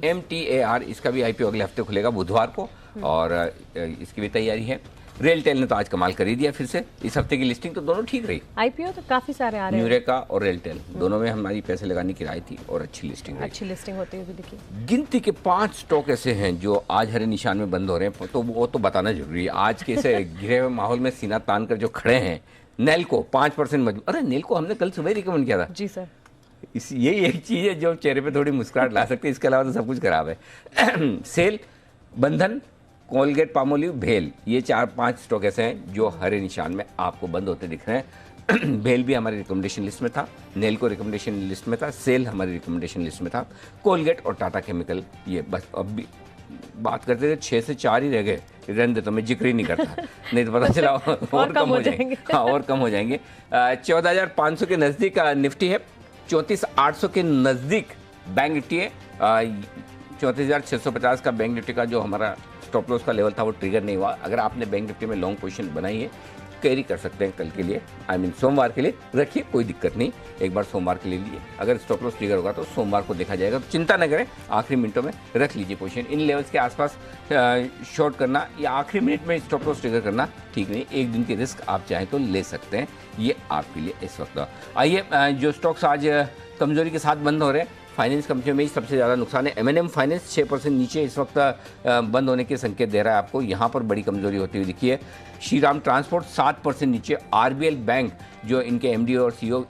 एमटीएआर इसका भी आईपीओ अगले हफ्ते खुलेगा बुधवार को, और इसकी भी तैयारी है। रेलटेल ने तो आज कमाल कर ही दिया फिर से, इस हफ्ते की लिस्टिंग तो दोनों ठीक रही। आईपीओ तो काफी सारे आ रहे हैं, न्यूरेका और रेलटेल दोनों में हमारी पैसे लगाने की राय थी और अच्छी लिस्टिंग रही। अच्छी लिस्टिंग होती हुई भी दिखी। गिनती के 5 स्टॉक ऐसे हैं जो आज हरे निशान में बंद हो रहे हैं, तो वो तो बताना जरूरी है। आज के ऐसे घिरे हुए माहौल में सीना तान कर जो खड़े हैं, नेल्को 5% मजबूत। अरे नेल्को हमने कल सुबह रिकमेंड किया था जी सर। यही एक चीज़ है जो चेहरे पे थोड़ी मुस्कुराहट ला सकती है, इसके अलावा तो सब कुछ खराब है। सेल, बंधन, कोलगेट पामोलिव, भेल, ये 4-5 स्टॉक ऐसे हैं जो हरे निशान में आपको बंद होते दिख रहे हैं। भेल भी हमारी रिकमेंडेशन लिस्ट में था, नेल्को रिकमेंडेशन लिस्ट में था, सेल हमारी रिकमेंडेशन लिस्ट में था, कोलगेट और टाटा केमिकल ये बस अब भी बात करते थे 6 से 4 ही रह गए, रहने दे तो मैं जिक्र ही नहीं करता नहीं तो पता चला और कम हो जाएंगे। हाँ और कम हो जाएंगे। 14,500 के नज़दीक निफ्टी है, 34,800 के नज़दीक बैंक निफ्टी है। 34,650 का बैंक निफ्टी का जो हमारा स्टॉप लॉस का लेवल था वो ट्रिगर नहीं हुआ। अगर आपने बैंक निफ्टी में लॉन्ग पोजीशन बनाई है कैरी कर सकते हैं कल के लिए, सोमवार के लिए रखिए, कोई दिक्कत नहीं। एक बार सोमवार के लिए लिए, अगर स्टॉप लॉस ट्रिगर होगा तो सोमवार को देखा जाएगा, तो चिंता न करें, आखिरी मिनटों में रख लीजिए पोजीशन। इन लेवल्स के आसपास शॉर्ट करना या आखिरी मिनट में स्टॉप लॉस ट्रिगर करना ठीक नहीं। एक दिन की रिस्क आप चाहें तो ले सकते हैं, ये आपके लिए इस वक्त। आइए जो स्टॉक्स आज कमजोरी के साथ बंद हो रहे हैं, फाइनेंस कंपनियों में ही सबसे ज़्यादा नुकसान है। M&M फाइनेंस 6% नीचे इस वक्त बंद होने के संकेत दे रहा है आपको, यहाँ पर बड़ी कमजोरी होती हुई दिखी है। श्रीराम ट्रांसपोर्ट 7% नीचे। RBL बैंक जो इनके MD और CEO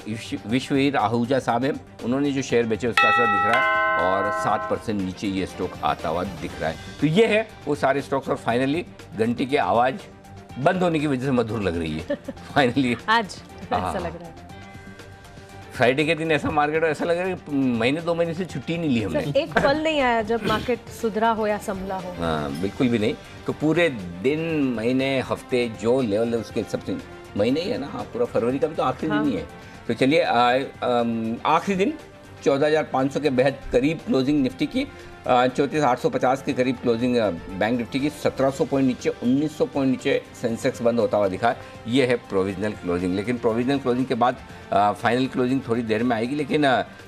विश्ववीर आहूजा साहब हैं, उन्होंने जो शेयर बेचे उसका असर दिख रहा है और 7% नीचे ये स्टॉक आता हुआ दिख रहा है। तो ये है वो सारे स्टॉक्स। और फाइनली घंटी की आवाज़ बंद होने की वजह से मधुर लग रही है फाइनली आज ऐसा लग रहा है। फ्राइडे के दिन ऐसा मार्केट हो, ऐसा लग रहा है कि महीने 2 महीने से छुट्टी नहीं ली हमने। एक पल नहीं आया जब मार्केट सुधरा हो या संभला हो। हाँ बिल्कुल भी नहीं। तो पूरे दिन, महीने, हफ्ते जो लेवल है उसके सबसे महीने ही है ना, पूरा फरवरी का भी तो आखिरी दिन ही है। तो चलिए आखिरी दिन 14,500 के बेहद करीब क्लोजिंग निफ्टी की, 34,850 के करीब क्लोजिंग बैंक निफ्टी की, 1700 पॉइंट नीचे, 1900 पॉइंट नीचे सेंसेक्स बंद होता हुआ दिखा। ये है प्रोविजनल क्लोजिंग। लेकिन प्रोविजनल क्लोजिंग के बाद फाइनल क्लोजिंग थोड़ी देर में आएगी। लेकिन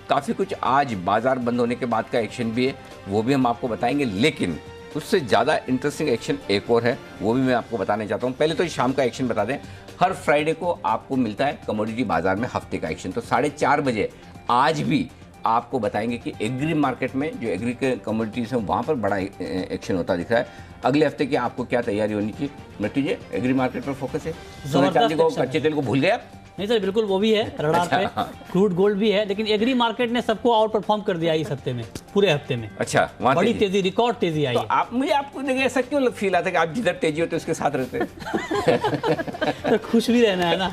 काफ़ी कुछ आज बाजार बंद होने के बाद का एक्शन भी है, वो भी हम आपको बताएंगे। लेकिन उससे ज़्यादा इंटरेस्टिंग एक्शन एक और है, वो भी मैं आपको बताना चाहता हूँ। पहले तो शाम का एक्शन बता दें। हर फ्राइडे को आपको मिलता है कमोडिटी बाजार में हफ्ते का एक्शन। तो 4:30 बजे आज भी आपको बताएंगे कि एग्री मार्केट में जो एग्री के कमोडिटीज़ हैं वहाँ पर बड़ा एक्शन होता दिख रहा है। अगले हफ्ते की आपको क्या तैयारी होनी चाहिए? मट्टी जी, एग्री मार्केट पर फोकस है। सोने चांदी को, कच्चे तेल को भूल गए आप? नहीं सर, बिल्कुल वो भी है रडार पे। क्रूड गोल्ड भी है, लेकिन एग्री मार्केट ने सबको आउट परफॉर्म कर दिया इस हफ्ते में, पूरे हफ्ते में। अच्छा, बड़ी तेजी, रिकॉर्ड तेजी आई। तो आप मुझे आपको देखिए ऐसा क्यों फील आता है कि आप जिधर तेजी होते उसके साथ रहते हैं? तो खुश भी रहना है ना।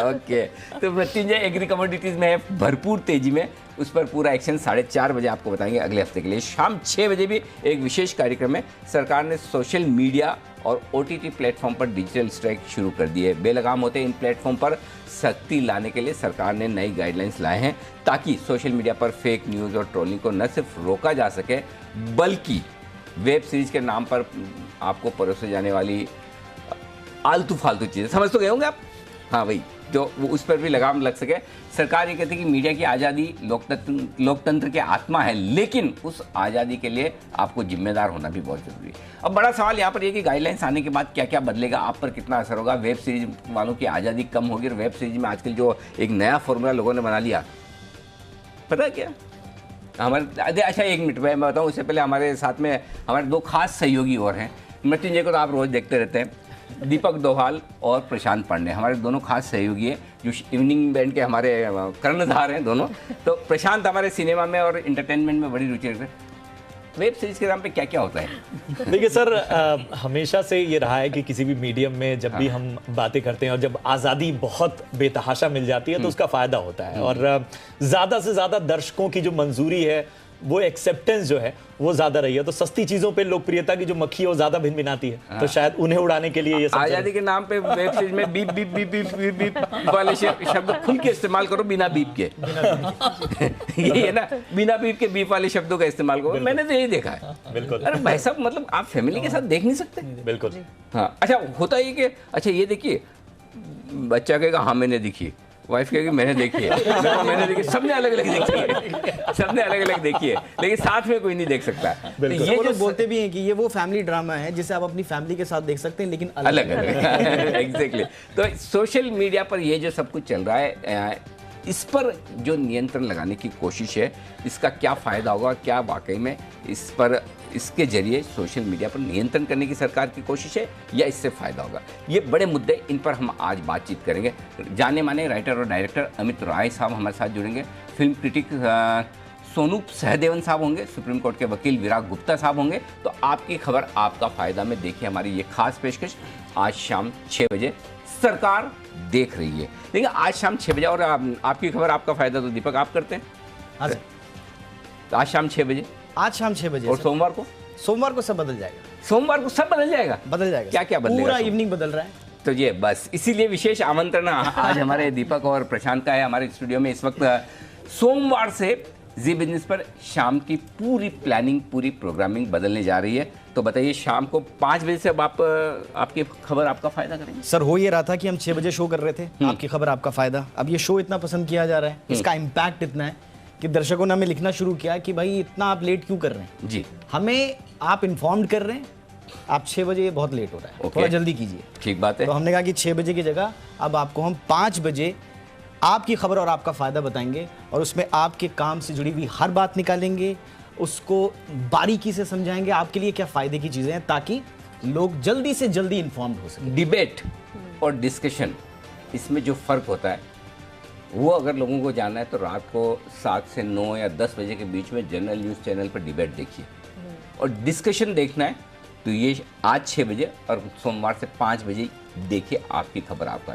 ओके, तो मृत्युंजय एग्री कमोडिटीज में है भरपूर तेजी में, उस पर पूरा एक्शन 4:30 बजे आपको बताएंगे अगले हफ्ते के लिए। शाम 6 बजे भी एक विशेष कार्यक्रम में सरकार ने सोशल मीडिया और OTT प्लेटफॉर्म पर डिजिटल स्ट्राइक शुरू कर दी है। बेलगाम होते इन प्लेटफॉर्म पर सख्ती लाने के लिए सरकार ने नई गाइडलाइंस लाए हैं, ताकि सोशल मीडिया पर फेक न्यूज़ और ट्रोलिंग को न सिर्फ रोका जा सके, बल्कि वेब सीरीज के नाम पर आपको परोसे जाने वाली आलतू फालतू चीज़ें, समझ तो गए होंगे आप? हाँ भाई, जो उस पर भी लगाम लग सके। सरकार ये कहती है कि मीडिया की आज़ादी लोकतंत्र की आत्मा है, लेकिन उस आज़ादी के लिए आपको जिम्मेदार होना भी बहुत ज़रूरी है। अब बड़ा सवाल यहाँ पर ये कि गाइडलाइंस आने के बाद क्या क्या बदलेगा, आप पर कितना असर होगा, वेब सीरीज वालों की आज़ादी कम होगी। और वेब सीरीज में आजकल जो एक नया फॉर्मूला लोगों ने बना लिया, पता है क्या हमारे? अच्छा एक मिनट मैं बताऊँ, उससे पहले हमारे साथ में हमारे 2 खास सहयोगी और हैं। मृत्युंजय को तो आप रोज़ देखते रहते हैं, दीपक दोभाल और प्रशांत पांडे हमारे दोनों खास सहयोगी हैं, जो इवनिंग बैंड के हमारे कर्णधार हैं दोनों। तो प्रशांत हमारे सिनेमा में और इंटरटेनमेंट में बड़ी रुचि रखते हैं। वेब सीरीज के नाम पे क्या क्या होता है? देखिए सर, हमेशा से ये रहा है कि किसी भी मीडियम में जब भी हम बातें करते हैं और जब आज़ादी बहुत बेतहाशा मिल जाती है तो उसका फ़ायदा होता है। और ज़्यादा से ज़्यादा दर्शकों की जो मंजूरी है, वो एक्सेप्टेंस जो है वो ज्यादा रही है। तो सस्ती चीजों पे लोकप्रियता की जो मक्खी है वो ज्यादा भिनभिनाती है। तो शायद उन्हें उड़ाने के लिए ये सब आजादी के नाम पे वेब सीरीज में beep beep beep beep beep beep वाले शब्द खुल के इस्तेमाल करो, बिना बीप के। यही है ना, बिना बीप के बीप वाले शब्दों का इस्तेमाल करो। मैंने तो यही देखा है। बिल्कुल। अरे भाई साहब, मतलब आप फैमिली के साथ देख नहीं सकते। बिल्कुल। हाँ, अच्छा होता है कि अच्छा ये देखिए, बच्चा कहेगा हाँ मैंने देखी, वाइफ कहेगी मैंने देखी है, मैंने देखी, सबने अलग अलग देखी है, सबने अलग अलग देखी है, लेकिन साथ में कोई नहीं देख सकता। तो ये जो बोलते भी हैं कि ये वो फैमिली ड्रामा है जिसे आप अपनी फैमिली के साथ देख सकते हैं, लेकिन अलग अलग एग्जैक्टली। तो सोशल मीडिया पर ये जो सब कुछ चल रहा है, इस पर जो नियंत्रण लगाने की कोशिश है, इसका क्या फ़ायदा होगा, क्या वाकई में इस पर इसके जरिए सोशल मीडिया पर नियंत्रण करने की सरकार की कोशिश है या इससे फ़ायदा होगा, ये बड़े मुद्दे, इन पर हम आज बातचीत करेंगे। जाने माने राइटर और डायरेक्टर अमित राय साहब हमारे साथ जुड़ेंगे, फिल्म क्रिटिक सोनू सहदेवन साहब होंगे, सुप्रीम कोर्ट के वकील विराग गुप्ता साहब होंगे। तो आपकी खबर आपका फ़ायदा में देखिए हमारी ये खास पेशकश आज शाम 6 बजे सरकार देख रही है। देखिए आज शाम 6 बजे, और आपकी खबर आपका फायदा तो दीपक आप करते हैं। हाँ सर, तो आज शाम 6 बजे, आज शाम 6 बजे। और सोमवार को? सोमवार को सब बदल जाएगा। सोमवार को सब बदल जाएगा? बदल जाएगा। क्या क्या बदलेगा? पूरा इवनिंग बदल रहा है। तो ये बस इसीलिए विशेष आमंत्रण आज हमारे दीपक और प्रशांत का है हमारे स्टूडियो में। इस वक्त सोमवार से जी बिजनेस पर शाम की पूरी प्लानिंग, पूरी प्रोग्रामिंग बदलने जा रही है। तो बताइए शाम को 5 बजे से अब आपकी खबर आपका फायदा करेंगे? सर हो ये रहा था कि हम 6 बजे शो कर रहे थे, आपकी खबर आपका फायदा। अब ये शो इतना पसंद किया जा रहा है, इसका इम्पैक्ट इतना है कि दर्शकों ने हमें लिखना शुरू किया कि भाई इतना आप लेट क्यों कर रहे हैं जी, हमें आप इन्फॉर्म्ड कर रहे हैं, आप 6 बजे बहुत लेट हो रहा है, थोड़ा जल्दी कीजिए। ठीक बात है। तो हमने कहा कि 6 बजे की जगह अब आपको हम 5 बजे आपकी खबर और आपका फायदा बताएंगे, और उसमें आपके काम से जुड़ी हुई हर बात निकालेंगे, उसको बारीकी से समझाएंगे आपके लिए क्या फायदे की चीजें हैं, ताकि लोग जल्दी से जल्दी इन्फॉर्म्ड हो सके। डिबेट और डिस्कशन, इसमें जो फर्क होता है वो अगर लोगों को जानना है तो रात को 7 से 9 या 10 बजे के बीच में जनरल न्यूज़ चैनल पर डिबेट देखिए, और डिस्कशन देखना है तो ये आज 6 बजे और सोमवार से 5 बजे देखिए आपकी खबर आपका।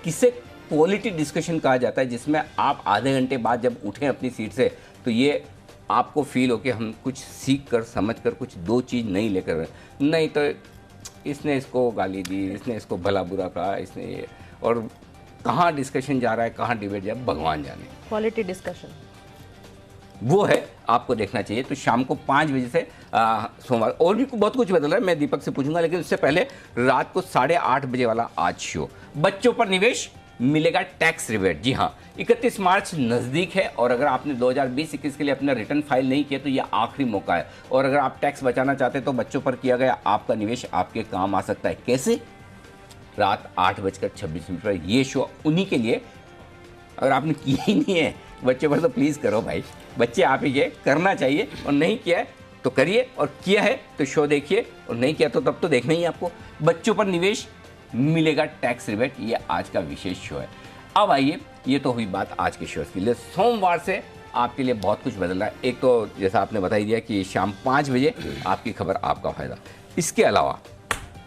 किसे क्वालिटी डिस्कशन कहा जाता है, जिसमें आप आधे घंटे बाद जब उठें अपनी सीट से तो ये आपको फील हो कि हम कुछ सीख कर समझ कर कुछ 2 चीज़ नहीं लेकर, नहीं तो इसने इसको गाली दी, इसने इसको भला बुरा कहा, इसने ये, और कहाँ डिस्कशन जा रहा है, कहाँ डिबेट जा, भगवान जाने। क्वालिटी डिस्कशन वो है, आपको देखना चाहिए। तो शाम को 5 बजे से सोमवार, और भी बहुत कुछ बदल रहा है, मैं दीपक से पूछूंगा, लेकिन उससे पहले रात को 8:30 बजे वाला आज शो, बच्चों पर निवेश मिलेगा टैक्स रिबेट। जी हाँ, 31 मार्च नज़दीक है, और अगर आपने 2020-21 के लिए अपना रिटर्न फाइल नहीं किया तो यह आखिरी मौका है, और अगर आप टैक्स बचाना चाहते हैं तो बच्चों पर किया गया आपका निवेश आपके काम आ सकता है। कैसे? रात 8:26 पर ये शो उन्हीं के लिए, अगर आपने किया ही नहीं है बच्चे पर तो प्लीज़ करो भाई, बच्चे आप ही के करना चाहिए, और नहीं किया है तो करिए, और किया है तो शो देखिए, और नहीं किया तो तब तो देखना ही आपको। बच्चों पर निवेश मिलेगा टैक्स रिबेट, ये आज का विशेष शो है। अब आइए, ये तो हुई बात आज के शो के लिए। सोमवार से आपके लिए बहुत कुछ बदल रहा है। एक तो जैसा आपने बता ही दिया कि शाम 5 बजे आपकी खबर आपका फायदा, इसके अलावा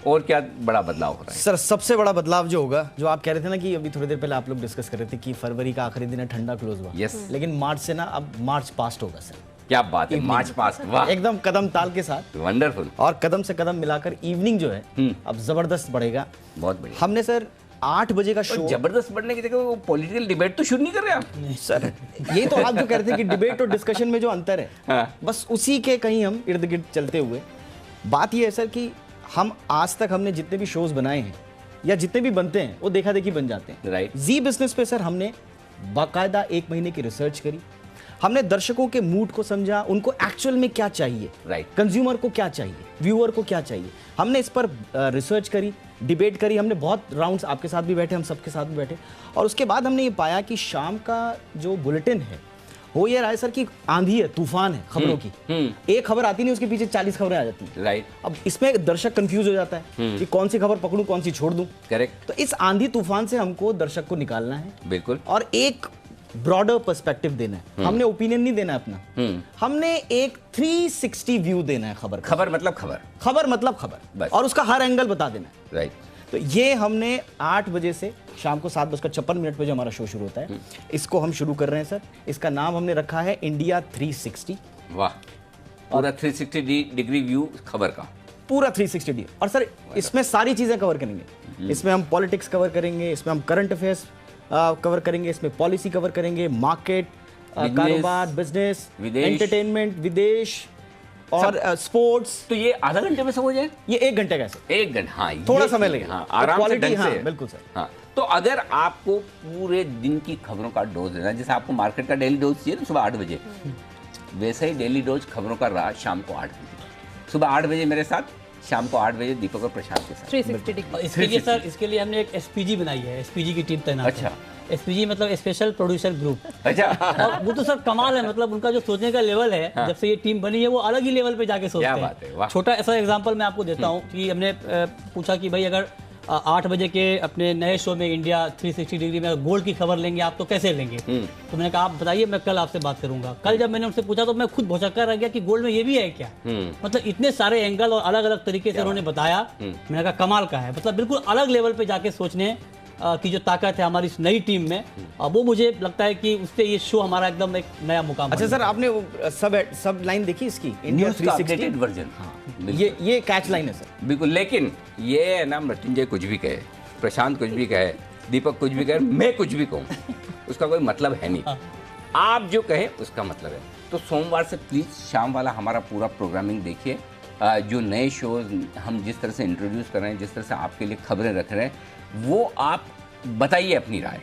और क्या बड़ा बदलाव हो रहा है? सर सबसे बड़ा बदलाव जो होगा, जो आप कह रहे थे ना कि अभी थोड़ी देर पहले आप लोग डिस्कस कर रहे थे कि फरवरी का आखिरी दिन है, ठंडा क्लोज हुआ, यस, लेकिन मार्च से ना अब मार्च पास्ट होगा सर। क्या बात है, मार्च पास्ट, वाह, एकदम कदम ताल के साथ, वंडरफुल, और कदम से कदम मिलाकर इवनिंग जो है अब जबरदस्त बढ़ेगा। बहुत बढ़िया। हमने सर 8 बजे का शो, जबरदस्त बढ़ने की जगह वो पॉलिटिकल डिबेट तो शुरू नहीं कर रहे आप? नहीं सर, ये तो आप जो कह रहे थे कि डिबेट और डिस्कशन में जो अंतर है, हाँ। बस उसी के कहीं हम इर्द गिर्द चलते हुए, बात ये है सर कि हम आज तक हमने जितने भी शोज बनाए हैं या जितने भी बनते हैं वो देखा देखी बन जाते हैं। राइट। जी बिजनेस पे सर हमने बाकायदा 1 महीने की रिसर्च करी, हमने दर्शकों के मूड को समझा, उनको एक्चुअल में क्या चाहिए, राइट, कंज्यूमर को क्या चाहिए, व्यूअर को क्या चाहिए, हमने इस पर रिसर्च करी, डिबेट करी, हमने बहुत राउंड्स, आपके साथ भी बैठे, हम सबके साथ भी बैठे, और उसके बाद हमने ये पाया कि शाम का जो बुलेटिन है हो ये रहा है सर कि आंधी है, तूफान है खबरों की, एक खबर आती नहीं उसके पीछे 40 खबरें आ जाती हैं। राइट। अब इसमें दर्शक कंफ्यूज हो जाता है कि कौन सी खबर पकड़ूं, कौन सी छोड़ दूं। करेक्ट। तो इस आंधी तूफान से हमको दर्शक को निकालना है, बिल्कुल, और एक ब्रॉडर पर्सपेक्टिव देना है। हमने ओपिनियन नहीं देना अपना, हमने एक 360 व्यू देना है खबर, खबर मतलब खबर, खबर मतलब खबर, और उसका हर एंगल बता देना है। राइट। तो ये हमने 8 बजे से शाम को 7:56 पे जो हमारा शो शुरू होता है, इसको हम शुरू कर रहे हैं सर। इसका नाम हमने रखा है इंडिया 360। वाह, पूरा 360 डिग्री व्यू खबर का, पूरा 360 डिग्री। और सर इसमें सारी चीजें कवर करेंगे, इसमें हम पॉलिटिक्स कवर करेंगे, इसमें हम करंट अफेयर्स कवर करेंगे, इसमें पॉलिसी कवर करेंगे, मार्केट, कारोबार, बिजनेस, एंटरटेनमेंट, विदेश और स्पोर्ट्स। तो ये आधा घंटे में सब हो जाए? ये 1 घंटे का सर, 1 घंटा, हाँ, थोड़ा समय लगेगा, हाँ, आराम से ढंग से, बिल्कुल सर। हाँ, तो अगर आपको पूरे दिन की खबरों का डोज लेना है, जैसे आपको मार्केट का डेली डोज चाहिए ना सुबह 8 बजे, वैसे ही डेली डोज खबरों का रहा शाम को 8 बजे। सुबह 8 बजे मेरे साथ, शाम को 8 बजे दीपक और प्रशांत के साथ। 360 डिग्री। इसके लिए सर, इसके लिए हमने एक एसपीजी बनाई है, एसपीजी की टीम तैनात। अच्छा। एसपीजी मतलब स्पेशल प्रोड्यूसर ग्रुप। अच्छा। और वो तो सर कमाल है, मतलब उनका जो सोचने का लेवल है, हाँ। जब से ये टीम बनी है वो अलग ही लेवल पे जाके सोचते क्या हैं। बात है, वाह। छोटा ऐसा एग्जांपल मैं आपको देता हूँ कि हमने पूछा कि भाई अगर 8 बजे के अपने नए शो में इंडिया 360 डिग्री में गोल्ड की खबर लेंगे आप तो कैसे लेंगे? तो मैंने कहा आप बताइए, मैं कल आपसे बात करूंगा। कल जब मैंने उनसे पूछा तो मैं खुद भौचक्का रह गया कि गोल्ड में ये भी है क्या? मतलब इतने सारे एंगल और अलग अलग तरीके से उन्होंने बताया। मैंने कहा कमाल का है, मतलब बिल्कुल अलग लेवल पे जाके सोचने की जो ताकत है हमारी इस नई टीम में, वो मुझे लगता है कि उससे ये शो हमारा एकदम एक नया मुकाम। अच्छा सर, आपने वो सब लाइन देखी इसकी इंडिया न्यूज़ का 360 अपडेटेड वर्जन। हाँ, ये कैच लाइन है सर। बिल्कुल। लेकिन ये है ना, मृत्युंजय कुछ भी कहे, प्रशांत कुछ भी कहे, दीपक कुछ भी कहे, मैं कुछ भी कहूँ, उसका कोई मतलब है नहीं। आप जो कहे उसका मतलब है। तो सोमवार से प्लीज शाम वाला हमारा पूरा प्रोग्रामिंग देखिए। जो नए शोज हम जिस तरह से इंट्रोड्यूस कर रहे हैं, जिस तरह से आपके लिए खबरें रख रहे हैं, वो आप बताइए अपनी राय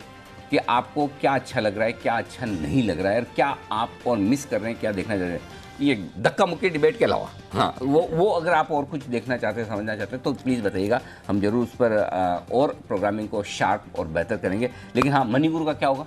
कि आपको क्या अच्छा लग रहा है, क्या अच्छा नहीं लग रहा है, और क्या आप और मिस कर रहे हैं, क्या देखना चाह रहे हैं। ये धक्का मुक्की डिबेट के अलावा हाँ, वो अगर आप और कुछ देखना चाहते हैं, समझना चाहते हैं, तो प्लीज़ बताइएगा। हम जरूर उस पर और प्रोग्रामिंग को शार्प और बेहतर करेंगे। लेकिन हाँ, मनी गुरु का क्या होगा?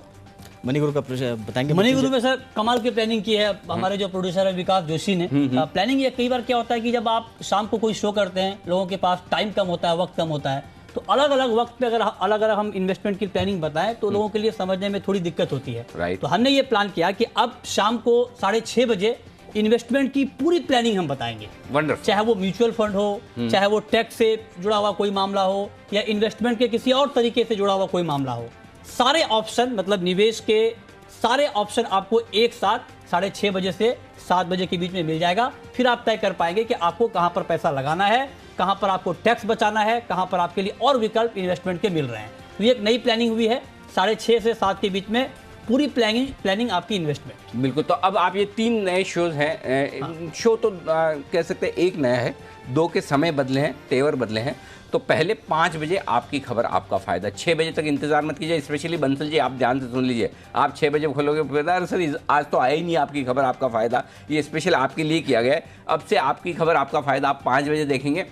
मनी गुरु का बताएंगे। मनी गुरु में सर कमाल की प्लानिंग की है हमारे जो प्रोड्यूसर है विकास जोशी ने। प्लानिंग ये कई बार क्या होता है कि जब आप शाम को कोई शो करते हैं, लोगों के पास टाइम कम होता है, वक्त कम होता है, तो अलग अलग वक्त पे अगर अलग अलग हम इन्वेस्टमेंट की प्लानिंग बताएं तो लोगों के लिए समझने में थोड़ी दिक्कत होती है। तो हमने ये प्लान किया कि अब शाम को 6:30 बजे इन्वेस्टमेंट की पूरी प्लानिंग हम बताएंगे। चाहे वो म्यूचुअल फंड हो, चाहे वो टैक्स से जुड़ा हुआ कोई मामला हो, या इन्वेस्टमेंट के किसी और तरीके से जुड़ा हुआ कोई मामला हो, सारे ऑप्शन मतलब निवेश के सारे ऑप्शन आपको एक साथ 6:30 बजे से 7 बजे के बीच में मिल जाएगा। फिर आप तय कर पाएंगे कि आपको कहां पर पैसा लगाना है, कहां पर आपको टैक्स बचाना है, कहां पर आपके लिए और विकल्प इन्वेस्टमेंट के मिल रहे हैं। तो ये एक नई प्लानिंग हुई है, 6:30 से 7 के बीच में पूरी प्लानिंग आपकी इन्वेस्टमेंट। बिल्कुल। तो अब आप ये 3 नए शोज हैं। शो तो कह सकते हैं एक नया है, 2 के समय बदले हैं, तेवर बदले हैं। तो पहले 5 बजे आपकी खबर आपका फायदा, 6 बजे तक इंतजार मत कीजिए। स्पेशली बंसल जी, आप ध्यान से सुन लीजिए। आप 6 बजे खोलोगे, सर आज तो आया ही नहीं आपकी खबर आपका फायदा, ये स्पेशल आपके लिए किया गया है। अब से आपकी खबर आपका फायदा आप 5 बजे देखेंगे,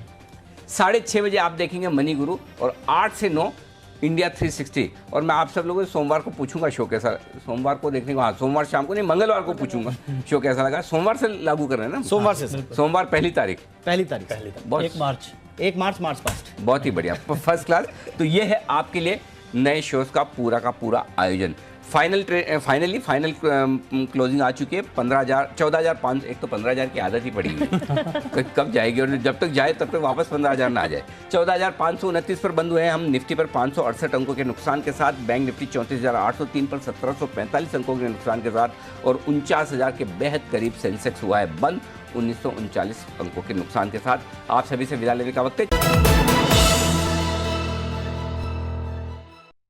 6:30 बजे आप देखेंगे मनी गुरु, और 8 से 9 इंडिया 360। और मैं आप सब लोगों से सोमवार को पूछूंगा शो कैसा, सोमवार को देखने को, हाँ सोमवार शाम को नहीं, मंगलवार को पूछूंगा शो कैसा लगा। सोमवार से लागू कर रहे हैं ना? सोमवार से, सोमवार पहली तारीख 1 मार्च पास्ट। बहुत ही बढ़िया, फर्स्ट क्लास। तो ये है आपके लिए नए शोज का पूरा आयोजन। फाइनल क्लोजिंग आ चुकी है। 14,500, एक तो 15,000 की आदत ही पड़ी हुई कब जाएगी, और जब तक जाए तब तक वापस 15,000 ना आ जाए। 14,529 पर बंद हुए हैं हम। निफ्टी पर 568 अंकों के नुकसान के साथ, बैंक निफ्टी 34,803 पर 1745 अंकों के नुकसान के साथ, और 49,000 के बेहद करीब सेंसेक्स हुआ है बंद 1939 अंकों के नुकसान के साथ। आप सभी से विदा लेने का वक्त है।